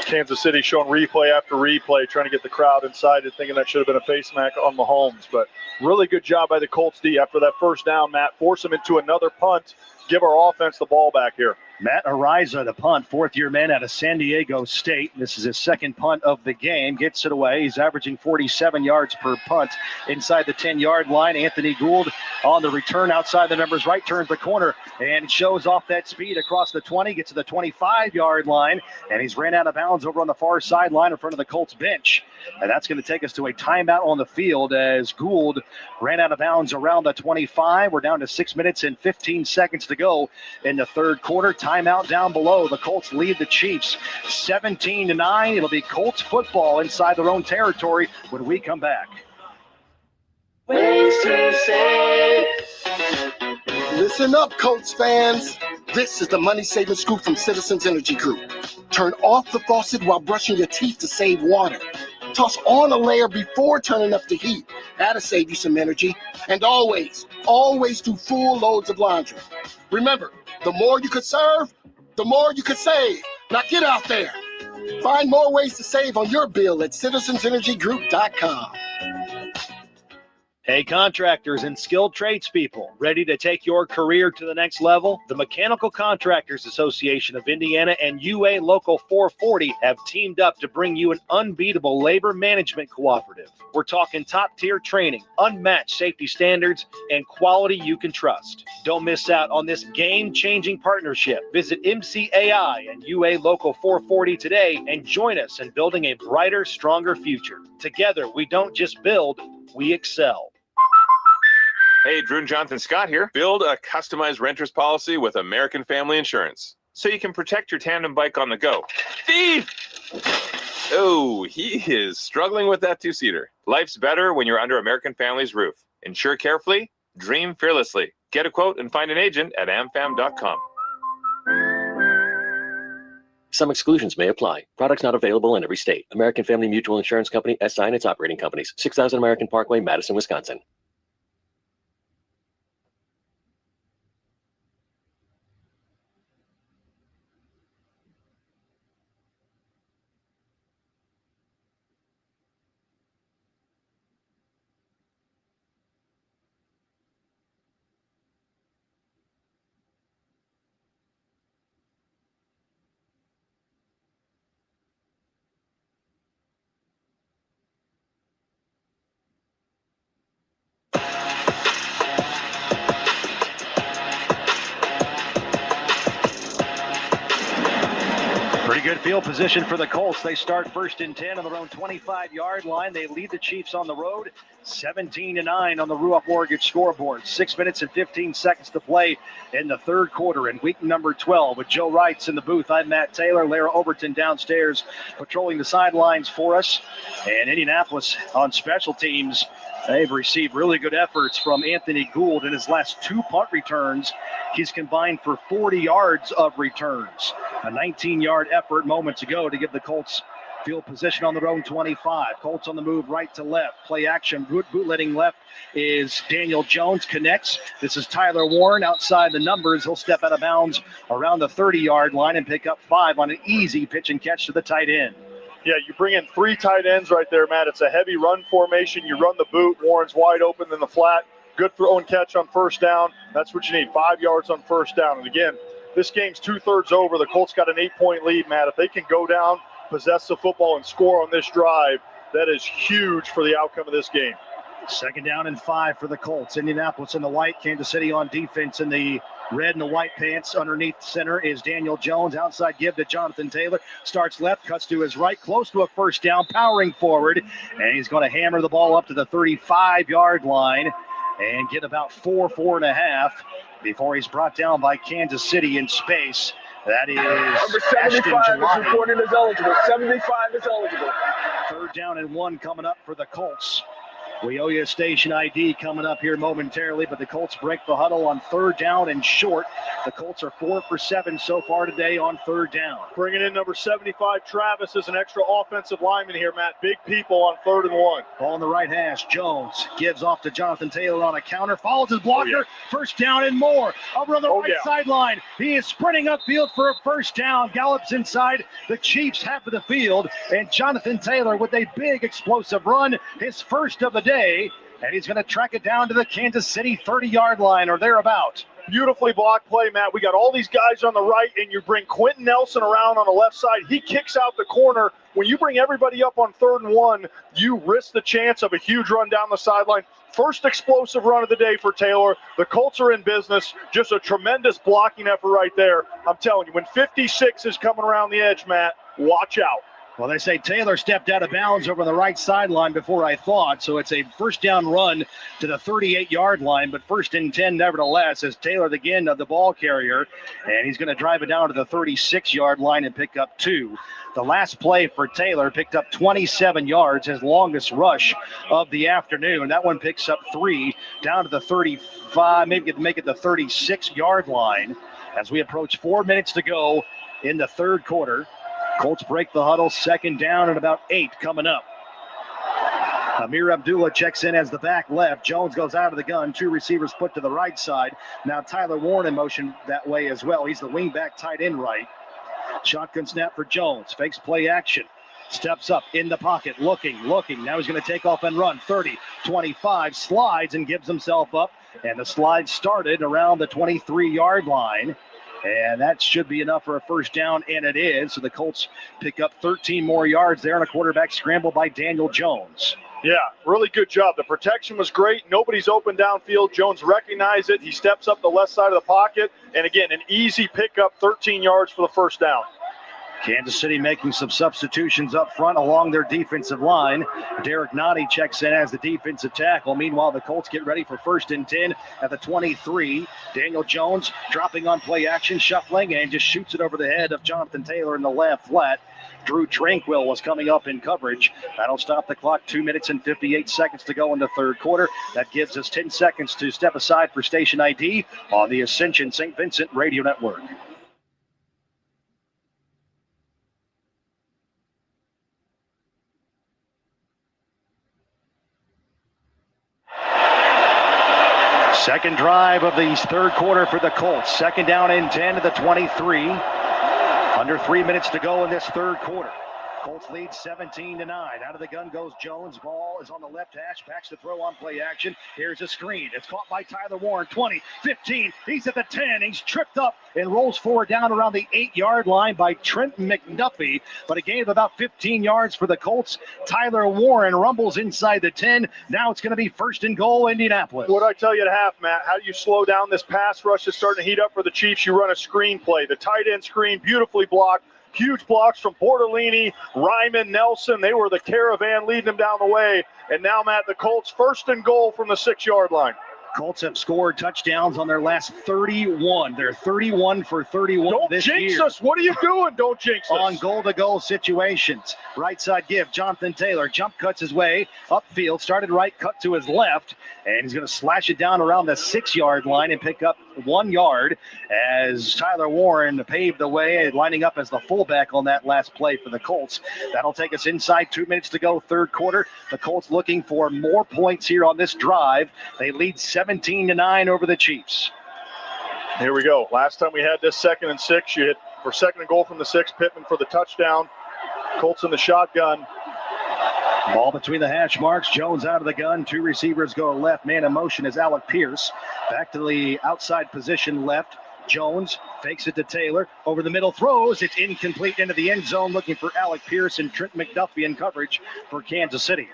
Kansas City showing replay after replay, trying to get the crowd inside and thinking that should have been a face mask on Mahomes. But really good job by the Colts D after that 1st down, Matt. Force them into another punt. Give our offense the ball back here. Matt Ariza, the punt, 4th-year man out of San Diego State. This is his 2nd punt of the game. Gets it away. He's averaging 47 yards per punt inside the 10-yard line. Anthony Gould on the return outside the numbers right, turns the corner and shows off that speed across the 20, gets to the 25-yard line, and he's ran out of bounds over on the far sideline in front of the Colts bench. And that's going to take us to a timeout on the field as Gould ran out of bounds around the 25. We're down to 6 minutes and 15 seconds to go in the 3rd quarter. Timeout down below. The Colts lead the Chiefs 17-9. It'll be Colts football inside their own territory when we come back. Ways to save. Listen up, Colts fans. This is the money-saving scoop from Citizens Energy Group. Turn off the faucet while brushing your teeth to save water. Toss on a layer before turning up the heat. That'll save you some energy. And always do full loads of laundry. Remember, the more you could serve, the more you could save. Now get out there. Find more ways to save on your bill at citizensenergygroup.com. Hey, contractors and skilled tradespeople, ready to take your career to the next level? The Mechanical Contractors Association of Indiana and UA Local 440 have teamed up to bring you an unbeatable labor management cooperative. We're talking top-tier training, unmatched safety standards, and quality you can trust. Don't miss out on this game-changing partnership. Visit MCAI and UA Local 440 today and join us in building a brighter, stronger future. Together, we don't just build, we excel. Hey, Drew Jonathan Scott here. Build a customized renter's policy with American Family Insurance so you can protect your tandem bike on the go. Thief! Oh, he is struggling with that two-seater. Life's better when you're under American Family's roof. Insure carefully, dream fearlessly. Get a quote and find an agent at amfam.com. Some exclusions may apply. Products not available in every state. American Family Mutual Insurance Company, SI and its operating companies. 6000 American Parkway, Madison, Wisconsin. field position for the Colts. They start 1st and 10 on their own 25-yard line. They lead the Chiefs on the road 17-9 on the Ruoff Mortgage scoreboard. 6 minutes and 15 seconds to play in the third quarter in week number 12. With Joe Wrights in the booth, I'm Matt Taylor. Lara Overton downstairs patrolling the sidelines for us. And Indianapolis on special teams, they've received really good efforts from Anthony Gould in his last 2 punt returns. He's combined for 40 yards of returns. A 19-yard effort moments ago to give the Colts field position on their own 25. Colts on the move right to left. Play action. Bootletting left is Daniel Jones. Connects. This is Tyler Warren outside the numbers. He'll step out of bounds around the 30-yard line and pick up 5 on an easy pitch and catch to the tight end. Yeah, you bring in 3 tight ends right there, Matt. It's a heavy run formation. You run the boot. Warren's wide open in the flat. Good throw and catch on first down. That's what you need, 5 yards on first down. And again, this game's 2/3 over. The Colts got an 8-point lead, Matt. If they can go down, possess the football, and score on this drive, that is huge for the outcome of this game. 2nd down and 5 for the Colts. Indianapolis in the white, Kansas City on defense in the red and the white pants. Underneath center is Daniel Jones. Outside give to Jonathan Taylor. Starts left, cuts to his right, close to a first down, powering forward. And he's going to hammer the ball up to the 35-yard line and get about 4.5 before he's brought down by Kansas City in space. That is number 75 is reported as eligible. 75 is eligible. 3rd down and 1 coming up for the Colts. We owe you a station ID coming up here momentarily, but the Colts break the huddle on 3rd down and short. The Colts are 4 for 7 so far today on 3rd down. Bringing in number 75, Travis, is an extra offensive lineman here, Matt. Big people on 3rd and 1. Ball in the right hash. Jones gives off to Jonathan Taylor on a counter. Follows his blocker. First down and more. Over on the right sideline. He is sprinting upfield for a first down. Gallops inside the Chiefs half of the field. And Jonathan Taylor with a big explosive run. His first of the day. And he's going to track it down to the Kansas City 30-yard line or thereabout. Beautifully blocked play, Matt. We got all these guys on the right, and you bring Quentin Nelson around on the left side. He kicks out the corner. When you bring everybody up on 3rd and 1, you risk the chance of a huge run down the sideline. First explosive run of the day for Taylor. The Colts are in business. Just a tremendous blocking effort right there. I'm telling you, when 56 is coming around the edge, Matt, watch out. Well, they say Taylor stepped out of bounds over the right sideline before I thought, so it's a first down run to the 38-yard line, but 1st and 10 nevertheless, as Taylor again the ball carrier, and he's going to drive it down to the 36-yard line and pick up 2. The last play for Taylor picked up 27 yards, his longest rush of the afternoon. That one picks up 3 down to the 35, maybe make it the 36-yard line as we approach 4 minutes to go in the third quarter. Colts break the huddle, 2nd down and about 8 coming up. Amir Abdullah checks in as the back left. Jones goes out of the gun. 2 receivers put to the right side. Now Tyler Warren in motion that way as well. He's the wingback tight end right. Shotgun snap for Jones. Fakes play action. Steps up in the pocket. Looking. Now he's going to take off and run. 30, 25. Slides and gives himself up. And the slide started around the 23-yard line. And that should be enough for a first down, and it is. So the Colts pick up 13 more yards there on a quarterback scramble by Daniel Jones. Yeah, really good job. The protection was great. Nobody's open downfield. Jones recognized it. He steps up the left side of the pocket. And again, an easy pickup, 13 yards for the first down. Kansas City making some substitutions up front along their defensive line. Derek Nottie checks in as the defensive tackle. Meanwhile, the Colts get ready for 1st and 10 at the 23. Daniel Jones dropping on play action, shuffling, and just shoots it over the head of Jonathan Taylor in the left flat. Drew Tranquil was coming up in coverage. That'll stop the clock. 2 minutes and 58 seconds to go in the third quarter. That gives us 10 seconds to step aside for station ID on the Ascension St. Vincent Radio Network. Second drive of the third quarter for the Colts. 2nd down and 10 to the 23. Under 3 minutes to go in this third quarter. Colts lead 17-9. Out of the gun goes Jones. Ball is on the left hash. Backs to throw on play action. Here's a screen. It's caught by Tyler Warren. 20, 15. He's at the 10. He's tripped up and rolls forward down around the 8-yard line by Trent McDuffie. But a gain of about 15 yards for the Colts. Tyler Warren rumbles inside the 10. Now it's going to be 1st and goal, Indianapolis. What did I tell you at half, Matt? How do you slow down this pass rush that's starting to heat up for the Chiefs? You run a screen play. The tight end screen, beautifully blocked. Huge blocks from Bortolini, Ryman, Nelson. They were the caravan leading them down the way. And now, Matt, the Colts first and goal from the 6-yard line. Colts have scored touchdowns on their last 31. They're 31 for 31 this year. Don't jinx us. What are you doing? Don't jinx us. On goal-to-goal situations. Right side give. Jonathan Taylor jump cuts his way upfield. Started right, cut to his left. And he's going to slash it down around the 6-yard line and pick up 1 yard as Tyler Warren paved the way, lining up as the fullback on that last play for the Colts. That'll take us inside 2 minutes to go, third quarter. The Colts looking for more points here on this drive. They lead 17-9 over the Chiefs. Here we go. Last time we had this 2nd and 6, you hit for 2nd and goal from the 6, Pittman for the touchdown. Colts in the shotgun. Ball between the hash marks. Jones out of the gun. 2 receivers go left. Man in motion is Alec Pierce. Back to the outside position left. Jones fakes it to Taylor. Over the middle throws. It's incomplete into the end zone. Looking for Alec Pierce and Trent McDuffie in coverage for Kansas City.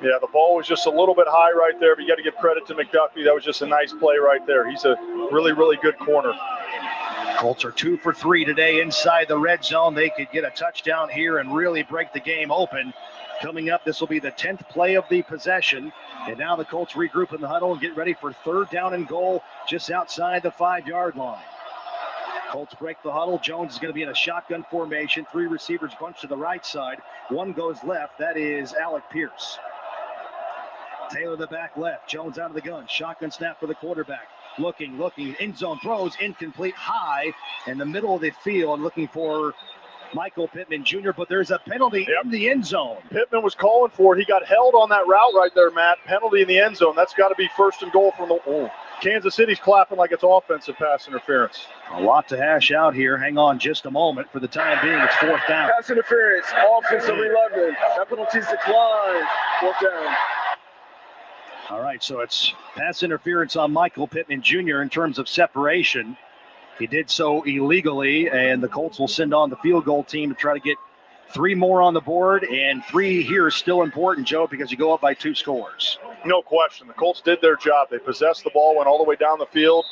Yeah, the ball was just a little bit high right there, but you got to give credit to McDuffie. That was just a nice play right there. He's a really, really good corner. Colts are 2 for 3 today inside the red zone. They could get a touchdown here and really break the game open. Coming up, this will be the 10th play of the possession. And now the Colts regroup in the huddle and get ready for 3rd down and goal just outside the 5-yard line. Colts break the huddle. Jones is going to be in a shotgun formation. 3 receivers bunched to the right side. 1 goes left. That is Alec Pierce. Taylor the back left. Jones out of the gun. Shotgun snap for the quarterback. Looking. End zone throws. Incomplete high in the middle of the field. Looking for Michael Pittman Jr., but there's a penalty in the end zone. Pittman was calling for it. He got held on that route right there, Matt. Penalty in the end zone. That's got to be 1st and goal from the Kansas City's clapping like it's offensive pass interference. A lot to hash out here. Hang on just a moment. For the time being, it's 4th down. Pass interference, offensive 11. That penalty's declined. 4th down. All right, so it's pass interference on Michael Pittman Jr. in terms of separation. He did so illegally, and the Colts will send on the field goal team to try to get 3 more on the board, and 3 here is still important, Joe, because you go up by 2 scores. No question. The Colts did their job. They possessed the ball, went all the way down the field.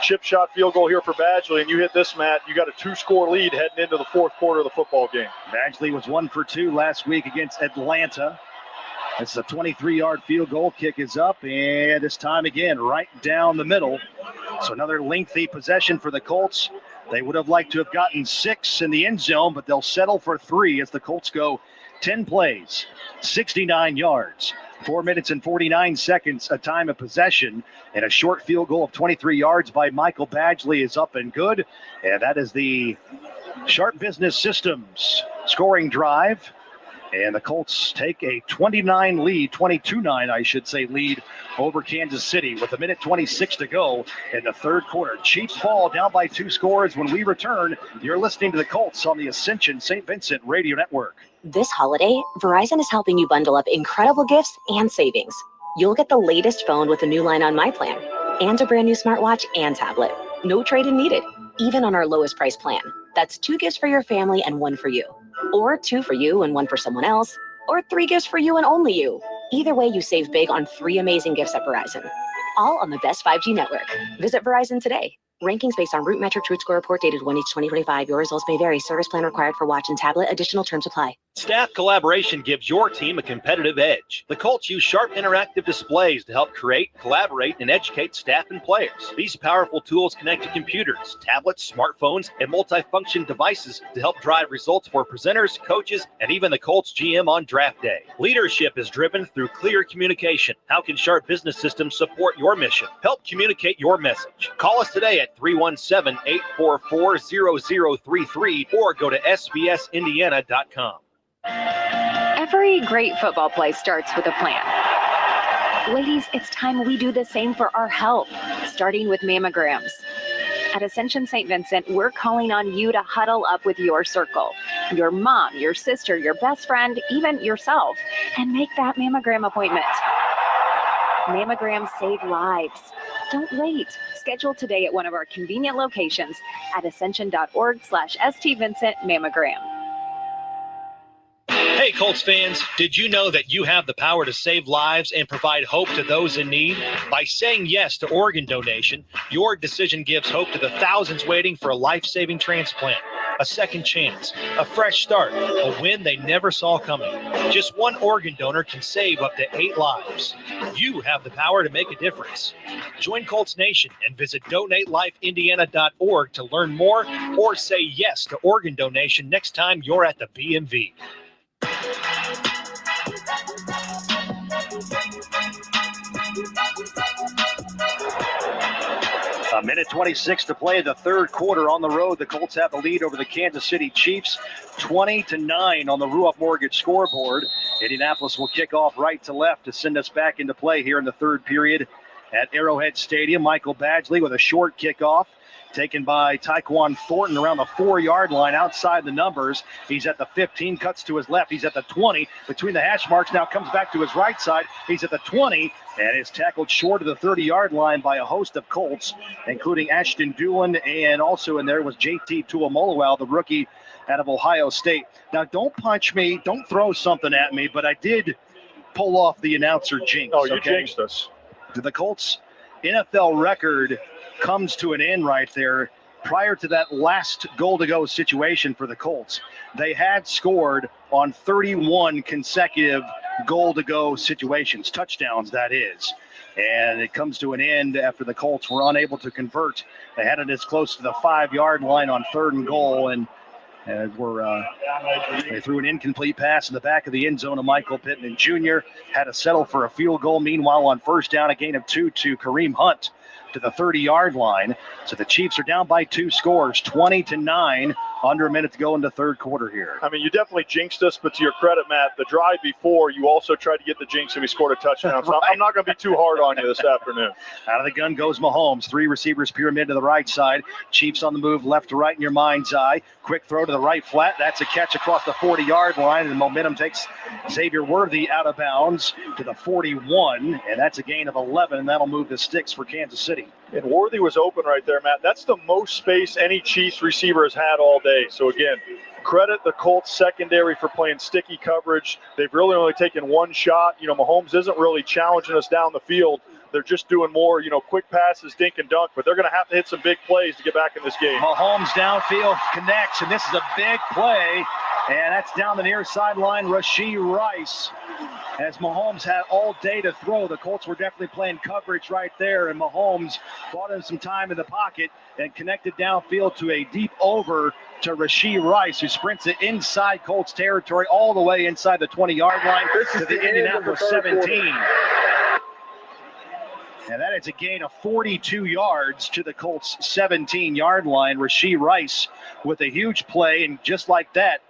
Chip shot field goal here for Badgley, and you hit this, Matt. You got a 2-score lead heading into the 4th quarter of the football game. Badgley was 1 for 2 last week against Atlanta. It's a 23-yard field goal. Kick is up, and this time again right down the middle. So another lengthy possession for the Colts. They would have liked to have gotten 6 in the end zone, but they'll settle for 3 as the Colts go 10 plays, 69 yards, 4 minutes and 49 seconds, a time of possession, and a short field goal of 23 yards by Michael Badgley is up and good. And that is the Sharp Business Systems scoring drive. And the Colts take a 22-9 I should say, lead over Kansas City with 1:26 to go in the 3rd quarter. Chiefs fall down by 2 scores. When we return, you're listening to the Colts on the Ascension St. Vincent Radio Network. This holiday, Verizon is helping you bundle up incredible gifts and savings. You'll get the latest phone with a new line on My Plan and a brand new smartwatch and tablet. No trade-in needed, even on our lowest price plan. That's 2 gifts for your family and 1 for you. Or 2 for you and 1 for someone else. Or 3 gifts for you and only you. Either way, you save big on 3 amazing gifts at Verizon. All on the best 5G network. Visit Verizon today. Rankings based on Root Metric Root Score report dated 1/8/2025. Your results may vary. Service plan required for watch and tablet. Additional terms apply. Staff collaboration gives your team a competitive edge. The Colts use sharp interactive displays to help create, collaborate, and educate staff and players. These powerful tools connect to computers, tablets, smartphones, and multifunction devices to help drive results for presenters, coaches, and even the Colts GM on draft day. Leadership is driven through clear communication. How can Sharp Business Systems support your mission? Help communicate your message. Call us today at 317-844-0033 or go to sbsindiana.com. Every great football play starts with a plan. Ladies, it's time we do the same for our health, starting with mammograms. At Ascension St. Vincent, we're calling on you to huddle up with your circle, your mom, your sister, your best friend, even yourself, and make that mammogram appointment. Mammograms save lives. Don't wait. Schedule today at one of our convenient locations at ascension.org/STVincent mammogram. Hey, Colts fans, did you know that you have the power to save lives and provide hope to those in need? By saying yes to organ donation, your decision gives hope to the thousands waiting for a life-saving transplant. a second chance, a fresh start, a win they never saw coming. Just one organ donor can save up to 8 lives. You have the power to make a difference. Join Colts Nation and visit donatelifeindiana.org to learn more or say yes to organ donation next time you're at the BMV. A minute 26 to play the third quarter on the road. The Colts have the lead over the Kansas City Chiefs, 20-9 on the Rupp Mortgage scoreboard. Indianapolis will kick off right to left to send us back into play here in the third period at Arrowhead Stadium. Michael Badgley with a short kickoff, taken by Tyquan Thornton around the 4-yard line outside the numbers. He's at the 15, cuts to his left. He's at the 20, between the hash marks, now comes back to his right side. He's at the 20 and is tackled short of the 30-yard line by a host of Colts, including Ashton Doolin, and also in there was JT Tuamoloau, the rookie out of Ohio State. Now, don't punch me, don't throw something at me, but I did pull off the announcer jinx. Oh, you jinxed us. The Colts' NFL record comes to an end right there. Prior to that last goal-to-go situation for the Colts, they had scored on 31 consecutive goal-to-go situations, touchdowns, that is. And it comes to an end after the Colts were unable to convert. They had it as close to the 5-yard line on 3rd and goal, and they threw an incomplete pass in the back of the end zone of Michael Pittman Jr. Had to settle for a field goal. Meanwhile, on first down, a gain of 2 to Kareem Hunt to the 30-yard line. So the Chiefs are down by 2 scores, 20-9, under a minute to go in the third quarter here. I mean, you definitely jinxed us, but to your credit, Matt, the drive before, you also tried to get the jinx and we scored a touchdown. So I'm not going to be too hard on you this afternoon. Out of the gun goes Mahomes. 3 receivers pyramid to the right side. Chiefs on the move left to right in your mind's eye. Quick throw to the right flat. That's a catch across the 40-yard line, and the momentum takes Xavier Worthy out of bounds to the 41, and that's a gain of 11, and that'll move the sticks for Kansas City. And Worthy was open right there, Matt. That's the most space any Chiefs receiver has had all day. So, again, credit the Colts secondary for playing sticky coverage. They've really only taken one shot. You know, Mahomes isn't really challenging us down the field. They're just doing more, quick passes, dink and dunk, but they're going to have to hit some big plays to get back in this game. Mahomes downfield connects, and this is a big play, and that's down the near sideline, Rashee Rice. As Mahomes had all day to throw, the Colts were definitely playing coverage right there, and Mahomes bought him some time in the pocket and connected downfield to a deep over to Rashee Rice, who sprints it inside Colts territory all the way inside the 20-yard line to the Indianapolis 17. And that is a gain of 42 yards to the Colts 17-yard line. Rashee Rice with a huge play, and just like that,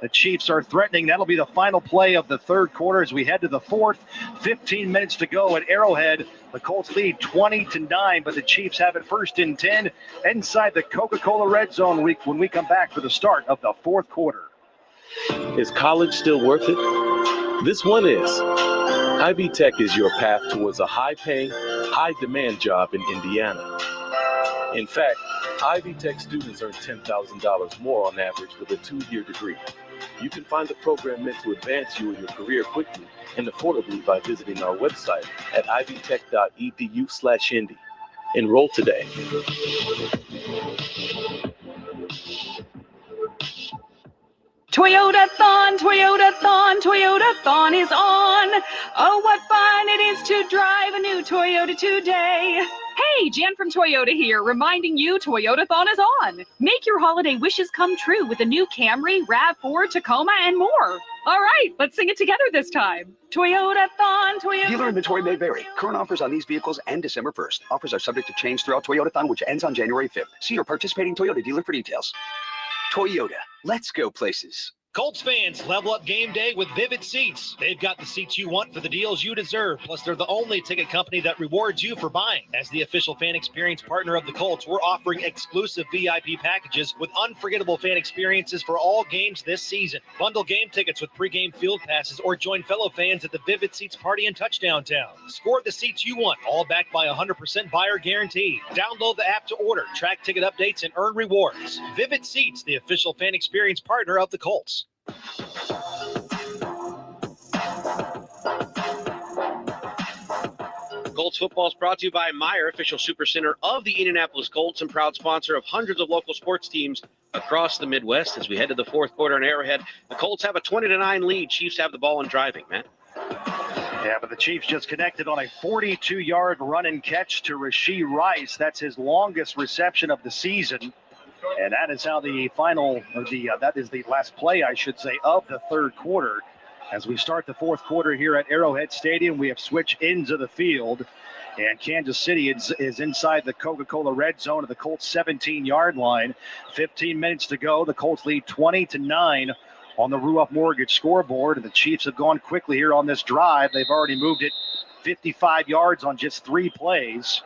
the Chiefs are threatening. That'll be the final play of the third quarter as we head to the fourth. 15 minutes to go at Arrowhead. The Colts lead 20-9, but the Chiefs have it first and 10 inside the Coca-Cola Red Zone week when we come back for the start of the fourth quarter. Is college still worth it? This one is. Ivy Tech is your path towards a high-paying, high-demand job in Indiana. In fact, Ivy Tech students earn $10,000 more on average with a 2-year degree. You can find a program meant to advance you in your career quickly and affordably by visiting our website at ivytech.edu/Indy. Enroll today. Toyota-thon, Toyota-thon, Toyota-thon is on. Oh, what fun it is to drive a new Toyota today. Hey, Jan from Toyota here, reminding you Toyota-thon is on. Make your holiday wishes come true with the new Camry, RAV4, Tacoma, and more. All right, let's sing it together this time. Toyota-thon, Toyota. Dealer inventory may vary. Current offers on these vehicles end December 1st. Offers are subject to change throughout Toyota-thon, which ends on January 5th. See your participating Toyota dealer for details. Toyota, let's go places. Colts fans, level up game day with Vivid Seats. They've got the seats you want for the deals you deserve. Plus, they're the only ticket company that rewards you for buying. As the official fan experience partner of the Colts, we're offering exclusive VIP packages with unforgettable fan experiences for all games this season. Bundle game tickets with pregame field passes or join fellow fans at the Vivid Seats Party in Touchdown Town. Score the seats you want, all backed by 100% buyer guarantee. Download the app to order, track ticket updates, and earn rewards. Vivid Seats, the official fan experience partner of the Colts. Colts football is brought to you by Meijer, official supercenter of the Indianapolis Colts and proud sponsor of hundreds of local sports teams across the Midwest as we head to the fourth quarter in Arrowhead. The Colts have a 20-9 lead. Chiefs have the ball and driving, Matt. Yeah, but the Chiefs just connected on a 42-yard run and catch to Rashee Rice. That's his longest reception of the season. And that is how that is the last play, I should say, of the third quarter. As we start the fourth quarter here at Arrowhead Stadium, we have switched ends of the field. And Kansas City is inside the Coca-Cola red zone of the Colts 17-yard line. 15 minutes to go. The Colts lead 20-9 on the Ruoff Mortgage scoreboard. And the Chiefs have gone quickly here on this drive. They've already moved it 55 yards on just 3 plays.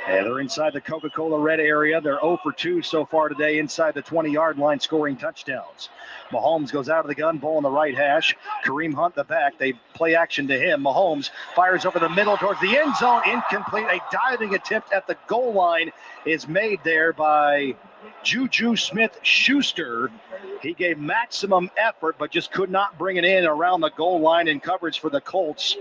And they're inside the Coca-Cola red area. They're 0 for 2 so far today inside the 20-yard line scoring touchdowns. Mahomes goes out of the gun, ball in the right hash. Kareem Hunt the back. They play action to him. Mahomes fires over the middle towards the end zone. Incomplete. A diving attempt at the goal line is made there by Juju Smith-Schuster. He gave maximum effort, but just could not bring it in around the goal line in coverage for the Colts.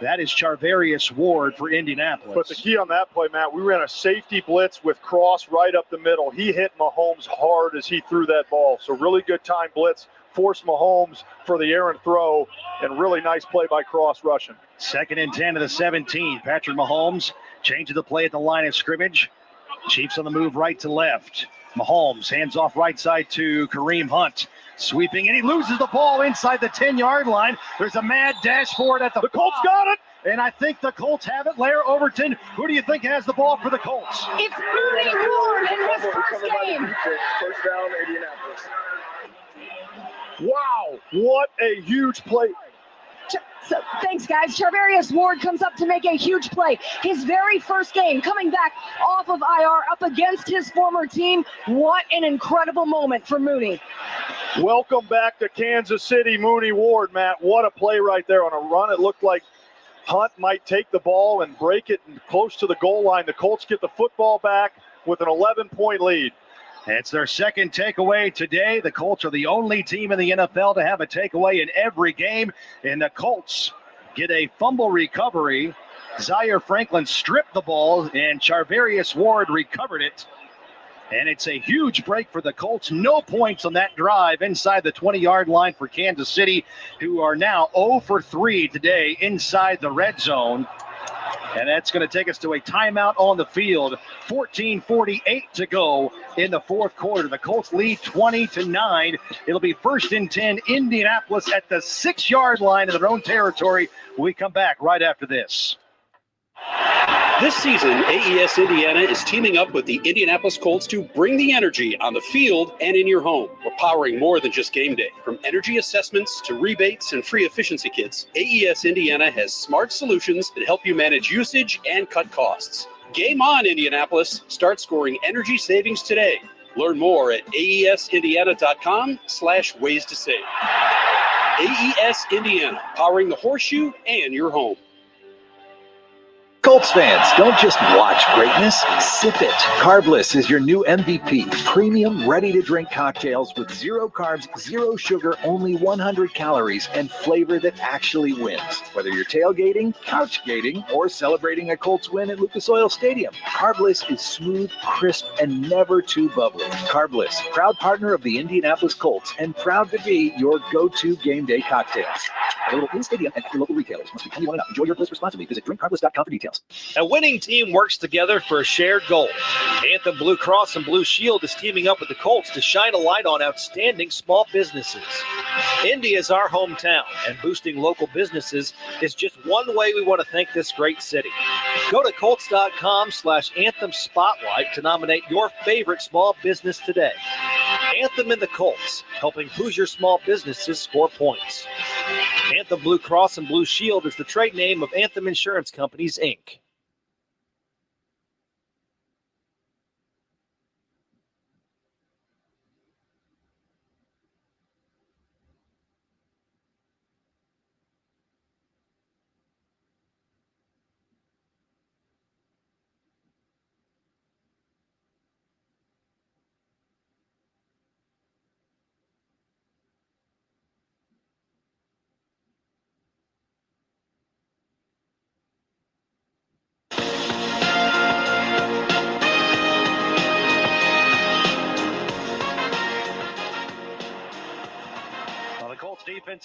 That is Charvarius Ward for Indianapolis. But the key on that play, Matt, we ran a safety blitz with Cross right up the middle. He hit Mahomes hard as he threw that ball. So really good time blitz, forced Mahomes for the errant throw, and really nice play by Cross rushing. 2nd and 10 to the 17. Patrick Mahomes changes the play at the line of scrimmage. Chiefs on the move right to left. Mahomes hands off right side to Kareem Hunt. Sweeping, and he loses the ball inside the 10-yard line. There's a mad dash for it at the Colts got it! And I think the Colts have it. Lair Overton, who do you think has the ball for the Colts? It's Mooney Ward in his first game. First down, Indianapolis. Wow, what a huge play. So, thanks, guys. Charvarius Ward comes up to make a huge play. His very first game, coming back off of IR up against his former team. What an incredible moment for Mooney. Welcome back to Kansas City, Mooney Ward, Matt. What a play right there on a run. It looked like Hunt might take the ball and break it close to the goal line. The Colts get the football back with an 11-point lead. It's their second takeaway today. The Colts are the only team in the NFL to have a takeaway in every game. And the Colts get a fumble recovery. Zaire Franklin stripped the ball, and Charvarius Ward recovered it. And it's a huge break for the Colts. No points on that drive inside the 20-yard line for Kansas City, who are now 0 for 3 today inside the red zone. And that's going to take us to a timeout on the field. 14:48 to go in the fourth quarter. The Colts lead 20-9. It'll be 1st and 10, Indianapolis at the 6-yard line of their own territory. We come back right after this. This season, AES Indiana is teaming up with the Indianapolis Colts to bring the energy on the field and in your home. We're powering more than just game day. From energy assessments to rebates and free efficiency kits, AES Indiana has smart solutions that help you manage usage and cut costs. Game on, Indianapolis. Start scoring energy savings today. Learn more at aesindiana.com/ways to save. AES Indiana, powering the horseshoe and your home. Colts fans, don't just watch greatness, sip it. Carbless is your new MVP. Premium, ready-to-drink cocktails with 0 carbs, 0 sugar, only 100 calories, and flavor that actually wins. Whether you're tailgating, couch-gating, or celebrating a Colts win at Lucas Oil Stadium, Carbless is smooth, crisp, and never too bubbly. Carbless, proud partner of the Indianapolis Colts, and proud to be your go-to game day cocktail. Available in-stadium and at your local retailers. Must be 21 and up. Enjoy your bliss responsibly. Visit drinkcarbless.com for details. A winning team works together for a shared goal. Anthem Blue Cross and Blue Shield is teaming up with the Colts to shine a light on outstanding small businesses. Indy is our hometown, and boosting local businesses is just one way we want to thank this great city. Go to Colts.com/Anthem Spotlight to nominate your favorite small business today. Anthem and the Colts, helping Hoosier small businesses score points. Anthem Blue Cross and Blue Shield is the trade name of Anthem Insurance Companies, Inc.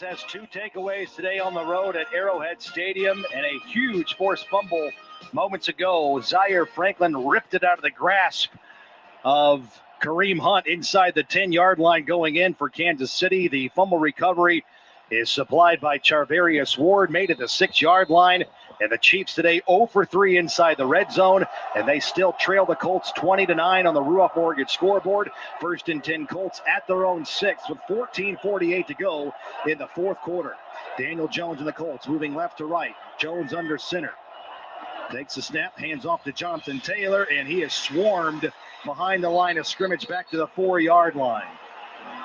has 2 takeaways today on the road at Arrowhead Stadium and a huge forced fumble moments ago. Zaire Franklin ripped it out of the grasp of Kareem Hunt inside the 10-yard line going in for Kansas City. The fumble recovery is supplied by Charvarius Ward, made it the 6-yard line. And the Chiefs today 0 for 3 inside the red zone, and they still trail the Colts 20-9 on the Ruoff Mortgage scoreboard. 1st and 10 Colts at their own 6 with 14:48 to go in the fourth quarter. Daniel Jones and the Colts moving left to right. Jones under center. Takes the snap, hands off to Jonathan Taylor, and he is swarmed behind the line of scrimmage back to the 4-yard line.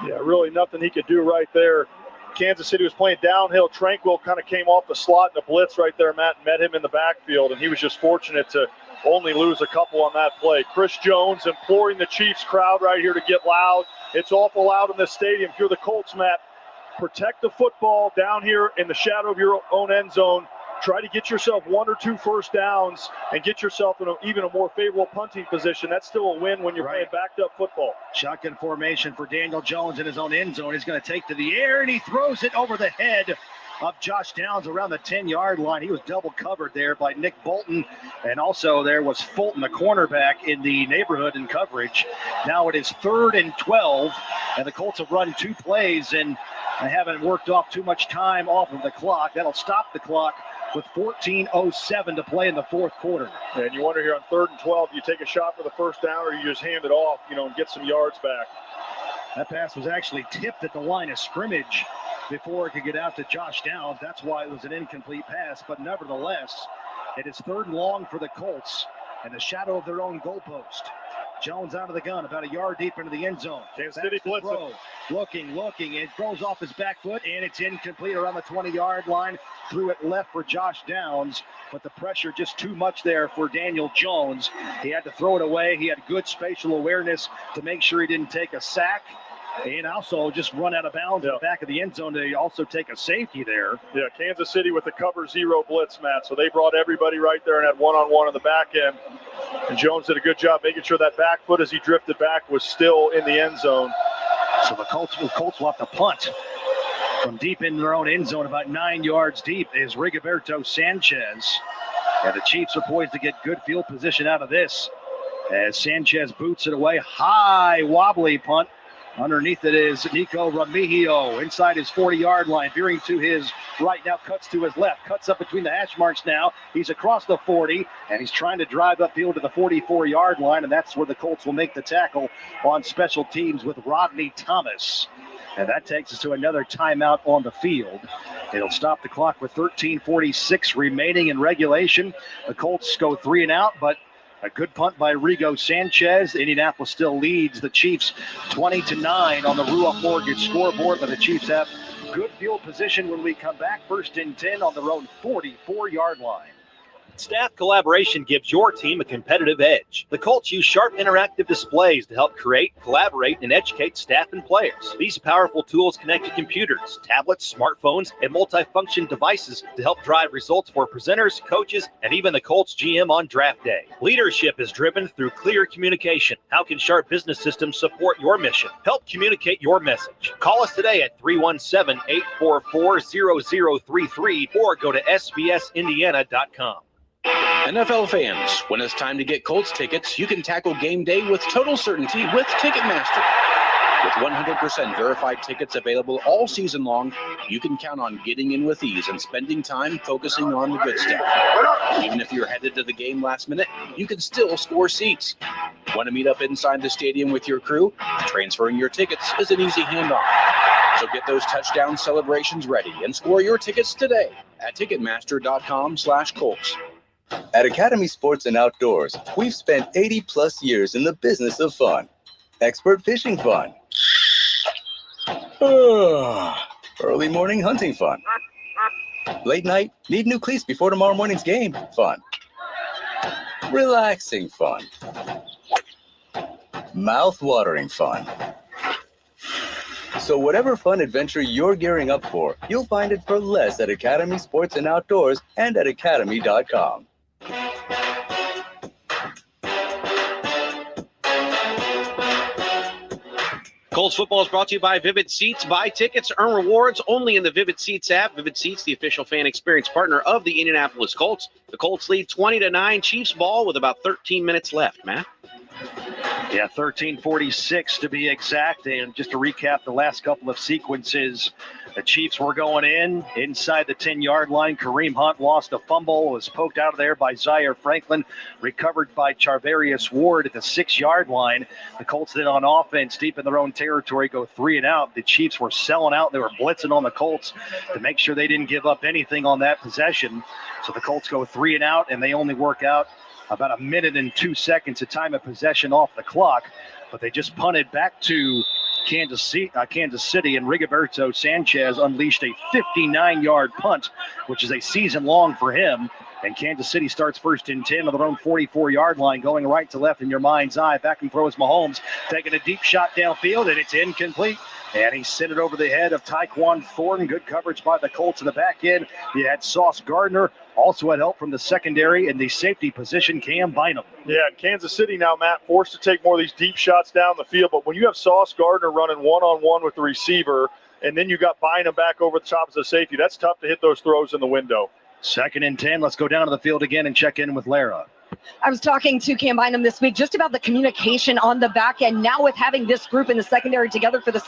Yeah, really nothing he could do right there. Kansas City was playing downhill. Tranquil kind of came off the slot in a blitz right there, Matt, and met him in the backfield, and he was just fortunate to only lose a couple on that play. Chris Jones imploring the Chiefs crowd right here to get loud. It's awful loud in this stadium. If you're the Colts, Matt, protect the football down here in the shadow of your own end zone. Try to get yourself 1 or 2 first downs and get yourself in even a more favorable punting position. That's still a win when you're playing backed up football. Shotgun formation for Daniel Jones in his own end zone. He's going to take to the air, and he throws it over the head of Josh Downs around the 10-yard line. He was double covered there by Nick Bolton, and also there was Fulton, the cornerback, in the neighborhood in coverage. Now it is 3rd and 12, and the Colts have run 2 plays, and they haven't worked off too much time off of the clock. That'll stop the clock with 14:07 to play in the fourth quarter. And you wonder here on 3rd and 12, you take a shot for the first down or you just hand it off, and get some yards back. That pass was actually tipped at the line of scrimmage before it could get out to Josh Downs. That's why it was an incomplete pass, but nevertheless, it is 3rd and long for the Colts in the shadow of their own goalpost. Jones out of the gun, about a yard deep into the end zone. Kansas City blitzing. Looking, and throws off his back foot, and it's incomplete around the 20-yard line. Threw it left for Josh Downs, but the pressure just too much there for Daniel Jones. He had to throw it away. He had good spatial awareness to make sure he didn't take a sack, and also just run out of bounds at the back of the end zone to also take a safety there. Yeah, Kansas City with the cover 0 blitz, Matt. So they brought everybody right there and had one-on-one on the back end. And Jones did a good job making sure that back foot as he drifted back was still in the end zone. So the Colts will have to punt from deep in their own end zone, about 9 yards deep, is Rigoberto Sanchez. And the Chiefs are poised to get good field position out of this as Sanchez boots it away. High, wobbly punt. Underneath it is Nico Remigio inside his 40-yard line, veering to his right, now cuts to his left, cuts up between the hash marks now. He's across the 40, and he's trying to drive upfield to the 44-yard line, and that's where the Colts will make the tackle on special teams with Rodney Thomas. And that takes us to another timeout on the field. It'll stop the clock with 13:46 remaining in regulation. The Colts go 3 and out, but a good punt by Rigo Sanchez. Indianapolis still leads the Chiefs 20-9 on the Ruoff Mortgage scoreboard, but the Chiefs have good field position when we come back. 1st and 10 on their own 44-yard line. Staff collaboration gives your team a competitive edge. The Colts use sharp interactive displays to help create, collaborate, and educate staff and players. These powerful tools connect to computers, tablets, smartphones, and multifunction devices to help drive results for presenters, coaches, and even the Colts GM on draft day. Leadership is driven through clear communication. How can Sharp Business Systems support your mission? Help communicate your message. Call us today at 317-844-0033 or go to sbsindiana.com. NFL fans, when it's time to get Colts tickets, you can tackle game day with total certainty with Ticketmaster. With 100% verified tickets available all season long, you can count on getting in with ease and spending time focusing on the good stuff. Even if you're headed to the game last minute, you can still score seats. Want to meet up inside the stadium with your crew? Transferring your tickets is an easy handoff. So get those touchdown celebrations ready and score your tickets today at Ticketmaster.com/Colts. At Academy Sports and Outdoors, we've spent 80-plus years in the business of fun. Expert fishing fun. Early morning hunting fun. Late night, need new cleats before tomorrow morning's game fun. Relaxing fun. Mouth-watering fun. So whatever fun adventure you're gearing up for, you'll find it for less at Academy Sports and Outdoors and at academy.com. Colts football is brought to you by Vivid Seats. Buy tickets, earn rewards only in the Vivid Seats app. Vivid Seats, the official fan experience partner of the Indianapolis Colts. The Colts lead 20-9, Chiefs ball with about 13 minutes left. Matt? Yeah, 13:46 to be exact. And just to recap the last couple of sequences, the Chiefs were going inside the 10-yard line. Kareem Hunt lost a fumble, was poked out of there by Zaire Franklin, recovered by Charvarius Ward at the 6-yard line. The Colts then on offense, deep in their own territory, go 3 and out. The Chiefs were selling out. They were blitzing on the Colts to make sure they didn't give up anything on that possession. So the Colts go 3 and out, and they only work out about 1 minute and 2 seconds of time of possession off the clock. But they just punted back to Kansas City, and Rigoberto Sanchez unleashed a 59-yard punt, which is a season long for him. And Kansas City starts 1st and 10 on their own 44-yard line, going right to left in your mind's eye. Back and throws Mahomes, taking a deep shot downfield, and it's incomplete. And he sent it over the head of Tyquan Thornton. Good coverage by the Colts in the back end. You had Sauce Gardner. Also had help from the secondary in the safety position, Cam Bynum. Yeah, Kansas City now, Matt, forced to take more of these deep shots down the field. But when you have Sauce Gardner running one-on-one with the receiver, and then you got Bynum back over the top as a safety, that's tough to hit those throws in the window. 2nd and 10. Let's go down to the field again and check in with Lara. I was talking to Cam Bynum this week just about the communication on the back end. Now with having this group in the secondary together for the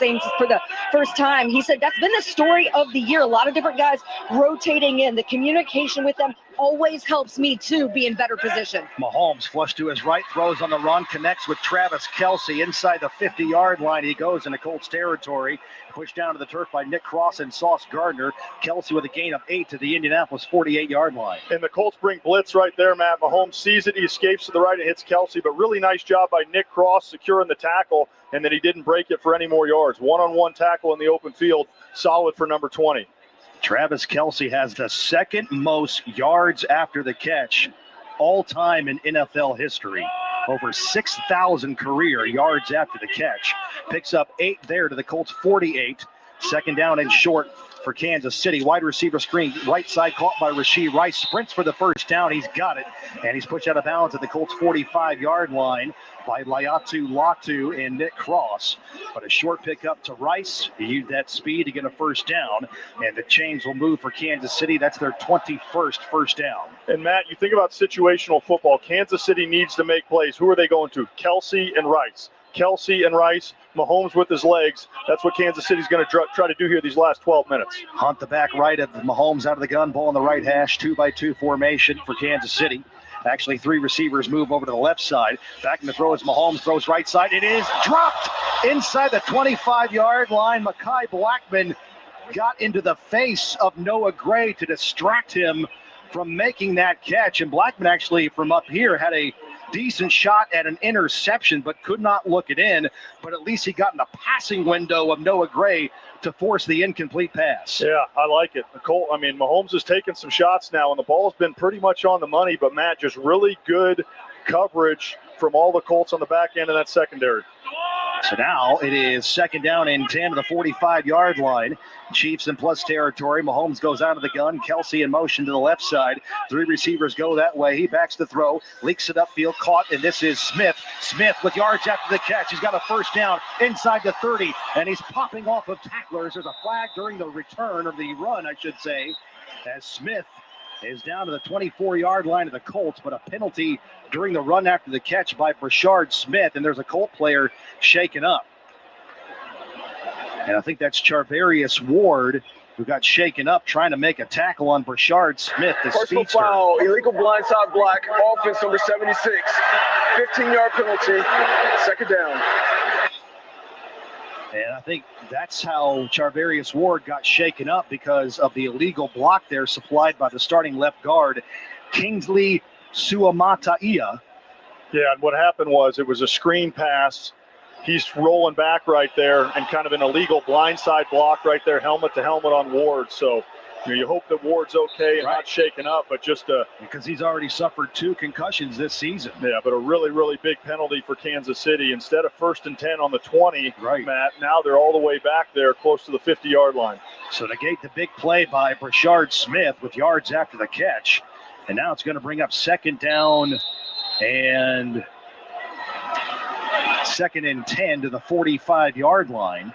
first time, he said that's been the story of the year. A lot of different guys rotating in. The communication with them always helps me too be in better position. Mahomes flush to his right, throws on the run, connects with Travis Kelce inside the 50-yard line. He goes into Colts territory, pushed down to the turf by Nick Cross and Sauce Gardner. Kelce with a gain of 8 to the Indianapolis 48-yard line. And the Colts bring blitz right there, Matt. Mahomes sees it, he escapes to the right and hits Kelce, but really nice job by Nick Cross securing the tackle, and then he didn't break it for any more yards. One-on-one tackle in the open field, solid for number 20. Travis Kelce has the 2nd most yards after the catch all time in NFL history. Over 6,000 career yards after the catch. Picks up 8 there to the Colts 48. 2nd down and short for Kansas City. Wide receiver screen, right side caught by Rashee Rice. Sprints for the 1st down. He's got it. And he's pushed out of bounds at the Colts 45-yard line by Laiatu Latu and Nick Cross. But a short pickup to Rice. He used that speed to get a 1st down. And the chains will move for Kansas City. That's their 21st first down. And Matt, you think about situational football. Kansas City needs to make plays. Who are they going to? Kelce and Rice. Kelce and Rice, Mahomes with his legs. That's what Kansas City's going to try to do here these last 12 minutes. Hunt the back right of Mahomes out of the gun, ball on the right hash, 2-by-2 formation for Kansas City. Actually, 3 receivers move over to the left side. Back in the throw as Mahomes throws right side. It is dropped inside the 25-yard line. Mekhi Blackman got into the face of Noah Gray to distract him from making that catch. And Blackman actually from up here had a decent shot at an interception, but could not look it in. But at least he got in the passing window of Noah Gray to force the incomplete pass. Yeah, I like it. Mahomes has taken some shots now, and the ball's been pretty much on the money. But, Matt, just really good coverage from all the Colts on the back end of that secondary. So now it is 2nd down and 10 to the 45-yard line. Chiefs in plus territory. Mahomes goes out of the gun. Kelce in motion to the left side. 3 receivers go that way. He backs the throw, leaks it upfield, caught, and this is Smith. Smith with yards after the catch. He's got a 1st down inside the 30, and he's popping off of tacklers. There's a flag during the return, or the run, I should say, as Smith is down to the 24-yard line of the Colts, but a penalty during the run after the catch by Brashard Smith, and there's a Colt player shaken up. And I think that's Charvarius Ward, who got shaken up trying to make a tackle on Brashard Smith, the Personal speedster. foul, illegal blindside block, offense number 76, 15-yard penalty, 2nd down. And I think that's how Charvarius Ward got shaken up, because of the illegal block there supplied by the starting left guard, Kingsley Suamataia. Yeah, and what happened was it was a screen pass. He's rolling back right there, and kind of an illegal blindside block right there, helmet to helmet on Ward. So you hope that Ward's okay and not shaken up, but just because he's already suffered 2 concussions this season. Yeah, but a really, really big penalty for Kansas City. Instead of 1st and 10 on the 20, Matt, now they're all the way back there close to the 50-yard line. So negate the big play by Brashard Smith with yards after the catch. And now it's going to bring up 2nd down and 2nd and 10 to the 45-yard line.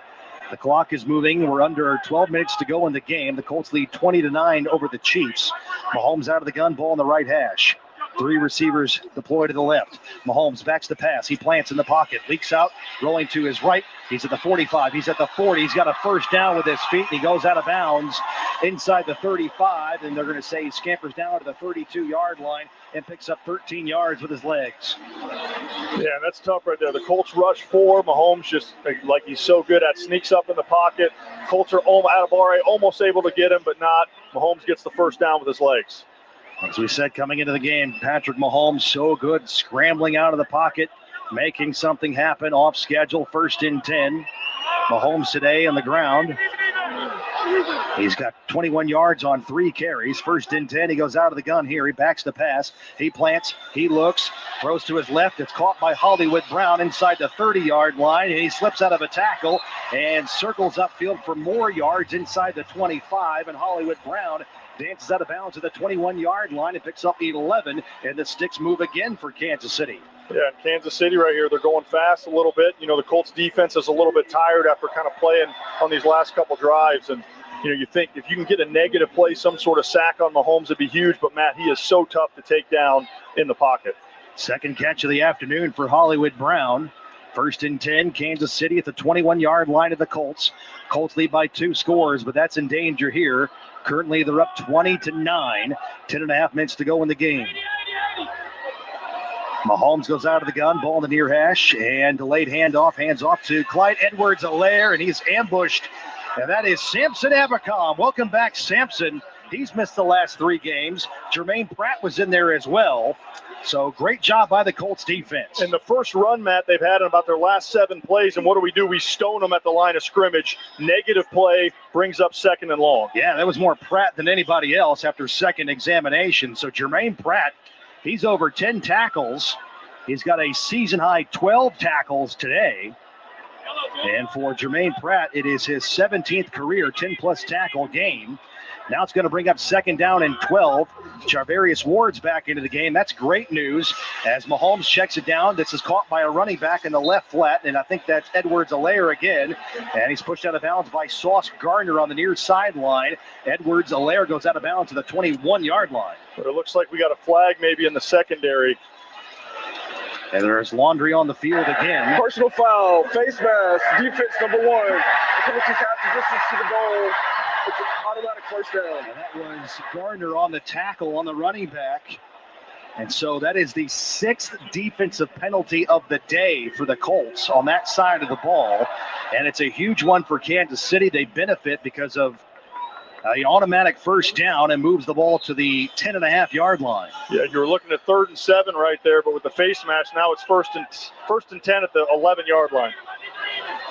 The clock is moving. We're under 12 minutes to go in the game. The Colts lead 20-9 over the Chiefs. Mahomes out of the gun, ball in the right hash. 3 receivers deployed to the left. Mahomes backs the pass. He plants in the pocket, leaks out, rolling to his right. He's at the 45. He's at the 40. He's got a first down with his feet, and he goes out of bounds inside the 35, and they're going to say he scampers down to the 32-yard line and picks up 13 yards with his legs. Yeah, that's tough right there. The Colts rush 4. Mahomes just, like he's so good at, sneaks up in the pocket. Colts are out of RA, almost able to get him, but not. Mahomes gets the first down with his legs. As we said coming into the game, Patrick Mahomes so good, scrambling out of the pocket, making something happen off schedule, 1st and 10. Mahomes today on the ground. He's got 21 yards on 3 carries. 1st and 10. He goes out of the gun here. He backs the pass. He plants. He looks. Throws to his left. It's caught by Hollywood Brown inside the 30-yard line. And he slips out of a tackle and circles upfield for more yards inside the 25. And Hollywood Brown dances out of bounds at the 21-yard line and picks up 11. And the sticks move again for Kansas City. Yeah, in Kansas City right here, they're going fast a little bit. You know, the Colts defense is a little bit tired after kind of playing on these last couple drives. And, you know, you think if you can get a negative play, some sort of sack on Mahomes, it'd be huge. But, Matt, he is so tough to take down in the pocket. 2nd catch of the afternoon for Hollywood Brown. 1st and 10, Kansas City at the 21-yard line of the Colts. Colts lead by 2 scores, but that's in danger here. Currently, they're up 20-9. 10.5 minutes to go in the game. Mahomes goes out of the gun, ball in the near hash, and delayed handoff, hands off to Clyde Edwards-Helaire, and he's ambushed. And that is Samson Abercom. Welcome back, Samson. He's missed the last 3 games. Jermaine Pratt was in there as well. So great job by the Colts defense. And the first run, Matt, they've had in about their last 7 plays, and what do? We stone them at the line of scrimmage. Negative play brings up 2nd and long. Yeah, that was more Pratt than anybody else after second examination. So Jermaine Pratt, he's over 10 tackles. He's got a season-high 12 tackles today. And for Jermaine Pratt, it is his 17th career 10-plus tackle game. Now it's going to bring up 2nd down and 12. Charvarius Ward's back into the game. That's great news as Mahomes checks it down. This is caught by a running back in the left flat, and I think that's Edwards-Helaire again. And he's pushed out of bounds by Sauce Gardner on the near sideline. Edwards-Helaire goes out of bounds to the 21-yard line. But it looks like we got a flag maybe in the secondary. And there's laundry on the field again. Personal foul, face mask, defense number 1. The penalties half the distance to the goal. It's an automatic first down. And that was Gardner on the tackle on the running back. And so that is the 6th defensive penalty of the day for the Colts on that side of the ball. And it's a huge one for Kansas City. They benefit because of an automatic first down and moves the ball to the 10.5-yard line. Yeah, you were looking at 3rd and 7 right there, but with the face mask, now it's first and 10 at the 11-yard line.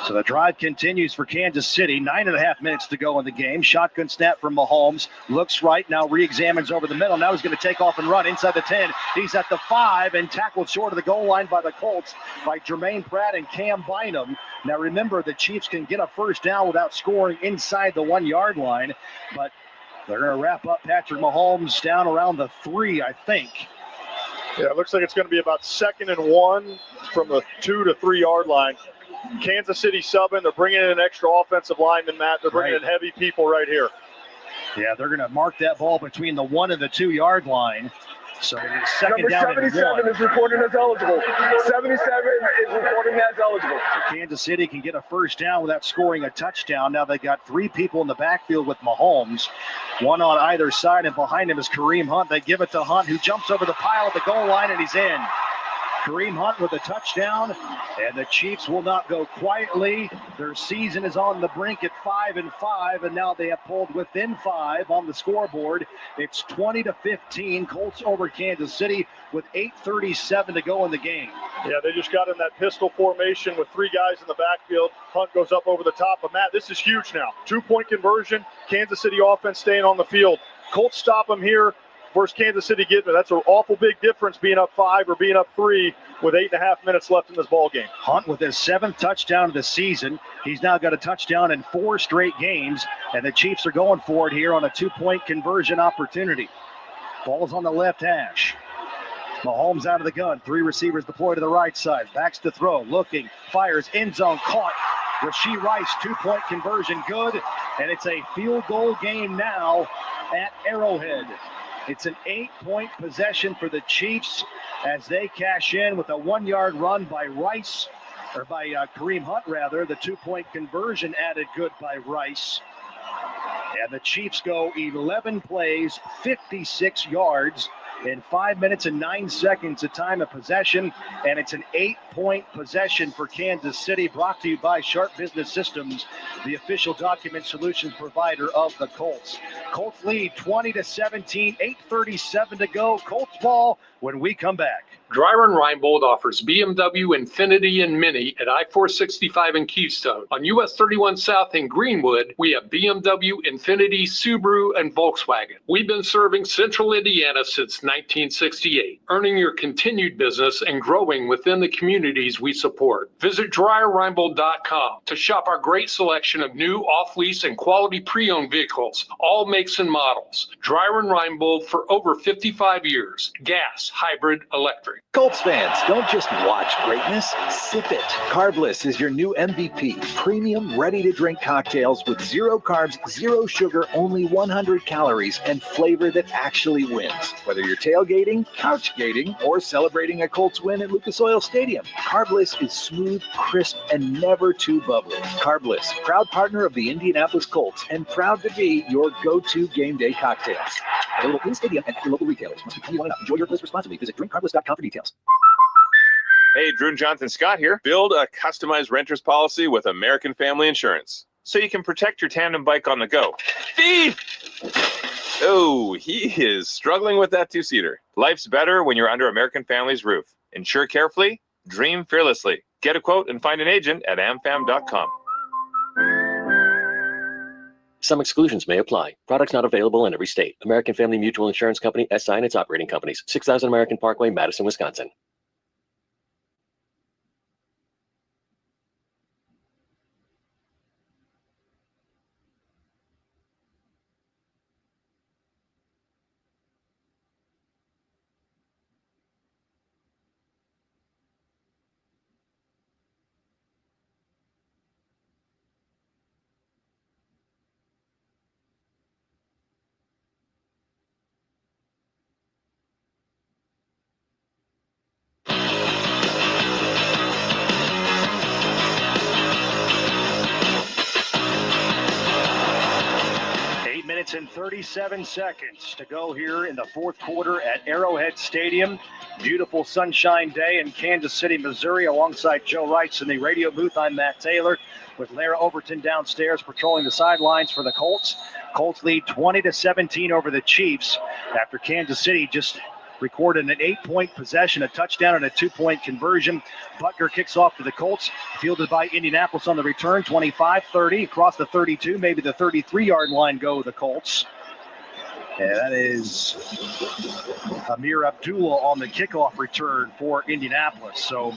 So the drive continues for Kansas City. 9.5 minutes to go in the game. Shotgun snap from Mahomes. Looks right, now re-examines over the middle. Now he's going to take off and run inside the 10. He's at the 5 and tackled short of the goal line by the Colts by Jermaine Pratt and Cam Bynum. Now remember, the Chiefs can get a first down without scoring inside the 1-yard line, but they're going to wrap up Patrick Mahomes down around the 3, I think. Yeah, it looks like it's going to be about 2nd and 1 from the 2 to 3-yard line. Kansas City subbing. They're bringing in an extra offensive lineman, Matt. They're bringing in heavy people right here. Yeah, they're going to mark that ball between the 1 and the 2-yard line. So it is 2nd Number down and 77 1. is reported as eligible. 77 is reported as eligible. So Kansas City can get a first down without scoring a touchdown. Now they got 3 people in the backfield with Mahomes. 1 on either side, and behind him is Kareem Hunt. They give it to Hunt, who jumps over the pile at the goal line, and he's in. Kareem Hunt with a touchdown, and the Chiefs will not go quietly. Their season is on the brink at 5-5, and now they have pulled within 5 on the scoreboard. It's 20-15, Colts over Kansas City with 8:37 to go in the game. Yeah, they just got in that pistol formation with 3 guys in the backfield. Hunt goes up over the top, but Matt, this is huge now. 2-point conversion, Kansas City offense staying on the field. Colts stop them here. Versus Kansas City getting it. That's an awful big difference being up 5 or being up 3 with 8.5 minutes left in this ball game. Hunt with his 7th touchdown of the season. He's now got a touchdown in 4 straight games, and the Chiefs are going for it here on a 2-point conversion opportunity. Ball's on the left hash. Mahomes out of the gun. 3 receivers deployed to the right side. Backs to throw. Looking. Fires. End zone. Caught. Rashee Rice. 2-point conversion. Good. And it's a field goal game now at Arrowhead. It's an 8-point possession for the Chiefs as they cash in with a 1-yard run by Rice, or by Kareem Hunt rather. The 2-point conversion added good by Rice. And the Chiefs go 11 plays, 56 yards in 5 minutes and 9 seconds of time of possession. And it's an 8-point possession for Kansas City, brought to you by Sharp Business Systems, the official document solutions provider of the Colts. Colts lead 20-17, 8:37 to go. Colts ball when we come back. Dryron Reinbold offers BMW, Infiniti, and Mini at I-465 in Keystone. On US 31 South in Greenwood, we have BMW, Infiniti, Subaru, and Volkswagen. We've been serving Central Indiana since 1968, earning your continued business and growing within the communities we support. Visit DryerReinbold.com to shop our great selection of new off-lease and quality pre-owned vehicles, all makes and models. Dryer and Reinbold for over 55 years. Gas, hybrid, electric. Colts fans, don't just watch greatness, sip it. Carbless is your new MVP. Premium, ready-to-drink cocktails with 0 carbs, 0 sugar, only 100 calories, and flavor that actually wins. Whether you're tailgating, couchgating, or celebrating a Colts win at Lucas Oil Stadium, Carbless is smooth, crisp, and never too bubbly. Carbless, proud partner of the Indianapolis Colts, and proud to be your go-to game day cocktails. Available in stadium and at your local retailers. Must be 21 and up. Enjoy your bliss responsibly. Visit drinkcarbless.com for details. Hey, Drew and Jonathan Scott here. Build a customized renter's policy with American Family Insurance so you can protect your tandem bike on the go. Thief! Oh, he is struggling with that 2-seater. Life's better when you're under American Family's roof. Insure carefully, dream fearlessly. Get a quote and find an agent at amfam.com. Some exclusions may apply. Products not available in every state. American Family Mutual Insurance Company, SI, and its operating companies. 6000 American Parkway, Madison, Wisconsin. And 37 seconds to go here in the fourth quarter at Arrowhead Stadium. Beautiful sunshine day in Kansas City, Missouri. Alongside Joe Wrights in the radio booth, I'm Matt Taylor with Lara Overton downstairs patrolling the sidelines for the Colts. Colts lead 20-17 over the Chiefs after Kansas City just recorded an 8-point possession, a touchdown, and a 2-point conversion. Butker kicks off to the Colts, fielded by Indianapolis on the return, 25-30, across the 32, maybe the 33-yard line go the Colts. And that is Amir Abdullah on the kickoff return for Indianapolis. So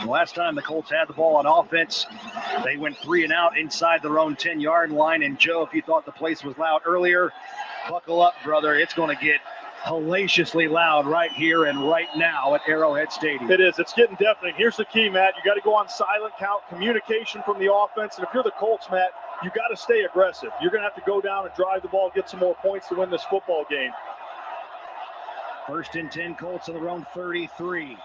the last time the Colts had the ball on offense, they went 3 and out inside their own 10-yard line. And Joe, if you thought the place was loud earlier, buckle up, brother. It's going to get hellaciously loud right here and right now at Arrowhead Stadium. It is. It's getting deafening. Here's the key, Matt. You got to go on silent count, communication from the offense. And if you're the Colts, Matt, you got to stay aggressive. You're going to have to go down and drive the ball, get some more points to win this football game. 1st and 10, Colts on their own 33.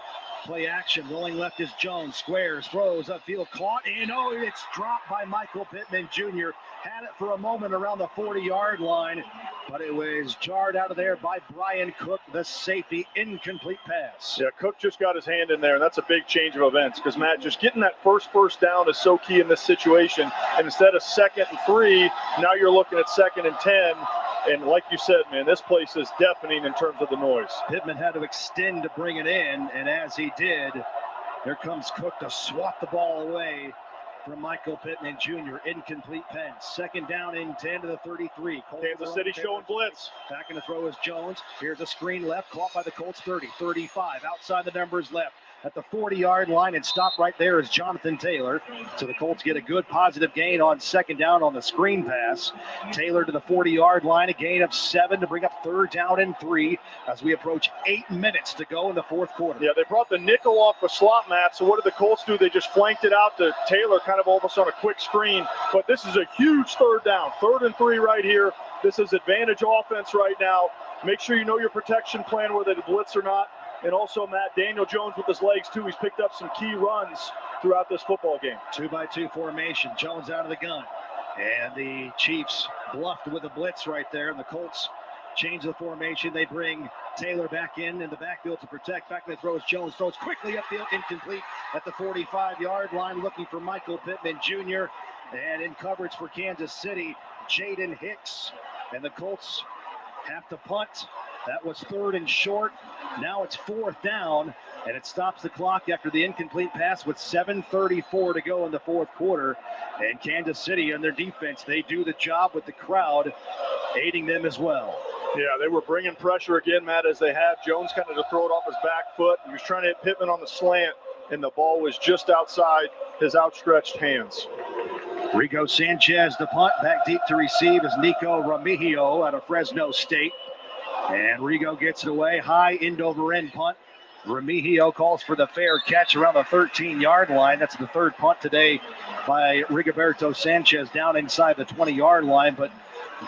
Play action, rolling left is Jones, squares, throws upfield, caught, and it's dropped by Michael Pittman Jr. Had it for a moment around the 40-yard line, but it was jarred out of there by Brian Cook, the safety. Incomplete pass. Yeah, Cook just got his hand in there, and that's a big change of events because, Matt, just getting that first down is so key in this situation. And instead of 2nd and 3, now you're looking at 2nd and 10. And like you said, man, this place is deafening in terms of the noise. Pittman had to extend to bring it in, and as he did, here comes Cook to swat the ball away from Michael Pittman Jr. Incomplete pass. 2nd down and 10 to the 33. Kansas City showing blitz. Back in the throw is Jones. Here's a screen left, caught by the Colts 30, 35. Outside the numbers left. at the 40-yard line, and stopped right there is Jonathan Taylor. So the Colts get a good positive gain on second down on the screen pass. Taylor to the 40-yard line, a gain of 7 to bring up third down and 3 as we approach 8 minutes to go in the fourth quarter. Yeah, they brought the nickel off the slot, Matt. So what did the Colts do? They just flanked it out to Taylor kind of almost on a quick screen. But this is a huge third down. 3rd and 3 right here. This is advantage offense right now. Make sure you know your protection plan, whether they blitz or not. And also, Matt, Daniel Jones with his legs, too. He's picked up some key runs throughout this football game. 2-by-2 formation. Jones out of the gun. And the Chiefs bluffed with a blitz right there. And the Colts change the formation. They bring Taylor back in the backfield to protect. Back they throws Jones. Throws quickly upfield, incomplete at the 45-yard line, looking for Michael Pittman Jr. And in coverage for Kansas City, Jaden Hicks. And the Colts have to punt. That was 3rd and short. Now it's 4th down, and it stops the clock after the incomplete pass with 7:34 to go in the fourth quarter. And Kansas City and their defense, they do the job with the crowd aiding them as well. Yeah, they were bringing pressure again, Matt, as they had Jones kind of to throw it off his back foot. He was trying to hit Pittman on the slant, and the ball was just outside his outstretched hands. Rigo Sanchez, the punt, back deep to receive is Nico Remigio out of Fresno State. And Rigo gets it away, high end over end punt. Remigio calls for the fair catch around the 13-yard line. That's the 3rd punt today by Rigoberto Sanchez down inside the 20-yard line. But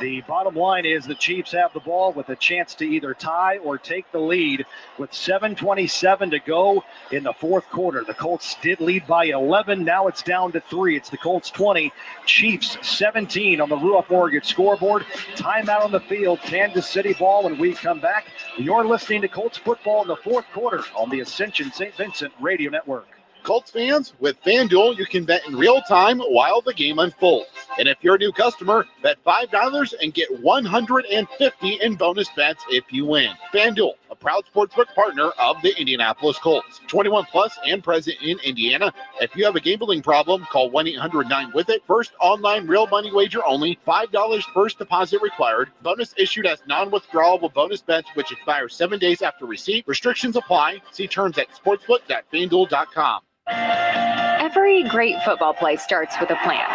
the bottom line is the Chiefs have the ball with a chance to either tie or take the lead with 7:27 to go in the fourth quarter. The Colts did lead by 11. Now it's down to 3. It's the Colts 20, Chiefs 17 on the Ruoff Mortgage scoreboard. Timeout on the field, Kansas City ball. When we come back, you're listening to Colts football in the fourth quarter on the Ascension St. Vincent Radio Network. Colts fans, with FanDuel, you can bet in real time while the game unfolds. And if you're a new customer, bet $5 and get $150 in bonus bets if you win. FanDuel, a proud sportsbook partner of the Indianapolis Colts. 21 plus and present in Indiana. If you have a gambling problem, call 1-800-9-WITH-IT. First online real money wager only. $5 first deposit required. Bonus issued as non-withdrawable bonus bets, which expire 7 days after receipt. Restrictions apply. See terms at sportsbook.fanduel.com. Every great football play starts with a plan.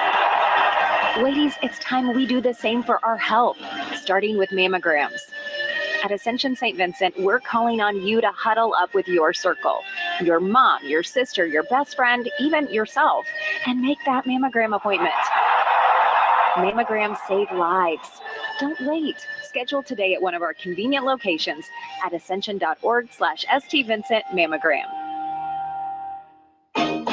Ladies, it's time we do the same for our health, starting with mammograms. At Ascension St. Vincent, we're calling on you to huddle up with your circle, your mom, your sister, your best friend, even yourself, and make that mammogram appointment. Mammograms save lives. Don't wait. Schedule today at one of our convenient locations at ascension.org/ST Vincent mammogram.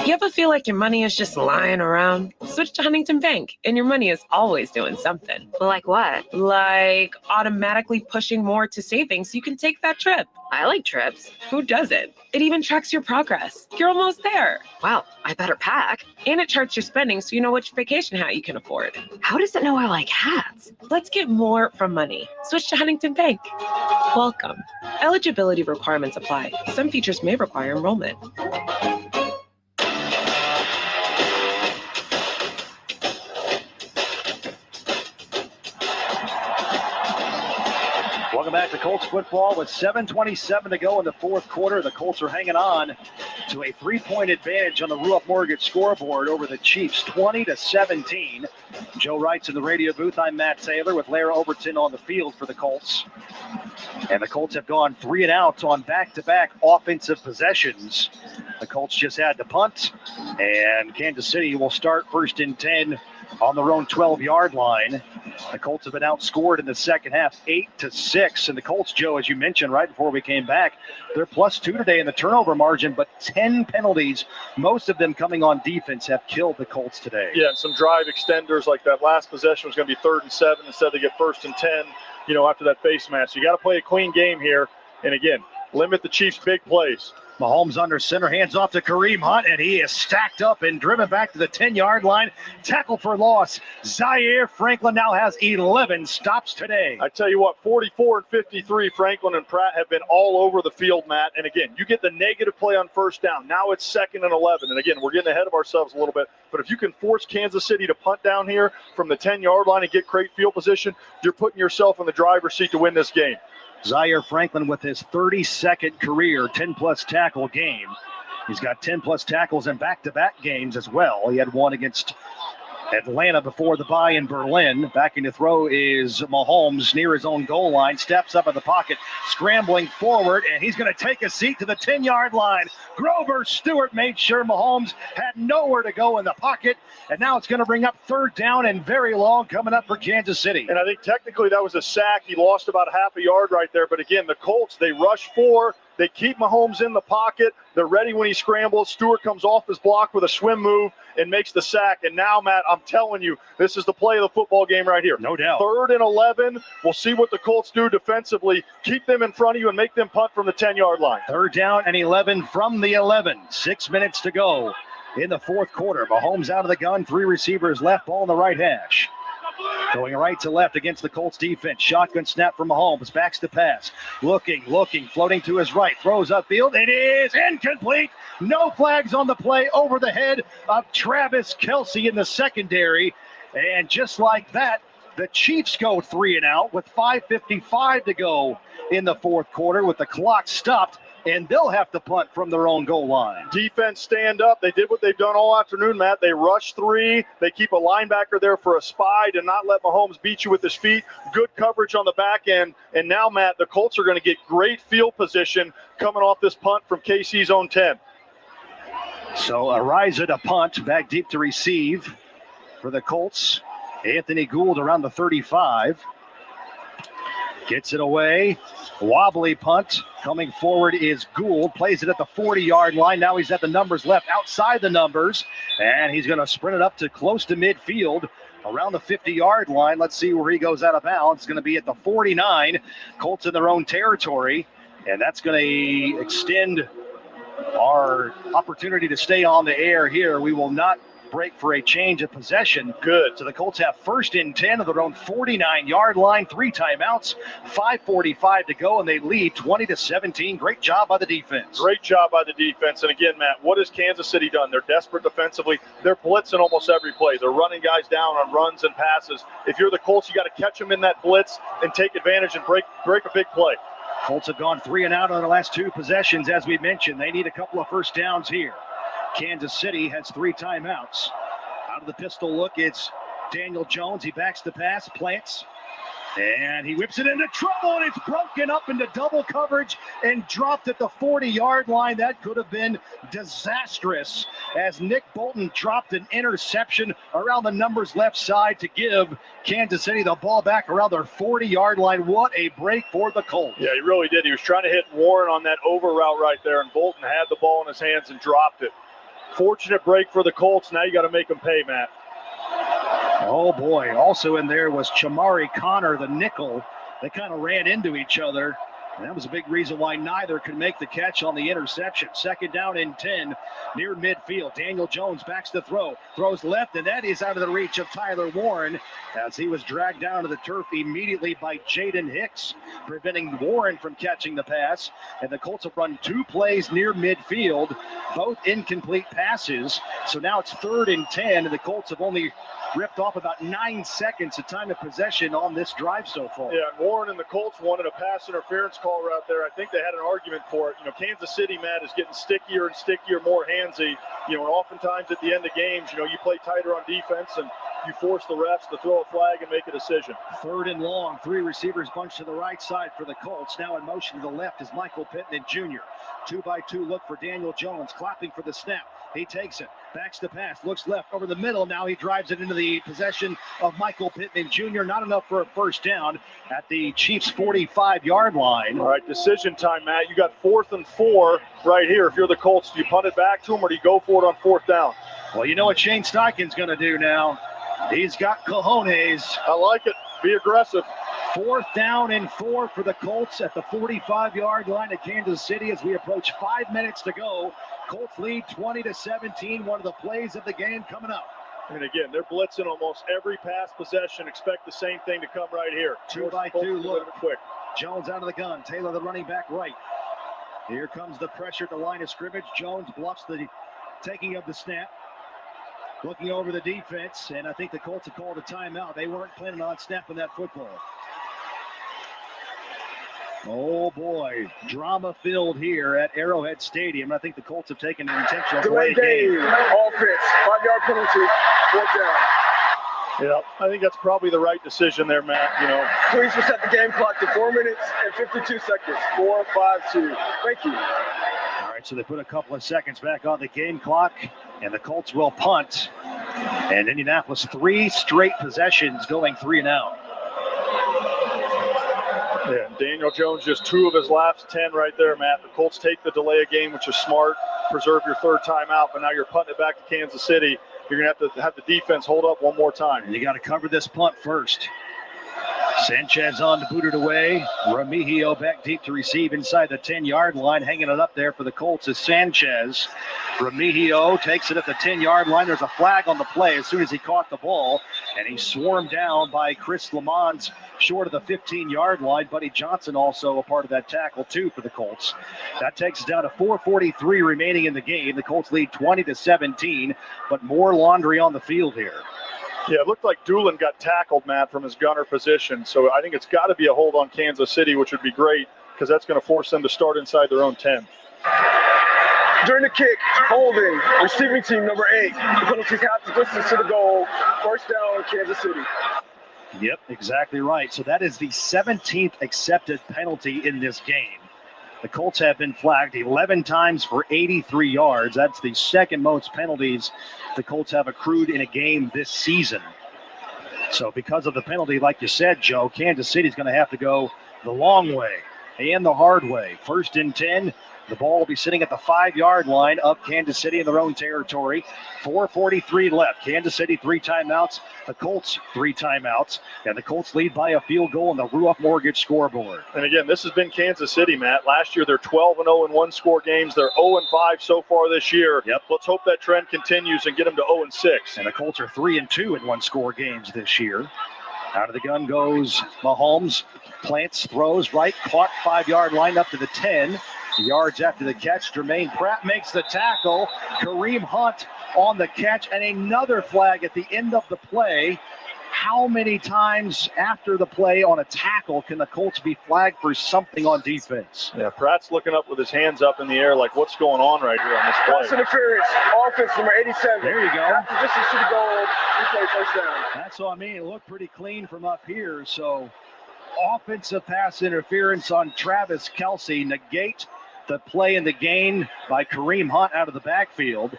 You ever feel like your money is just lying around? Switch to Huntington Bank, and your money is always doing something. Like what? Like automatically pushing more to savings so you can take that trip. I like trips. Who doesn't? It even tracks your progress. You're almost there. Wow, I better pack. And it charts your spending so you know which vacation hat you can afford. How does it know I like hats? Let's get more from money. Switch to Huntington Bank. Welcome. Eligibility requirements apply. Some features may require enrollment. Welcome back to Colts football with 7:27 to go in the fourth quarter. The Colts are hanging on to a 3-point advantage on the Ruoff Mortgage scoreboard over the Chiefs, 20-17. Joe Wright's in the radio booth. I'm Matt Taylor with Lara Overton on the field for the Colts. And the Colts have gone 3 and out on back-to-back offensive possessions. The Colts just had to punt, and Kansas City will start 1st and 10 on their own 12-yard line. The Colts have been outscored in the second half, 8-6. And the Colts, Joe, as you mentioned right before we came back, they're +2 today in the turnover margin, but 10 penalties, most of them coming on defense, have killed the Colts today. Yeah, some drive extenders, like that last possession was going to be 3rd and 7. Instead, they get 1st and 10, after that face mask. You got to play a clean game here. And again, limit the Chiefs' big plays. Mahomes under center, hands off to Kareem Hunt, and he is stacked up and driven back to the 10-yard line. Tackle for loss. Zaire Franklin now has 11 stops today. I tell you what, 44 and 53, Franklin and Pratt have been all over the field, Matt. And again, you get the negative play on 1st down. Now it's 2nd and 11. And again, we're getting ahead of ourselves a little bit. But if you can force Kansas City to punt down here from the 10-yard line and get great field position, you're putting yourself in the driver's seat to win this game. Zaire Franklin with his 32nd career 10-plus tackle game. He's got 10-plus tackles in back-to-back games as well. He had one against Atlanta before the bye in Berlin. Backing to throw is Mahomes near his own goal line. Steps up in the pocket, scrambling forward, and he's going to take a seat to the 10-yard line. Grover Stewart made sure Mahomes had nowhere to go in the pocket, and now it's going to bring up third down and very long coming up for Kansas City. And I think technically that was a sack. He lost about half a yard right there. But again, the Colts, they rush 4. They keep Mahomes in the pocket. They're ready when he scrambles. Stewart comes off his block with a swim move and makes the sack. And now, Matt, I'm telling you, this is the play of the football game right here. No doubt. 3rd and 11. We'll see what the Colts do defensively. Keep them in front of you and make them punt from the 10-yard line. 3rd down and 11 from the 11. 6 minutes to go in the fourth quarter. Mahomes out of the gun. 3 receivers left. Ball in the right hash. Going right to left against the Colts defense. Shotgun snap from Mahomes. Backs to pass. Looking, floating to his right. Throws upfield. It is incomplete. No flags on the play over the head of Travis Kelce in the secondary. And just like that, the Chiefs go 3 and out with 5:55 to go in the fourth quarter with the clock stopped. And they'll have to punt from their own goal line. Defense stand up. They did what they've done all afternoon, Matt. They rush 3. They keep a linebacker there for a spy to not let Mahomes beat you with his feet. Good coverage on the back end. And now, Matt, the Colts are going to get great field position coming off this punt from KC's own 10. So Ariza to punt, back deep to receive for the Colts. Anthony Gould around the 35. Gets it away. Wobbly punt. Coming forward is Gould. Plays it at the 40-yard line. Now he's at the numbers left, outside the numbers. And he's going to sprint it up to close to midfield, around the 50-yard line. Let's see where he goes out of bounds. It's going to be at the 49. Colts in their own territory. And that's going to extend our opportunity to stay on the air here. We will not break for a change of possession. Good. So the Colts have 1st and 10 of their own 49-yard line, 3 timeouts, 5:45 to go, and they lead 20-17. Great job by the defense. Great job by the defense. And again, Matt, what has Kansas City done? They're desperate defensively. They're blitzing almost every play. They're running guys down on runs and passes. If you're the Colts, you got to catch them in that blitz and take advantage and break a big play. Colts have gone 3 and out on the last 2 possessions, as we mentioned. They need a couple of first downs here. Kansas City has 3 timeouts. Out of the pistol look, it's Daniel Jones. He backs the pass, plants, and he whips it into trouble, and it's broken up into double coverage and dropped at the 40-yard line. That could have been disastrous as Nick Bolton dropped an interception around the numbers left side to give Kansas City the ball back around their 40-yard line. What a break for the Colts. Yeah, he really did. He was trying to hit Warren on that over route right there, and Bolton had the ball in his hands and dropped it. Fortunate break for the Colts. Now you got to make them pay, Matt. Oh, boy. Also in there was Chamari Connor, the nickel. They kind of ran into each other. And that was a big reason why neither could make the catch on the interception. 2nd down and 10 near midfield. Daniel Jones backs the throw. Throws left, and that is out of the reach of Tyler Warren as he was dragged down to the turf immediately by Jaden Hicks, preventing Warren from catching the pass. And the Colts have run 2 plays near midfield, both incomplete passes. So now it's 3rd and 10, and the Colts have only ripped off about 9 seconds of time of possession on this drive so far. Yeah, Warren and the Colts wanted a pass interference call right there. I think they had an argument for it. You know, Kansas City, Matt, is getting stickier and stickier, more handsy. You know, and oftentimes at the end of games, you know, you play tighter on defense and you force the refs to throw a flag and make a decision. 3rd and long. 3 receivers bunched to the right side for the Colts. Now in motion to the left is Michael Pittman Jr. 2-by-2 look for Daniel Jones, clapping for the snap. He takes it, backs the pass, looks left over the middle. Now he drives it into the possession of Michael Pittman Jr. Not enough for a first down at the Chiefs' 45-yard line. All right, decision time, Matt. You got 4th and 4 right here. If you're the Colts, do you punt it back to him or do you go for it on 4th down? Well, you know what Shane Steichen's going to do now. He's got cojones. I like it. Be aggressive. 4th down and 4 for the Colts at the 45-yard line of Kansas City as we approach 5 minutes to go. Colts lead 20-17. One of the plays of the game coming up. And again, they're blitzing almost every pass possession. Expect the same thing to come right here. 2-by-2 look. Quick. Jones out of the gun. Taylor, the running back, right. Here comes the pressure at the line of scrimmage. Jones bluffs the taking of the snap. Looking over the defense, and I think the Colts have called a timeout. They weren't planning on snapping that football. Oh boy, drama filled here at Arrowhead Stadium. I think the Colts have taken an intentional Delay game. Offense. 5-yard penalty. 4th down. Yeah, I think that's probably the right decision there, Matt. Please reset the game clock to 4 minutes and 52 seconds. 4, 5, 2. Thank you. All right, so they put a couple of seconds back on the game clock, and the Colts will punt. And Indianapolis, 3 straight possessions going 3 and out. Yeah, Daniel Jones just 2 of his last 10 right there, Matt. The Colts take the delay of game, which is smart. Preserve your 3rd timeout, but now you're punting it back to Kansas City. You're going to have the defense hold up one more time. And you got to cover this punt first. Sanchez on to boot it away. Remigio back deep to receive inside the 10-yard line. Hanging it up there for the Colts is Sanchez. Remigio takes it at the 10-yard line. There's a flag on the play as soon as he caught the ball. And he's swarmed down by Chris Lamont short of the 15-yard line. Buddy Johnson also a part of that tackle, too, for the Colts. That takes us down to 4:43 remaining in the game. The Colts lead 20-17, but more laundry on the field here. Yeah, it looked like Doolin got tackled, Matt, from his gunner position. So I think it's got to be a hold on Kansas City, which would be great because that's going to force them to start inside their own 10. During the kick, holding, receiving team number 8. The penalties half the distance to the goal. 1st down, Kansas City. Yep, exactly right. So that is the 17th accepted penalty in this game. The Colts have been flagged 11 times for 83 yards. That's the 2nd most penalties the Colts have accrued in a game this season. So because of the penalty, like you said, Joe, Kansas City's going to have to go the long way and the hard way. 1st and 10. The ball will be sitting at the 5-yard line of Kansas City in their own territory. 4:43 left. Kansas City 3 timeouts. The Colts 3 timeouts. And the Colts lead by a field goal on the Ruoff Mortgage scoreboard. And again, this has been Kansas City, Matt. Last year, they're 12-0 in one-score games. They're 0-5 so far this year. Yep. Let's hope that trend continues and get them to 0-6. And the Colts are 3-2 in one-score games this year. Out of the gun goes Mahomes. Plants, throws right, caught 5-yard line up to the 10. Yards after the catch. Jermaine Pratt makes the tackle. Kareem Hunt on the catch, and another flag at the end of the play. How many times after the play on a tackle can the Colts be flagged for something on defense? Yeah, Pratt's looking up with his hands up in the air like, what's going on right here on this play? Pass interference, offense number 87. There you go. After distance to the goal, replay 1st down. That's what I mean. It looked pretty clean from up here. So offensive pass interference on Travis Kelce. Negate the play in the gain by Kareem Hunt out of the backfield.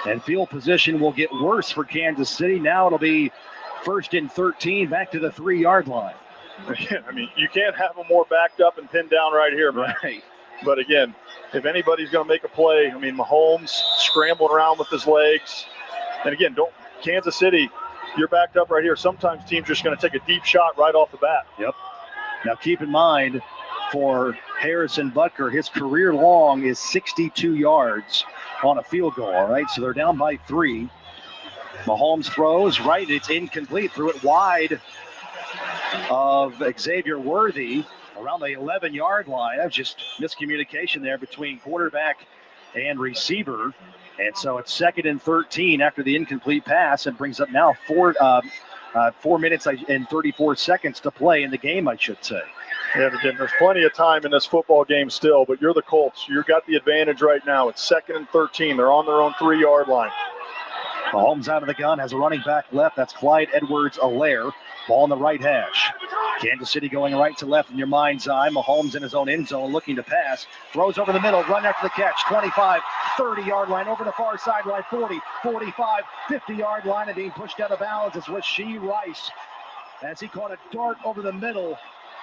And field position will get worse for Kansas City. Now it'll be 1st and 13 back to the 3-yard line. I mean, you can't have them more backed up and pinned down right here, man. Right. But again, if anybody's going to make a play, I mean, Mahomes scrambling around with his legs. And again, Kansas City, you're backed up right here. Sometimes teams are just going to take a deep shot right off the bat. Yep. Now keep in mind, for Harrison Butker, his career long is 62 yards on a field goal, all right? So they're down by 3. Mahomes throws right. It's incomplete. Threw it wide of Xavier Worthy around the 11-yard line. That was just miscommunication there between quarterback and receiver. And so it's 2nd and 13 after the incomplete pass, and brings up now 4 minutes and 34 seconds to play in the game, I should say. And again, there's plenty of time in this football game still, but you're the Colts. You've got the advantage right now. It's 2nd and 13. They're on their own 3-yard line. Mahomes out of the gun, has a running back left. That's Clyde Edwards-Helaire. Ball in the right hash. Kansas City going right to left in your mind's eye. Mahomes in his own end zone looking to pass. Throws over the middle, run after the catch. 25, 30-yard line, over the far sideline. 40, 45, 50-yard line, and being pushed out of bounds is Rashee Rice as he caught a dart over the middle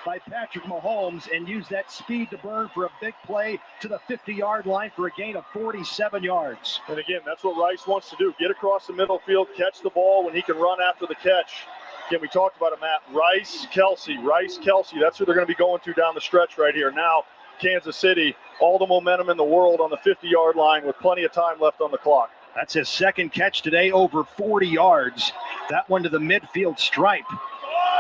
by Patrick Mahomes and used that speed to burn for a big play to the 50-yard line for a gain of 47 yards. And again, that's what Rice wants to do. Get across the middle field, catch the ball when he can run after the catch. Again, we talked about it, Matt. Rice, Kelce. That's who they're going to be going to down the stretch right here. Now, Kansas City, all the momentum in the world on the 50-yard line with plenty of time left on the clock. That's his 2nd catch today, over 40 yards. That one to the midfield stripe.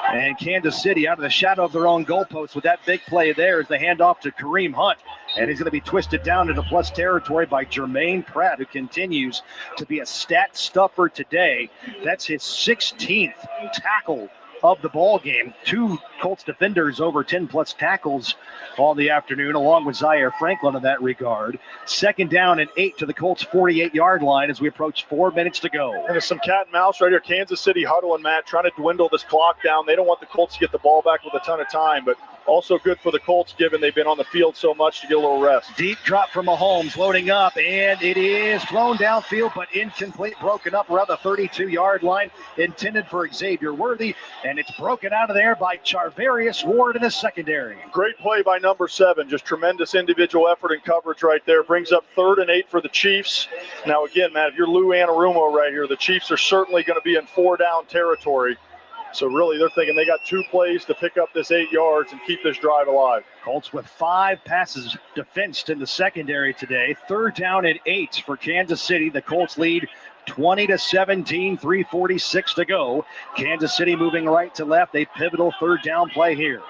And Kansas City out of the shadow of their own goalpost with that big play there is the handoff to Kareem Hunt. And he's going to be twisted down into plus territory by Jermaine Pratt, who continues to be a stat stuffer today. That's his 16th tackle of the ball game. 2 Colts defenders over 10-plus tackles all the afternoon, along with Zaire Franklin in that regard. 2nd down and 8 to the Colts' 48-yard line as we approach 4 minutes to go. And there's some cat and mouse right here. Kansas City huddling, Matt, trying to dwindle this clock down. They don't want the Colts to get the ball back with a ton of time, but also good for the Colts given they've been on the field so much to get a little rest. Deep drop from Mahomes, loading up, and it is thrown downfield, but incomplete, broken up around the 32-yard line, intended for Xavier Worthy, and it's broken out of there by Charvarius Ward in the secondary. Great play by number 7, just tremendous individual effort and coverage right there. Brings up 3rd and 8 for the Chiefs. Now again, Matt, if you're Lou Anarumo right here, the Chiefs are certainly going to be in 4-down territory. So really, they're thinking they got 2 plays to pick up this 8 yards and keep this drive alive. Colts with 5 passes defensed in the secondary today. 3rd down and 8 for Kansas City. The Colts lead 20-17, 3:46 to go. Kansas City moving right to left. A pivotal 3rd down play here.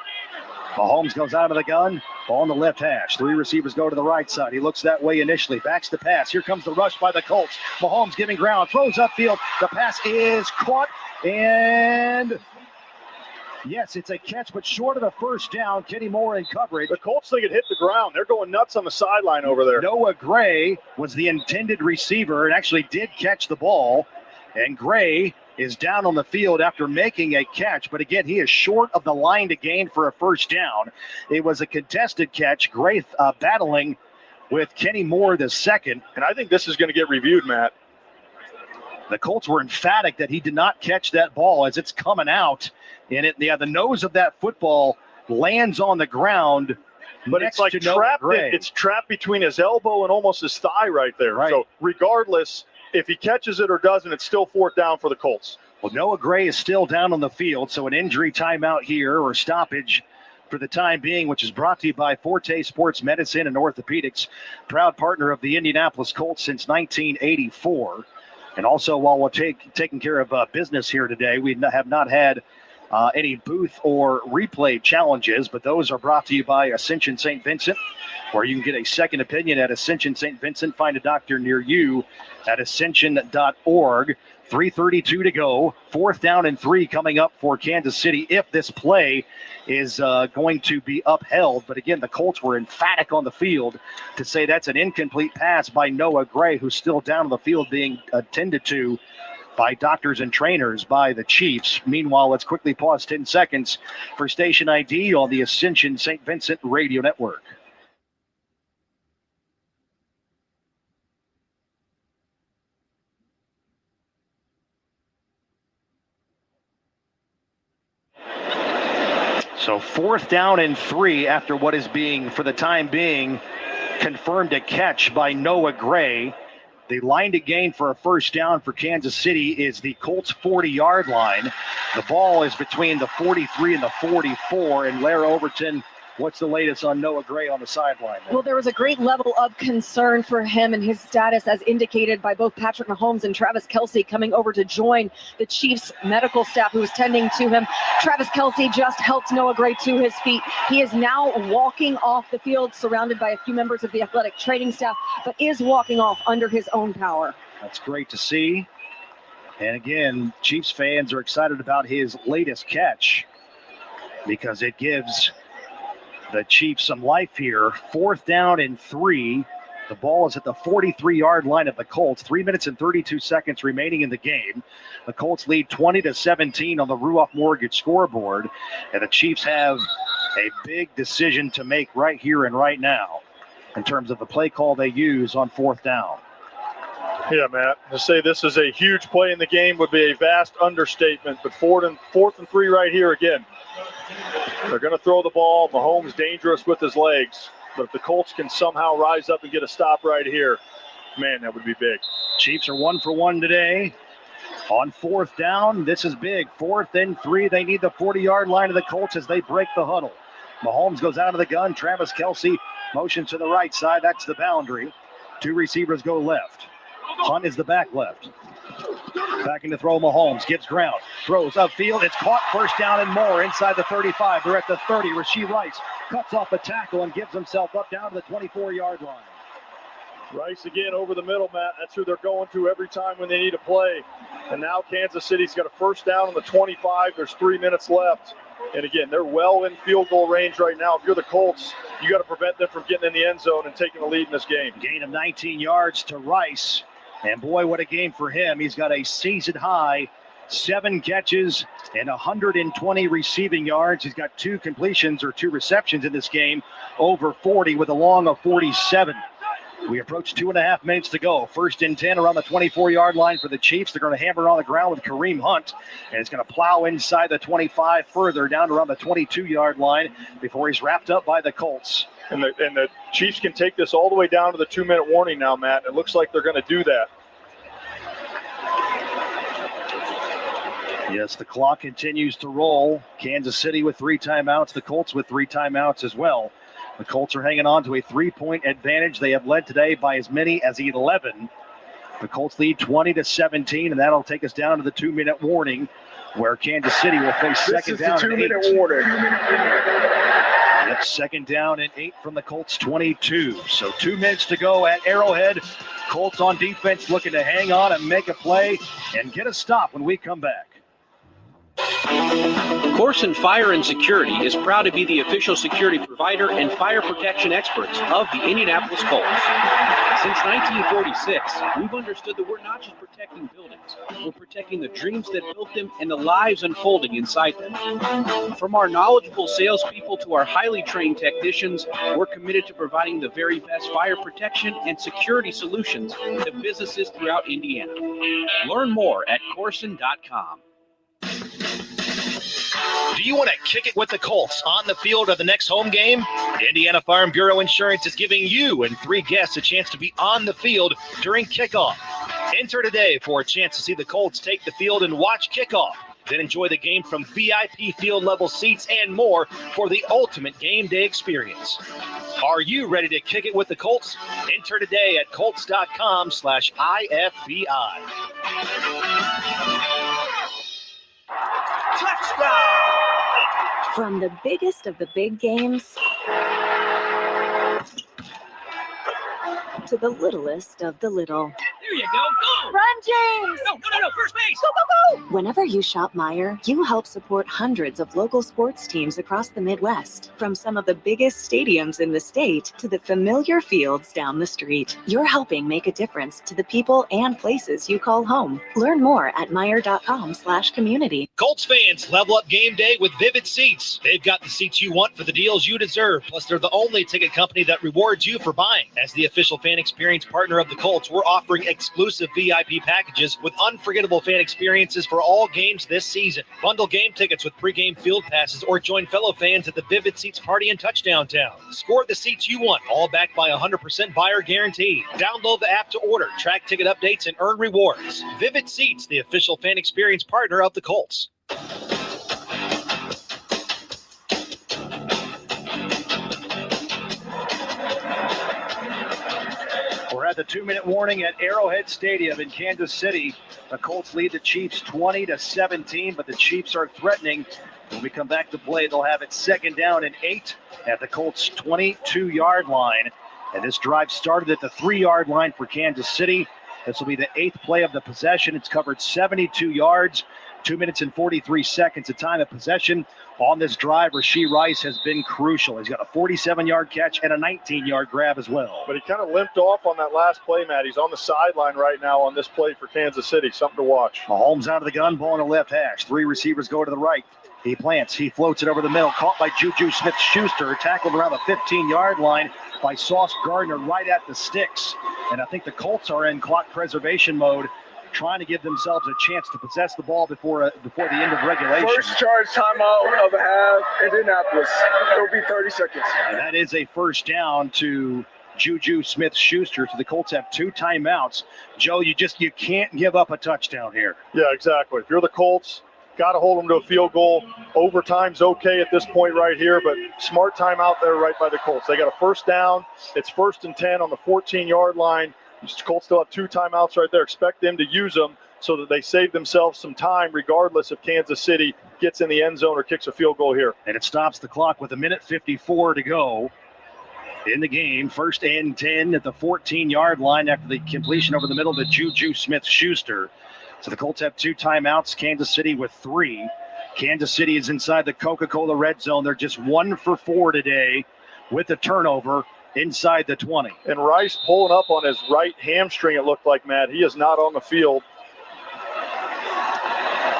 Mahomes goes out of the gun. Ball on the left hash. 3 receivers go to the right side. He looks that way initially. Backs the pass. Here comes the rush by the Colts. Mahomes giving ground. Throws upfield. The pass is caught. And yes, it's a catch, but short of the 1st down. Kenny Moore in coverage. The Colts think it hit the ground. They're going nuts on the sideline over there. Noah Gray was the intended receiver and actually did catch the ball. And Gray is down on the field after making a catch. But again, he is short of the line to gain for a 1st down. It was a contested catch. Gray battling with Kenny Moore the second. And I think this is going to get reviewed, Matt. The Colts were emphatic that he did not catch that ball as it's coming out. And the nose of that football lands on the ground. But it's like trapped. It's trapped between his elbow and almost his thigh right there. Right. So regardless, if he catches it or doesn't, it's still 4th down for the Colts. Well, Noah Gray is still down on the field, so an injury timeout here or stoppage for the time being, which is brought to you by Forte Sports Medicine and Orthopedics, proud partner of the Indianapolis Colts since 1984. And also, while we're taking care of business here today, we have not had any booth or replay challenges, but those are brought to you by Ascension St. Vincent, where you can get a second opinion at Ascension St. Vincent. Find a doctor near you at ascension.org. 3:32 to go. 4th down and 3 coming up for Kansas City if this play is going to be upheld. But again, the Colts were emphatic on the field to say that's an incomplete pass by Noah Gray, who's still down on the field being attended to by doctors and trainers by the Chiefs. Meanwhile, let's quickly pause 10 seconds for station ID on the Ascension St. Vincent Radio Network. So 4th down and 3 after what is being, for the time being, confirmed a catch by Noah Gray. The line to gain for a 1st down for Kansas City is the Colts 40-yard line. The ball is between the 43 and the 44. And Lara Overton, what's the latest on Noah Gray on the sideline? Well, there was a great level of concern for him and his status as indicated by both Patrick Mahomes and Travis Kelce coming over to join the Chiefs medical staff who was tending to him. Travis Kelce just helped Noah Gray to his feet. He is now walking off the field surrounded by a few members of the athletic training staff, but is walking off under his own power. That's great to see. And again, Chiefs fans are excited about his latest catch because it gives the Chiefs some life here. 4th down and 3. The ball is at the 43-yard line of the Colts. 3 minutes and 32 seconds remaining in the game. The Colts lead 20-17 on the Ruoff Mortgage scoreboard. And the Chiefs have a big decision to make right here and right now in terms of the play call they use on 4th down. Yeah, Matt. To say this is a huge play in the game would be a vast understatement. But 4th and 3 right here again. They're going to throw the ball. Mahomes dangerous with his legs. But if the Colts can somehow rise up and get a stop right here, man, that would be big. Chiefs are 1 for 1 today. On 4th down, this is big. 4th and 3. They need the 40-yard line of the Colts as they break the huddle. Mahomes goes out of the gun. Travis Kelce motions to the right side. That's the boundary. 2 receivers go left. Hunt is the back left. Backing to throw, Mahomes gives ground. Throws upfield. It's caught. 1st down and more inside the 35. They're at the 30. Rasheed Rice cuts off a tackle and gives himself up down to the 24-yard line. Rice again over the middle, Matt. That's who they're going to every time when they need a play. And now Kansas City's got a first down on the 25. There's 3 minutes left. And again, they're well in field goal range right now. If you're the Colts, you got to prevent them from getting in the end zone and taking the lead in this game. Gain of 19 yards to Rice. And boy, what a game for him. He's got a season high 7 catches and 120 receiving yards. He's got 2 completions or 2 receptions in this game, over 40 with a long of 47. We approach 2.5 minutes to go. 1st and 10 around the 24-yard line for the Chiefs. They're going to hammer on the ground with Kareem Hunt, and it's going to plow inside the 25 further down around the 22-yard line before he's wrapped up by the Colts. And the Chiefs can take this all the way down to the 2-minute warning now, Matt. It looks like they're going to do that. Yes, the clock continues to roll. Kansas City with 3 timeouts. The Colts with 3 timeouts as well. The Colts are hanging on to a 3-point advantage. They have led today by as many as 11. The Colts lead 20-17, and that'll take us down to the 2-minute warning, where Kansas City will face second down and 8. This is the 2-minute warning. Yep, second down and 8 from the Colts 22. So 2 minutes to go at Arrowhead. Colts on defense looking to hang on and make a play and get a stop when we come back. Corson Fire and Security is proud to be the official security provider and fire protection experts of the Indianapolis Colts. Since 1946, we've understood that we're not just protecting buildings, we're protecting the dreams that built them and the lives unfolding inside them. From our knowledgeable salespeople to our highly trained technicians, we're committed to providing the very best fire protection and security solutions to businesses throughout Indiana. Learn more at Corson.com. Do you want to kick it with the Colts on the field of the next home game? Indiana Farm Bureau Insurance is giving you and 3 guests a chance to be on the field during kickoff. Enter today for a chance to see the Colts take the field and watch kickoff. Then enjoy the game from VIP field level seats and more for the ultimate game day experience. Are you ready to kick it with the Colts? Enter today at Colts.com/IFBI. Touchdown! From the biggest of the big games to the littlest of the little. There you go. Go! Run, James! No, first base! Go, go, go! Whenever you shop Meijer, you help support hundreds of local sports teams across the Midwest. From some of the biggest stadiums in the state to the familiar fields down the street. You're helping make a difference to the people and places you call home. Learn more at Meijer.com/community. Colts fans, level up game day with Vivid Seats. They've got the seats you want for the deals you deserve. Plus, they're the only ticket company that rewards you for buying. As the official fan experience partner of the Colts, we're offering exclusive VIP packages with unforgettable fan experiences for all games this season. Bundle game tickets with pregame field passes or join fellow fans at the Vivid Seats Party in Touchdown Town. Score the seats you want, all backed by 100% buyer guarantee. Download the app to order, track ticket updates, and earn rewards. Vivid Seats, the official fan experience partner of the Colts. We're at the 2-minute warning at Arrowhead Stadium in Kansas City. The Colts lead the Chiefs 20-17, but the Chiefs are threatening. When we come back to play, they'll have it second down and 8 at the Colts 22-yard line. And this drive started at the 3-yard line for Kansas City. This will be the 8th play of the possession. It's covered 72 yards, 2 minutes and 43 seconds of time of possession. On this drive, Rashee Rice has been crucial. He's got a 47-yard catch and a 19-yard grab as well. But he kind of limped off on that last play, Matt. He's on the sideline right now on this play for Kansas City. Something to watch. Mahomes out of the gun, ball on the left hash. 3 receivers go to the right. He plants. He floats it over the middle. Caught by Juju Smith-Schuster. Tackled around the 15-yard line by Sauce Gardner right at the sticks. And I think the Colts are in clock preservation mode, trying to give themselves a chance to possess the ball before the end of regulation. First charge timeout of the half, Indianapolis. It'll be 30 seconds. And that is a first down to Juju Smith-Schuster. So the Colts have 2 timeouts. Joe, you can't give up a touchdown here. Yeah, exactly. If you're the Colts, got to hold them to a field goal. Overtime's okay at this point right here, but smart timeout there right by the Colts. They got a first down. It's 1st and 10 on the 14-yard line. The Colts still have 2 timeouts right there. Expect them to use them so that they save themselves some time regardless if Kansas City gets in the end zone or kicks a field goal here. And it stops the clock with 1:54 to go in the game. 1st and 10 at the 14-yard line after the completion over the middle to Juju Smith-Schuster. So the Colts have 2 timeouts, Kansas City with 3. Kansas City is inside the Coca-Cola red zone. They're just 1 for 4 today with a turnover inside the 20. And Rice pulling up on his right hamstring, it looked like, Matt. He is not on the field.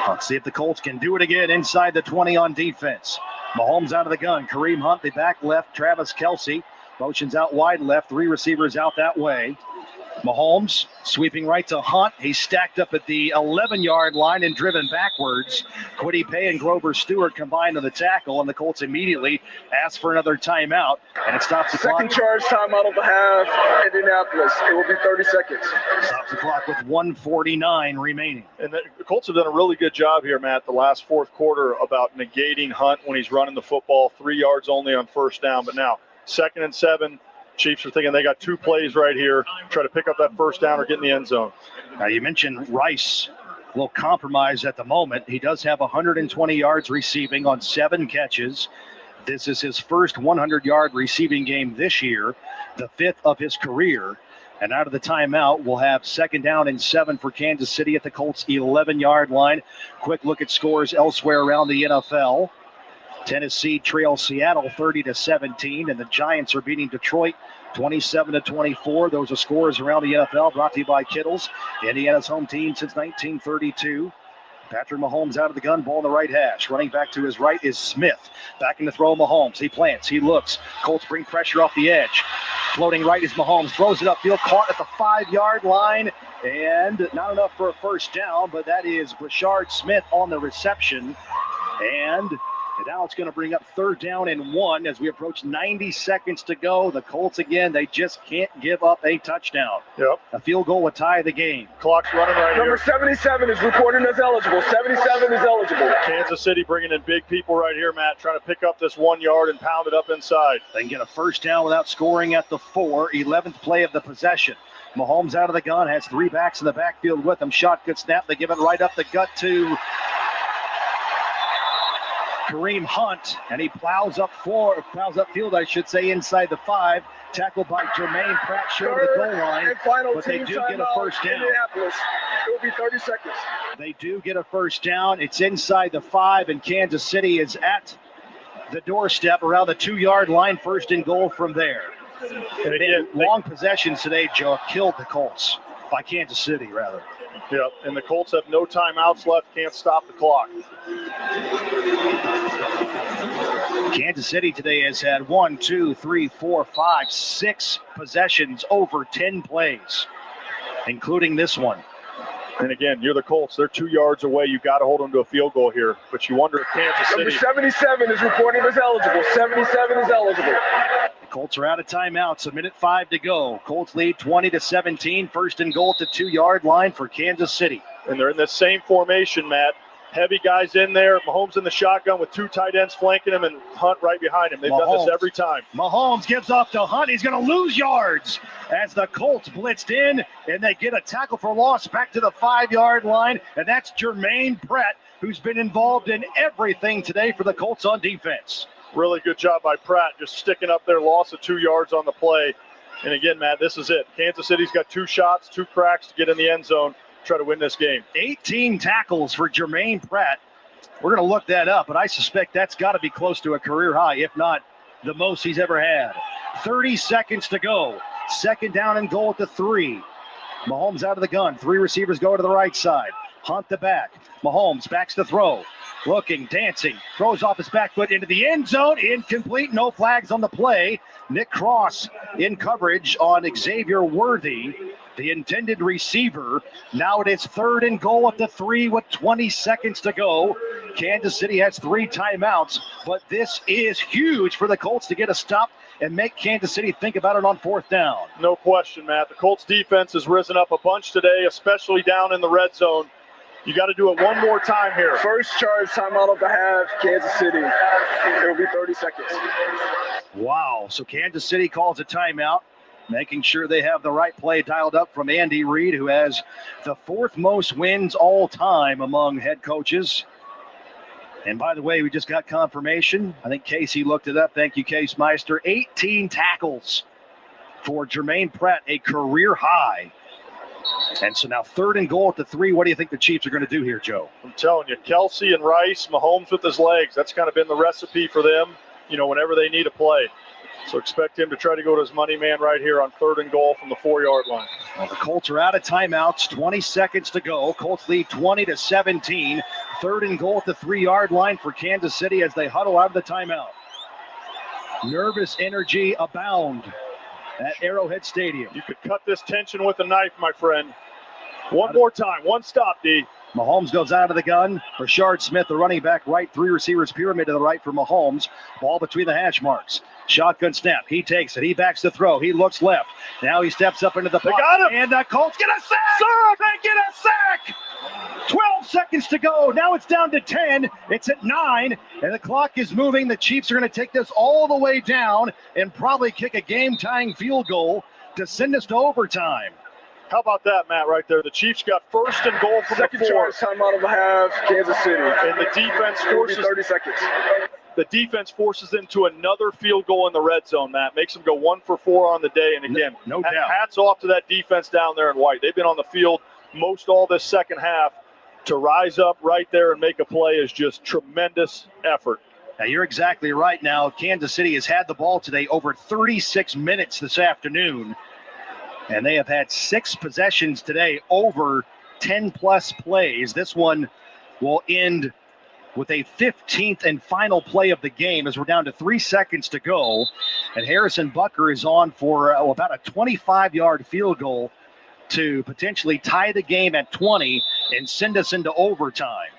Let's see if the Colts can do it again inside the 20 on defense. Mahomes out of the gun. Kareem Hunt, the back left. Travis Kelce motions out wide left. 3 receivers out that way. Mahomes sweeping right to Hunt. He's stacked up at the 11-yard line and driven backwards. Kwity Paye and Grover Stewart combined on the tackle, and the Colts immediately ask for another timeout, and it stops the clock. Second charge timeout of the half, Indianapolis. It will be 30 seconds. Stops the clock with 1:49 remaining. And the Colts have done a really good job here, Matt, the last fourth quarter about negating Hunt when he's running the football. 3 yards only on first down, but now 2nd and 7. Chiefs are thinking they got 2 plays right here. Try to pick up that first down or get in the end zone. Now, you mentioned Rice, a little compromised at the moment. He does have 120 yards receiving on 7 catches. This is his first 100-yard receiving game this year, the 5th of his career. And out of the timeout, we'll have 2nd down and 7 for Kansas City at the Colts' 11-yard line. Quick look at scores elsewhere around the NFL. Tennessee trails Seattle 30-17, and the Giants are beating Detroit 27-24. Those are scores around the NFL, brought to you by Kittles, Indiana's home team since 1932. Patrick Mahomes out of the gun, ball in the right hash. Running back to his right is Smith. Back in the throw, Mahomes. He plants, he looks. Colts bring pressure off the edge. Floating right is Mahomes. Throws it upfield, caught at the 5-yard line. And not enough for a first down, but that is Brashard Smith on the reception. And now it's going to bring up 3rd down and 1 as we approach 90 seconds to go. The Colts, again, they just can't give up a touchdown. Yep. A field goal would tie the game. Clock's running right Number here. 77 is reported as eligible. 77 is eligible. Kansas City bringing in big people right here, Matt, trying to pick up this 1 yard and pound it up inside. They can get a first down without scoring at the 4. 11th play of the possession. Mahomes out of the gun, has 3 backs in the backfield with him. Shot, good snap. They give it right up the gut to Kareem Hunt, and he plows upfield, I should say, inside the 5. Tackled by Jermaine Pratt short of the goal line, but they do get a first down. Indianapolis. It will be 30 seconds. They do get a first down. It's inside the 5, and Kansas City is at the doorstep around the 2-yard line. 1st and goal from there. And again, long possessions today, Joe, have killed the Colts, by Kansas City, rather. Yep, and the Colts have no timeouts left, can't stop the clock. Kansas City today has had 1, 2, 3, 4, 5, 6 possessions over 10 plays, including this one. And again, you're the Colts. They're 2 yards away. You got to hold them to a field goal here. But you wonder if Kansas City. Number 77 is reported as eligible. 77 is eligible. The Colts are out of timeouts. 1:05 to go. Colts lead 20-17. 1st and goal at the 2-yard line for Kansas City. And they're in the same formation, Matt. Heavy guys in there. Mahomes in the shotgun with 2 tight ends flanking him and Hunt right behind him. They've done this every time. Mahomes gives off to Hunt. He's going to lose yards as the Colts blitzed in, and they get a tackle for loss back to the 5-yard line. And that's Jermaine Pratt, who's been involved in everything today for the Colts on defense. Really good job by Pratt, just sticking up there, loss of 2 yards on the play. And again, Matt, this is it. Kansas City's got 2 shots, 2 cracks to get in the end zone, try to win this game. 18 tackles for Jermaine Pratt. We're going to look that up, but I suspect that's got to be close to a career high, if not the most he's ever had. 30 seconds to go. 2nd down and goal at the 3. Mahomes out of the gun. 3 receivers go to the right side. Hunt the back. Mahomes backs the throw. Looking, dancing, throws off his back foot into the end zone. Incomplete, no flags on the play. Nick Cross in coverage on Xavier Worthy, the intended receiver. Now it is 3rd and goal at the 3 with 20 seconds to go. Kansas City has 3 timeouts, but this is huge for the Colts to get a stop and make Kansas City think about it on 4th down. No question, Matt. The Colts defense has risen up a bunch today, especially down in the red zone. You got to do it one more time here. First charge timeout of the half, Kansas City. It will be 30 seconds. Wow. So Kansas City calls a timeout, making sure they have the right play dialed up from Andy Reid, who has the 4th most wins all time among head coaches. And by the way, we just got confirmation. I think Casey looked it up. Thank you, Case Meister. 18 tackles for Jermaine Pratt, a career high. And so now 3rd and goal at the 3. What do you think the Chiefs are going to do here, Joe? I'm telling you, Kelsey and Rice, Mahomes with his legs. That's kind of been the recipe for them, whenever they need a play. So expect him to try to go to his money man right here on 3rd and goal from the 4-yard line. Well, the Colts are out of timeouts. 20 seconds to go. Colts lead 20-17. 3rd and goal at the 3-yard line for Kansas City as they huddle out of the timeout. Nervous energy abound at Arrowhead Stadium. You could cut this tension with a knife, my friend. One more time. One stop, D. Mahomes goes out of the gun. Rashard Smith, the running back, right. 3 receivers pyramid to the right for Mahomes. Ball between the hash marks. Shotgun snap. He takes it. He backs the throw. He looks left. Now he steps up into the pocket. They got him. And the Colts get a sack. They get a sack. 12 seconds to go. Now it's down to 10. It's at 9. And the clock is moving. The Chiefs are going to take this all the way down and probably kick a game-tying field goal to send us to overtime. How about that, Matt, right there? The Chiefs got 1st and goal from Second the 4. charge, timeout of a half, Kansas City. And the defense forces 30 seconds. The defense forces them to another field goal in the red zone, Matt. Makes them go 1 for 4 on the day. And again, no doubt. Hats off to that defense down there in white. They've been on the field most all this second half. To rise up right there and make a play is just tremendous effort. Now, you're exactly right. Now, Kansas City has had the ball today over 36 minutes this afternoon. And they have had 6 possessions today over 10-plus plays. This one will end with a 15th and final play of the game as we're down to 3 seconds to go. And Harrison Butker is on for about a 25-yard field goal to potentially tie the game at 20 and send us into overtime.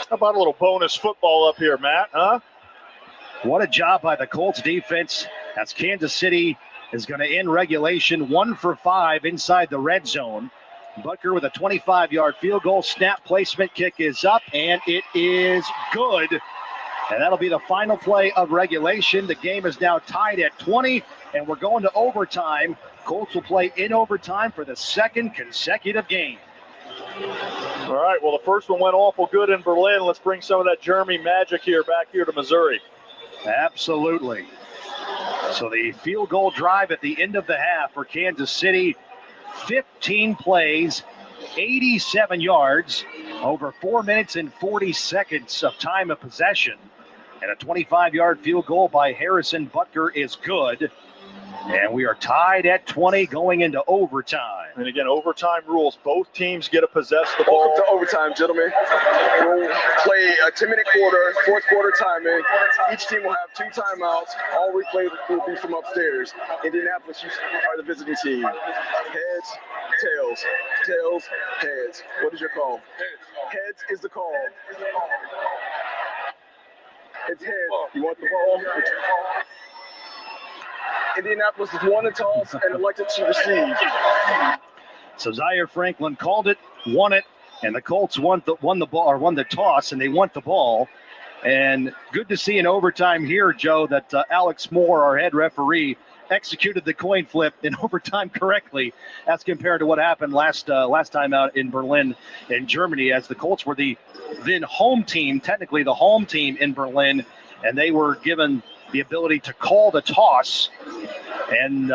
How about a little bonus football up here, Matt, huh? What a job by the Colts defense as Kansas City is going to end regulation 1 for 5 inside the red zone. Butker with a 25-yard field goal. Snap placement kick is up, and it is good. And that'll be the final play of regulation. The game is now tied at 20, and we're going to overtime. Colts will play in overtime for the 2nd consecutive game. All right, well, the first one went awful good in Berlin. Let's bring some of that Jeremy magic here back here to Missouri. Absolutely. So the field goal drive at the end of the half for Kansas City, 15 plays, 87 yards, over 4 minutes and 40 seconds of time of possession. And a 25-yard field goal by Harrison Butker is good. And we are tied at 20 going into overtime. And again, overtime rules. Both teams get to possess the ball. Welcome to overtime, gentlemen. We'll play a 10-minute quarter, 4th quarter timing. Each team will have 2 timeouts. All replay will be from upstairs. Indianapolis, you are the visiting team. Heads, tails, tails, heads. What is your call? Heads is the call. It's heads. You want the ball? Indianapolis is won the toss and elected to receive. So Zaire Franklin called it, won it, and the Colts won the toss, and they want the ball. And good to see in overtime here, Joe, that Alex Moore, our head referee, executed the coin flip in overtime correctly as compared to what happened last time out in Berlin in Germany, as the Colts were the then home team, technically the home team in Berlin, and they were given the ability to call the toss and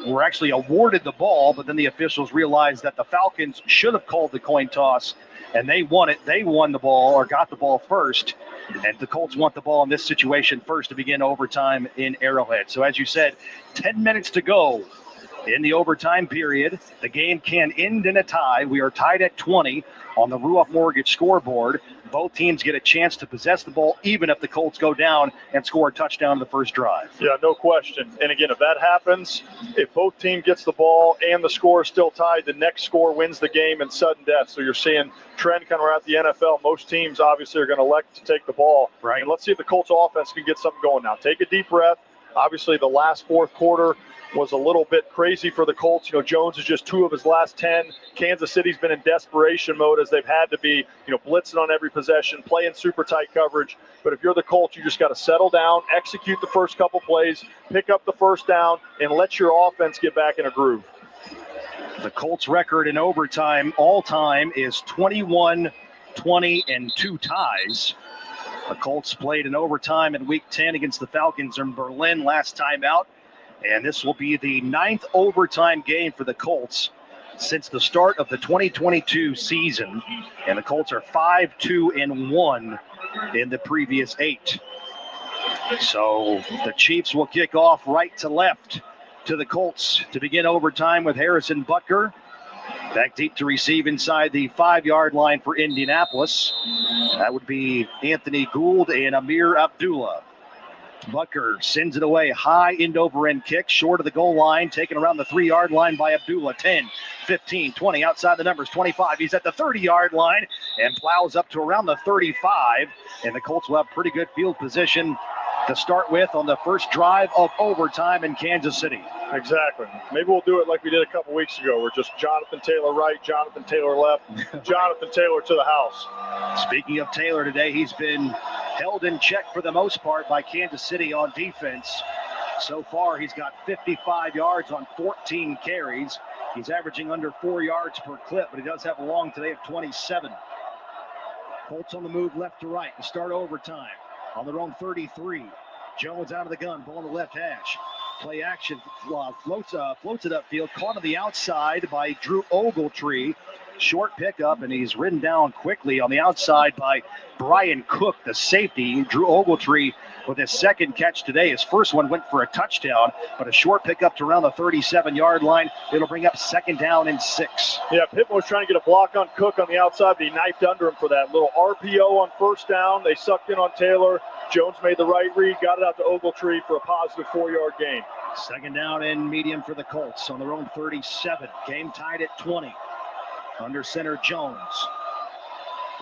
were actually awarded the ball, but then the officials realized that the Falcons should have called the coin toss, and they won it. They won the ball or got the ball first, and the Colts want the ball in this situation first to begin overtime in Arrowhead. So as you said, 10 minutes to go in the overtime period. The game can end in a tie. We are tied at 20 on the Ruoff Mortgage scoreboard. Both teams get a chance to possess the ball, even if the Colts go down and score a touchdown in the first drive. Yeah, no question. And again, if that happens, if both teams gets the ball and the score is still tied, the next score wins the game in sudden death. So you're seeing trend kind of around the NFL. Most teams obviously are going to elect to take the ball. Right. And let's see if the Colts offense can get something going now. Take a deep breath. Obviously, the last 4th quarter was a little bit crazy for the Colts. You know, Jones is just 2 of his last 10. Kansas City's been in desperation mode as they've had to be, blitzing on every possession, playing super tight coverage. But if you're the Colts, you just got to settle down, execute the first couple plays, pick up the first down, and let your offense get back in a groove. The Colts record in overtime all time is 21, 20, and 2 ties. The Colts played in overtime in Week 10 against the Falcons in Berlin last time out. And this will be the 9th overtime game for the Colts since the start of the 2022 season, and the Colts are 5-2-1 in the previous 8. So the Chiefs will kick off right to left to the Colts to begin overtime with Harrison Butker. Back deep to receive inside the 5-yard line for Indianapolis. That would be Anthony Gould and Amir Abdullah. Butker sends it away, high end-over-end kick, short of the goal line, taken around the 3-yard line by Abdullah. 10, 15, 20, outside the numbers, 25. He's at the 30-yard line and plows up to around the 35. And the Colts will have pretty good field position to start with on the first drive of overtime in Kansas City. Exactly. Maybe we'll do it like we did a couple weeks ago. We're just Jonathan Taylor right, Jonathan Taylor left, Jonathan Taylor to the house. Speaking of Taylor today, he's been held in check for the most part by Kansas City on defense. So far, he's got 55 yards on 14 carries. He's averaging under 4 yards per clip, but he does have a long today of 27. Colts on the move left to right to start overtime. On their own 33. Jones out of the gun, ball on the left hash. Play action, floats it upfield, caught on the outside by Drew Ogletree. Short pickup, and he's ridden down quickly on the outside by Brian Cook, the safety. Drew Ogletree with his second catch today. His first one went for a touchdown, but a short pickup to around the 37-yard line. It'll bring up 2nd down and 6. Yeah, Pittman was trying to get a block on Cook on the outside, but he knifed under him for that. Little RPO on 1st down. They sucked in on Taylor. Jones made the right read, got it out to Ogletree for a positive 4-yard gain. 2nd down and medium for the Colts on their own 37. Game tied at 20. Under center, Jones.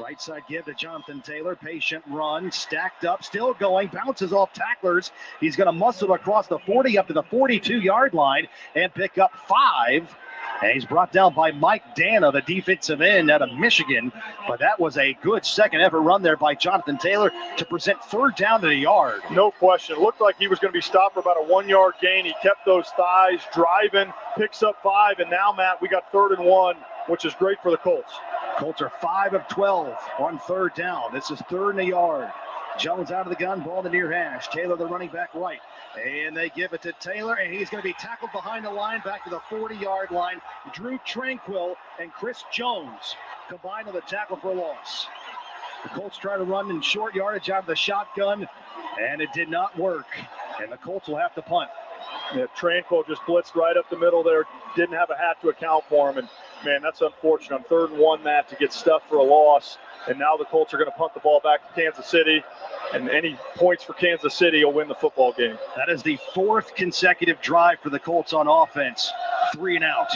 Right side give to Jonathan Taylor. Patient run, stacked up, still going, bounces off tacklers. He's going to muscle across the 40 up to the 42-yard line and pick up 5. And he's brought down by Mike Dana, the defensive end out of Michigan. But that was a good second effort run there by Jonathan Taylor to present 3rd down to the yard. No question. It looked like he was going to be stopped for about a 1-yard gain. He kept those thighs driving, picks up 5. And now, Matt, we got 3rd and 1, which is great for the Colts. Colts are 5 of 12 on 3rd down. This is 3rd and a yard. Jones out of the gun, ball in the near hash. Taylor, the running back, right. And they give it to Taylor, and he's going to be tackled behind the line, back to the 40-yard line. Drew Tranquil and Chris Jones combined on the tackle for a loss. The Colts try to run in short yardage out of the shotgun, and it did not work. And the Colts will have to punt. Yeah, Tranquil just blitzed right up the middle there. Didn't have a hat to account for him. And, man, that's unfortunate. On 3rd and 1, Matt, to get stuffed for a loss. And now the Colts are going to punt the ball back to Kansas City. And any points for Kansas City will win the football game. That is the 4th consecutive drive for the Colts on offense. 3 and out.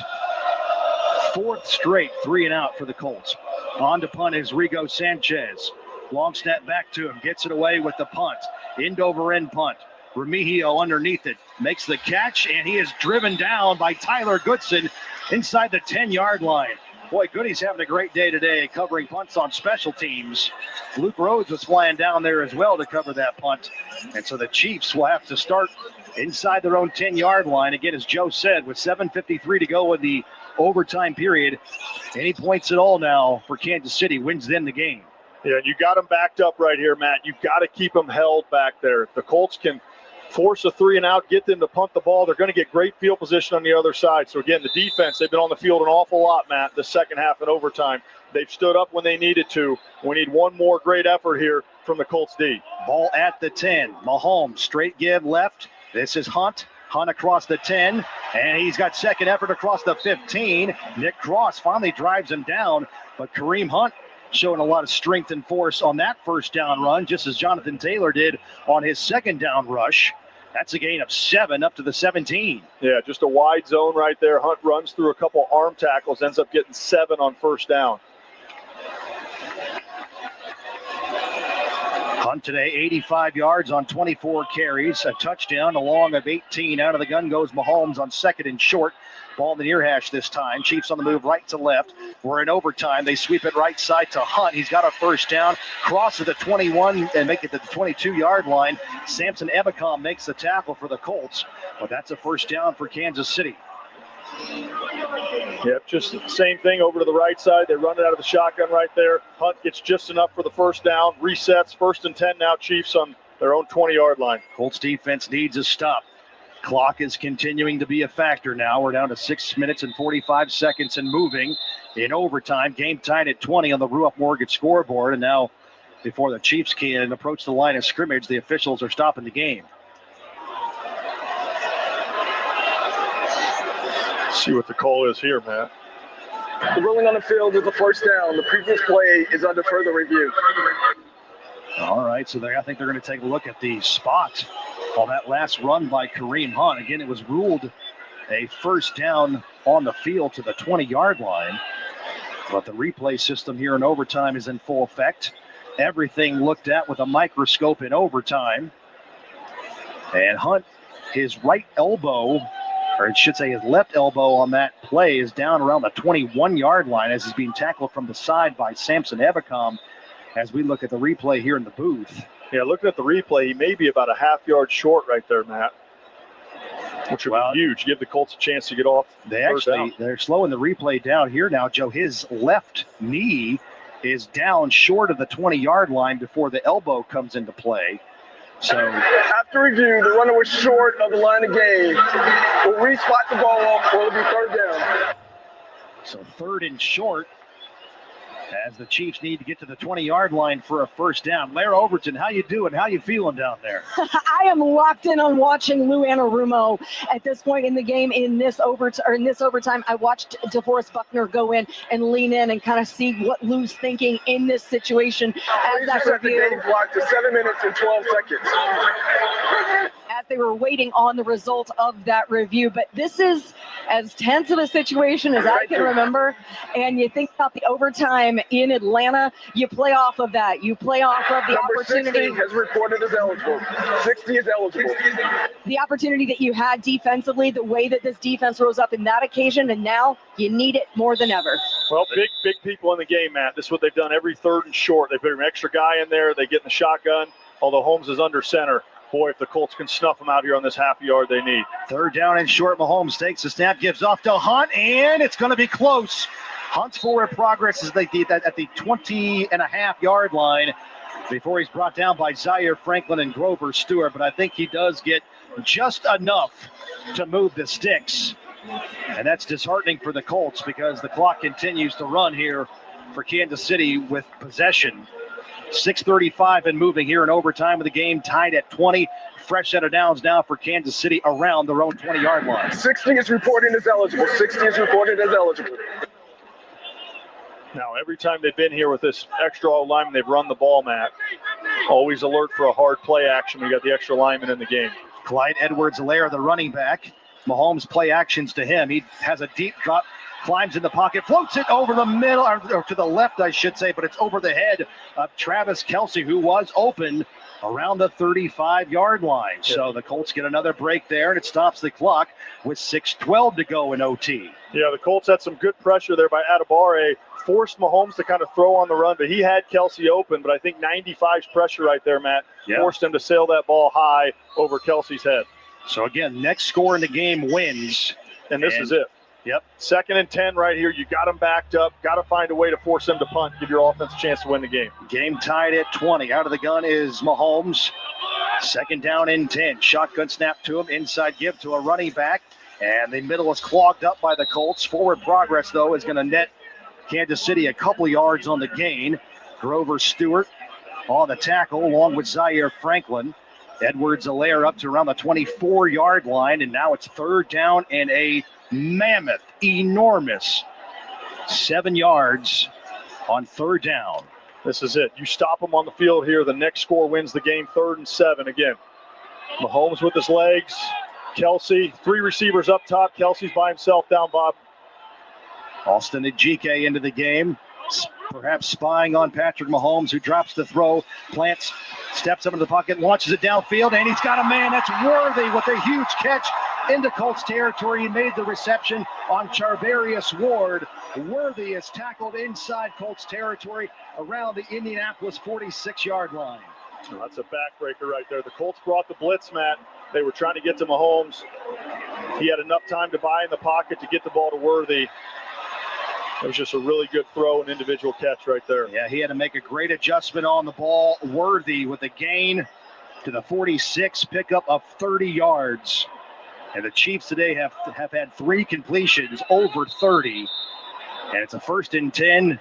4th straight 3 and out for the Colts. On to punt is Rigo Sanchez. Long snap back to him. Gets it away with the punt. End over end punt. Remigio underneath it. Makes the catch, and he is driven down by Tyler Goodson inside the 10-yard line. Boy, Goody's having a great day today covering punts on special teams. Luke Rhodes was flying down there as well to cover that punt. And so the Chiefs will have to start inside their own 10-yard line. Again, as Joe said, with 7:53 to go in the overtime period, any points at all now for Kansas City wins them the game. Yeah, you got them backed up right here, Matt. You've got to keep them held back there. If the Colts can force a 3 and out, get them to punt the ball, they're going to get great field position on the other side. So, again, the defense, they've been on the field an awful lot, Matt, the second half and overtime. They've stood up when they needed to. We need one more great effort here from the Colts D. Ball at the 10. Mahomes, straight give left. This is Hunt. Hunt across the 10, and he's got second effort across the 15. Nick Cross finally drives him down, but Kareem Hunt showing a lot of strength and force on that 1st down run, just as Jonathan Taylor did on his 2nd down rush. That's a gain of 7 up to the 17. Yeah, just a wide zone right there. Hunt runs through a couple arm tackles, ends up getting 7 on 1st down. Hunt today, 85 yards on 24 carries, a touchdown, a long of 18. Out of the gun goes Mahomes on 2nd and short. Ball in the near hash this time. Chiefs on the move right to left. We're in overtime. They sweep it right side to Hunt. He's got a 1st down. Crosses the 21 and make it to the 22-yard line. Samson Ebicom makes the tackle for the Colts. But that's a 1st down for Kansas City. Yep, just the same thing over to the right side. They run it out of the shotgun right there. Hunt gets just enough for the 1st down. Resets. 1st and 10 now, Chiefs on their own 20-yard line. Colts defense needs a stop. Clock is continuing to be a factor now. We're down to 6 minutes and 45 seconds and moving in overtime. Game tied at 20 on the Rupp Mortgage scoreboard. And now, before the Chiefs can approach the line of scrimmage, the officials are stopping the game. See what the call is here, Matt. The ruling on the field is a first down. The previous play is under further review. All right, so I think they're going to take a look at the spot on that last run by Kareem Hunt. Again, it was ruled a first down on the field to the 20-yard line, but the replay system here in overtime is in full effect. Everything looked at with a microscope in overtime. And Hunt, his right elbow, or it should say his left elbow on that play, is down around the 21-yard line as he's being tackled from the side by Samson Ebicom. As we look at the replay here in the booth. Yeah, looking at the replay, he may be about a half yard short right there, Matt, which would be huge. Give the Colts a chance to get off. They're slowing the replay down here now, Joe. His left knee is down short of the 20-yard line before the elbow comes into play. So after review, the runner was short of the line of game. We'll re-spot the ball up, or it'll be third down. So third and short, as the Chiefs need to get to the 20-yard line for a first down. Lara Overton, how you doing? How you feeling down there? I am locked in on watching Lou Anarumo at this point in the game. In this overtime, I watched DeForest Buckner go in and lean in and kind of see what Lou's thinking in this situation. As that review, the game clock to 7 minutes and 12 seconds. As they were waiting on the result of that review. But this is as tense of a situation as I can remember. And you think about the overtime in Atlanta, you play off of that. You play off of the Number opportunity. 60 has reported as eligible. 60 is eligible. The opportunity that you had defensively, the way that this defense rose up in that occasion, and now you need it more than ever. Well, big people in the game, Matt. This is what they've done every third and short. They put an extra guy in there. They get in the shotgun, although Holmes is under center. Boy, if the Colts can snuff them out here on this half yard they need. Third down and short. Mahomes takes the snap, gives off to Hunt, and it's going to be close. Hunt's forward progress is at the 20.5-yard line before he's brought down by Zaire Franklin and Grover Stewart, but I think he does get just enough to move the sticks. And that's disheartening for the Colts because the clock continues to run here for Kansas City with possession. 6:35 and moving here in overtime of the game, tied at 20. Fresh set of downs now for Kansas City around their own 20-yard line. 60 is reported as eligible. 60 is reported as eligible. Now, every time they've been here with this extra lineman, they've run the ball, Matt. Always alert for a hard play action. We got the extra lineman in the game. Clyde Edwards-Helaire, the running back. Mahomes play actions to him. He has a deep drop, climbs in the pocket, floats it over the middle, or to the left, I should say, but it's over the head of Travis Kelce, who was open around the 35-yard line. So the Colts get another break there, and it stops the clock with 6:12 to go in OT. Yeah, the Colts had some good pressure there by Adebawore. Forced Mahomes to kind of throw on the run, but he had Kelce open. But I think 95's pressure right there, Matt, forced him to sail that ball high over Kelce's head. So again, next score in the game wins. And this is it. Yep. 2nd and 10 right here. You got them backed up. Got to find a way to force them to punt. Give your offense a chance to win the game. Game tied at 20. Out of the gun is Mahomes. 2nd down and 10. Shotgun snap to him. Inside give to a running back. And the middle is clogged up by the Colts. Forward progress, though, is going to net Kansas City a couple yards on the gain. Grover Stewart on the tackle along with Zaire Franklin. Edwards-Helaire up to around the 24-yard line. And now it's 3rd down and a mammoth, enormous 7 yards on 3rd down. This is it. You stop them on the field here. The next score wins the game. 3rd and 7 again. Mahomes with his legs. Kelce, 3 receivers up top. Kelce's by himself down, Bob. Austin Ejike into the game, perhaps spying on Patrick Mahomes, who drops the throw, plants, steps up into the pocket, launches it downfield, and he's got a man that's Worthy with a huge catch into Colts territory. He made the reception on Charvarius Ward. Worthy is tackled inside Colts territory around the Indianapolis 46-yard line. Oh, that's a backbreaker right there. The Colts brought the blitz, Matt. They were trying to get to Mahomes. He had enough time to buy in the pocket to get the ball to Worthy. It was just a really good throw and individual catch right there. Yeah, he had to make a great adjustment on the ball. Worthy with a gain to the 46, pickup of 30 yards. And the Chiefs today have had 3 completions over 30. And it's a 1st and 10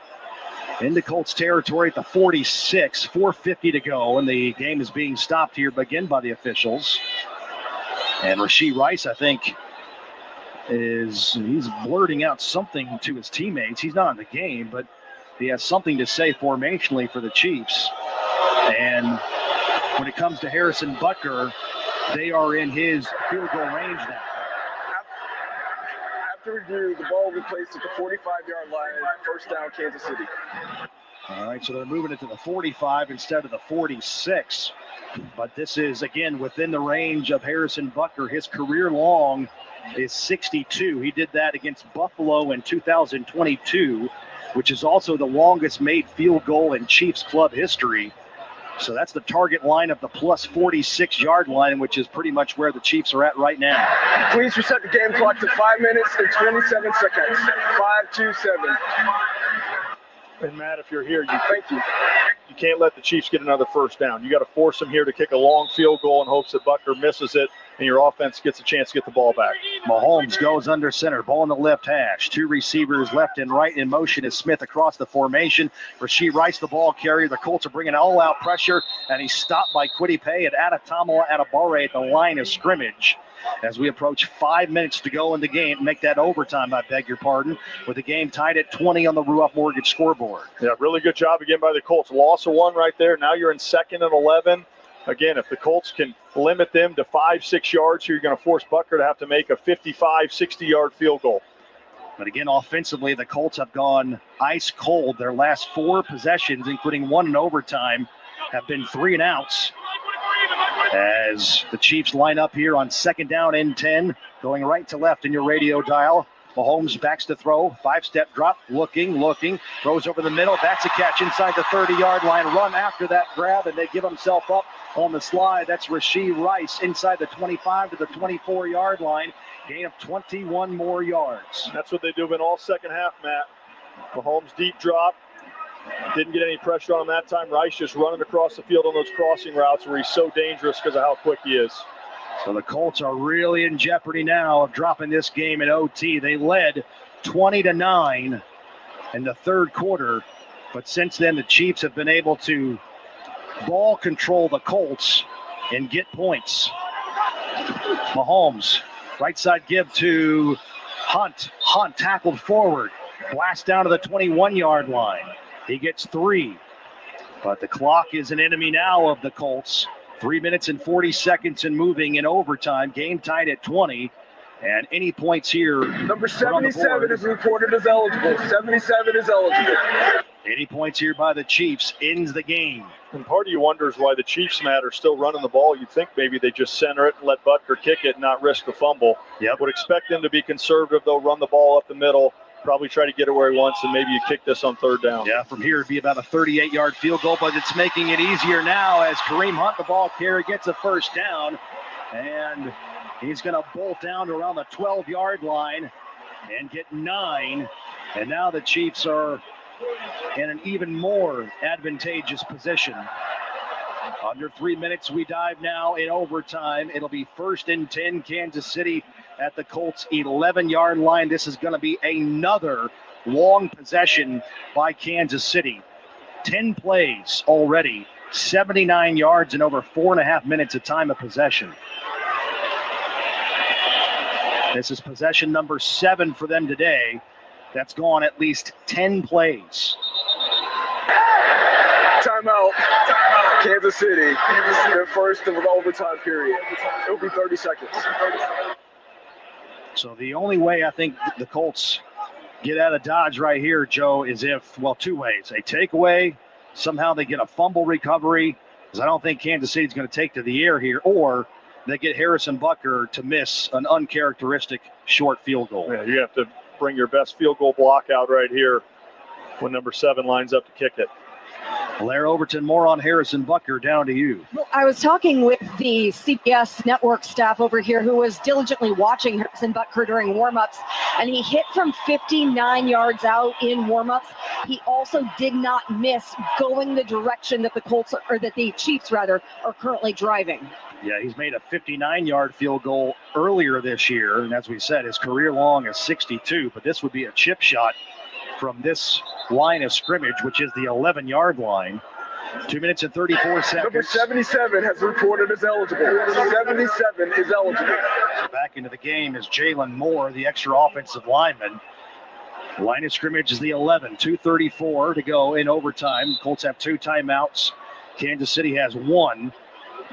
into Colts territory at the 46, 4:50 to go. And the game is being stopped here again by the officials. And Rashee Rice, I think, he's blurting out something to his teammates. He's not in the game, but he has something to say formationally for the Chiefs. And when it comes to Harrison Butker, they are in his field goal range now. After review, the ball will be placed at the 45-yard line, 1st down, Kansas City. All right, so they're moving it to the 45 instead of the 46. But this is, again, within the range of Harrison Butker. His career long is 62. He did that against Buffalo in 2022, which is also the longest made field goal in Chiefs club history. So that's the target line of the plus 46-yard line, which is pretty much where the Chiefs are at right now. Please reset the game clock to 5 minutes and 27 seconds. 5-2-7. And Matt, if you're here, you can't let the Chiefs get another 1st down. You got to force them here to kick a long field goal in hopes that Butker misses it and your offense gets a chance to get the ball back. Mahomes goes under center, ball in the left hash. 2 receivers left and right in motion is Smith across the formation. Rashee Rice, the ball carrier. The Colts are bringing all-out pressure, and he's stopped by Kwity Paye and Adetomiwa Adebawore at the line of scrimmage. As we approach 5 minutes to go in the game, make that overtime, I beg your pardon, with the game tied at 20 on the Ruoff Mortgage scoreboard. Yeah, really good job again by the Colts. Loss of 1 right there. Now you're in 2nd and 11. Again, if the Colts can limit them to 5-6 yards, you're going to force Butker to have to make a 55, 60-yard field goal. But again, offensively, the Colts have gone ice cold. Their last 4 possessions, including 1 in overtime, have been 3 and outs. As the Chiefs line up here on 2nd down and 10, going right to left in your radio dial. Mahomes backs to throw, 5-step drop, looking, throws over the middle. That's a catch inside the 30-yard line. Run after that grab, and they give himself up on the slide. That's Rashee Rice inside the 25 to the 24-yard line. Gain of 21 more yards. That's what they do in all second half, Matt. Mahomes deep drop. Didn't get any pressure on him that time. Rice just running across the field on those crossing routes where he's so dangerous because of how quick he is. So the Colts are really in jeopardy now of dropping this game in OT. They led 20-9 in the 3rd quarter, but since then the Chiefs have been able to ball control the Colts and get points. Mahomes, right side give to Hunt. Hunt tackled forward, blast down to the 21-yard line. He gets 3, but the clock is an enemy now of the Colts. 3 minutes and 40 seconds and moving in overtime. Game tied at 20. And any points here. Number 77 is reported as eligible. 77 is eligible. Any points here by the Chiefs ends the game. And part of you wonders why the Chiefs, Matt, are still running the ball. You'd think maybe they just center it and let Butker kick it and not risk a fumble. Yep. Would expect them to be conservative, though, run the ball up the middle. Probably try to get it where he wants, and maybe you kick this on 3rd down. Yeah, from here it'd be about a 38-yard field goal, but it's making it easier now as Kareem Hunt, the ball carrier, gets a 1st down. And he's going to bolt down to around the 12-yard line and get 9. And now the Chiefs are in an even more advantageous position. Under 3 minutes, we dive now in overtime. It'll be 1st and 10, Kansas City at the Colts' 11-yard line. This is going to be another long possession by Kansas City. 10 plays already, 79 yards in over 4.5 minutes of time of possession. This is possession number 7 for them today. That's gone at least 10 plays. Timeout. Kansas City. Their 1st of the overtime period. It'll be 30 seconds. So the only way I think the Colts get out of Dodge right here, Joe, is if, well, 2 ways. A takeaway, somehow they get a fumble recovery, because I don't think Kansas City's going to take to the air here, or they get Harrison Butker to miss an uncharacteristic short field goal. Yeah, you have to bring your best field goal block out right here when number 7 lines up to kick it. Blair Overton, more on Harrison Butker. Down to you. Well, I was talking with the CBS network staff over here who was diligently watching Harrison Butker during warmups, and he hit from 59 yards out in warmups. He also did not miss going the direction that the Chiefs rather are currently driving. Yeah, he's made a 59-yard field goal earlier this year, and as we said, his career long is 62, but this would be a chip shot from this line of scrimmage, which is the 11-yard line. 2 minutes and 34 seconds. Number 77 has reported as eligible. 77 is eligible. So back into the game is Jalen Moore, the extra offensive lineman. Line of scrimmage is the 11. 2:34 to go in overtime. Colts have 2 timeouts. Kansas City has 1.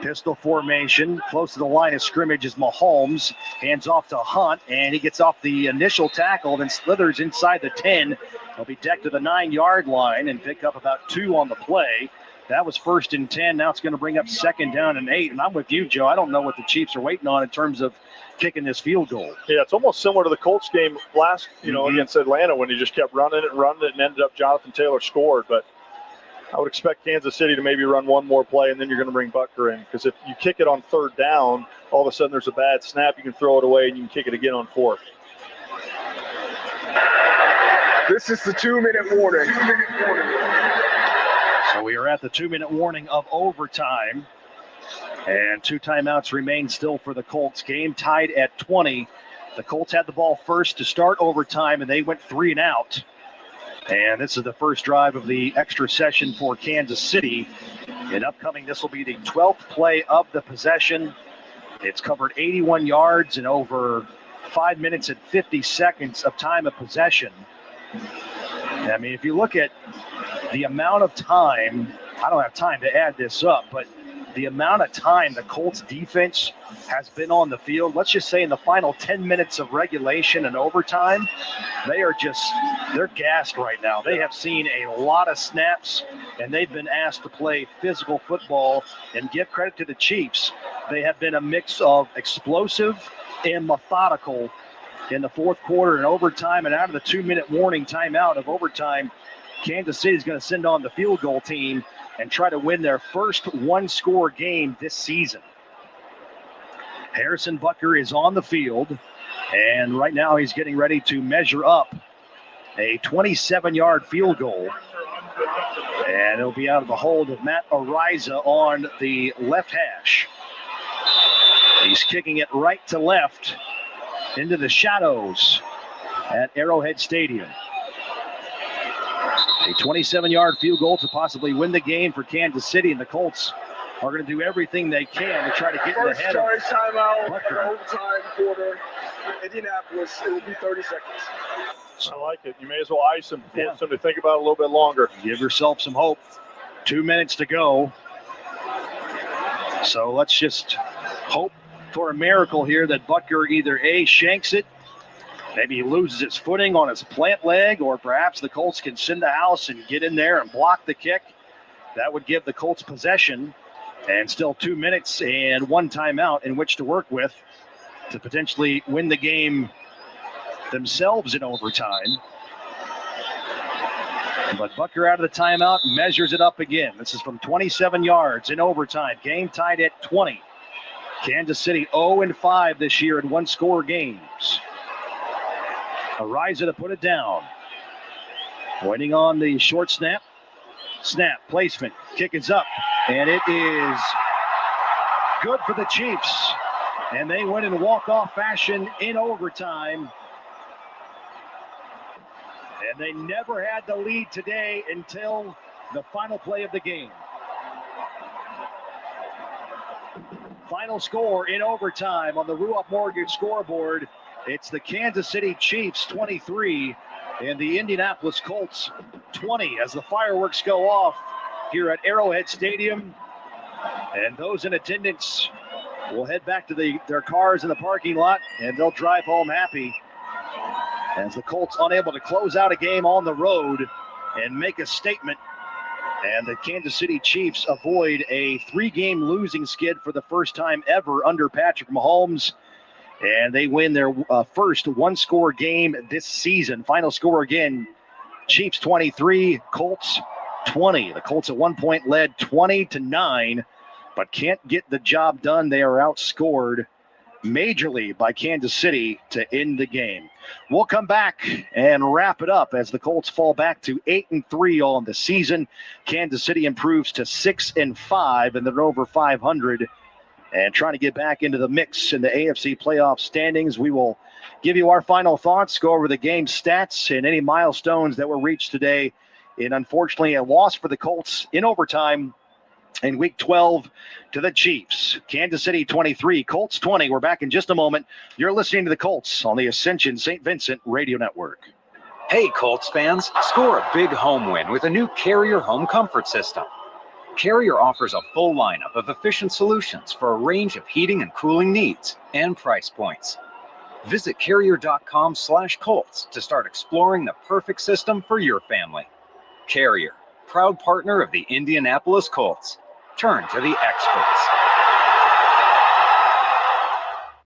Pistol formation. Close to the line of scrimmage is Mahomes. Hands off to Hunt, and he gets off the initial tackle, then slithers inside the 10. He'll be decked to the 9-yard line and pick up about 2 on the play. That was 1st and 10. Now it's going to bring up 2nd down and 8. And I'm with you, Joe. I don't know what the Chiefs are waiting on in terms of kicking this field goal. Yeah, it's almost similar to the Colts game last, against Atlanta when he just kept running it and ended up Jonathan Taylor scored. But I would expect Kansas City to maybe run one more play, and then you're going to bring Butker in. Because if you kick it on 3rd down, all of a sudden there's a bad snap. You can throw it away, and you can kick it again on 4th. This is the 2-minute warning. So we are at the 2-minute warning of overtime. And 2 timeouts remain still for the Colts. Game tied at 20. The Colts had the ball first to start overtime, and they went 3 and out. And this is the first drive of the extra session for Kansas City. And upcoming, this will be the 12th play of the possession. It's covered 81 yards in over 5 minutes and 50 seconds of time of possession. I mean, if you look at the amount of time, I don't have time to add this up, but the amount of time the Colts defense has been on the field, let's just say in the final 10 minutes of regulation and overtime, they're gassed right now. They have seen a lot of snaps, and they've been asked to play physical football. And give credit to the Chiefs. They have been a mix of explosive and methodical in the 4th quarter and overtime. And out of the 2-minute warning timeout of overtime, Kansas City is going to send on the field goal team and try to win their first 1-score game this season. Harrison Butker is on the field, and right now he's getting ready to measure up a 27-yard field goal. And it'll be out of the hold of Matt Ariza on the left hash. He's kicking it right to left into the shadows at Arrowhead Stadium. A 27-yard field goal to possibly win the game for Kansas City, and the Colts are going to do everything they can to try to get in the head of First choice timeout, overtime quarter, Indianapolis. It will be 30 seconds. I like it. You may as well ice him, force him to think about it a little bit longer. Give yourself some hope. 2 minutes to go. So let's just hope for a miracle here that Butker either A, shanks it, maybe he loses his footing on his plant leg, or perhaps the Colts can send the house and get in there and block the kick. That would give the Colts possession and still 2 minutes and 1 timeout in which to work with to potentially win the game themselves in overtime. But Butker out of the timeout, measures it up again. This is from 27 yards in overtime. Game tied at 20. Kansas City 0-5 this year in 1-score games. Ariza to put it down. Waiting on the short snap. Snap, placement, kick is up, and it is good for the Chiefs. And they win in walk-off fashion in overtime. And they never had the lead today until the final play of the game. Final score in overtime on the Rupp Mortgage scoreboard. It's the Kansas City Chiefs 23 and the Indianapolis Colts 20 as the fireworks go off here at Arrowhead Stadium. And those in attendance will head back to their cars in the parking lot, and they'll drive home happy as the Colts unable to close out a game on the road and make a statement. And the Kansas City Chiefs avoid a 3-game losing skid for the first time ever under Patrick Mahomes. And they win their first 1-score game this season. Final score again, Chiefs 23, Colts 20. The Colts at one point led 20-9 but can't get the job done. They are outscored majorly by Kansas City to end the game. We'll come back and wrap it up as the Colts fall back to 8-3 on the season. Kansas City improves to 6-5, and they're over 500 and trying to get back into the mix in the AFC playoff standings. We will give you our final thoughts, go over the game stats and any milestones that were reached today in, unfortunately, a loss for the Colts in overtime in Week 12 to the Chiefs. Kansas City 23, Colts 20. We're back in just a moment. You're listening to the Colts on the Ascension St. Vincent Radio Network. Hey, Colts fans, score a big home win with a new Carrier home comfort system. Carrier offers a full lineup of efficient solutions for a range of heating and cooling needs and price points. Visit Carrier.com/Colts to start exploring the perfect system for your family. Carrier, proud partner of the Indianapolis Colts. Turn to the experts.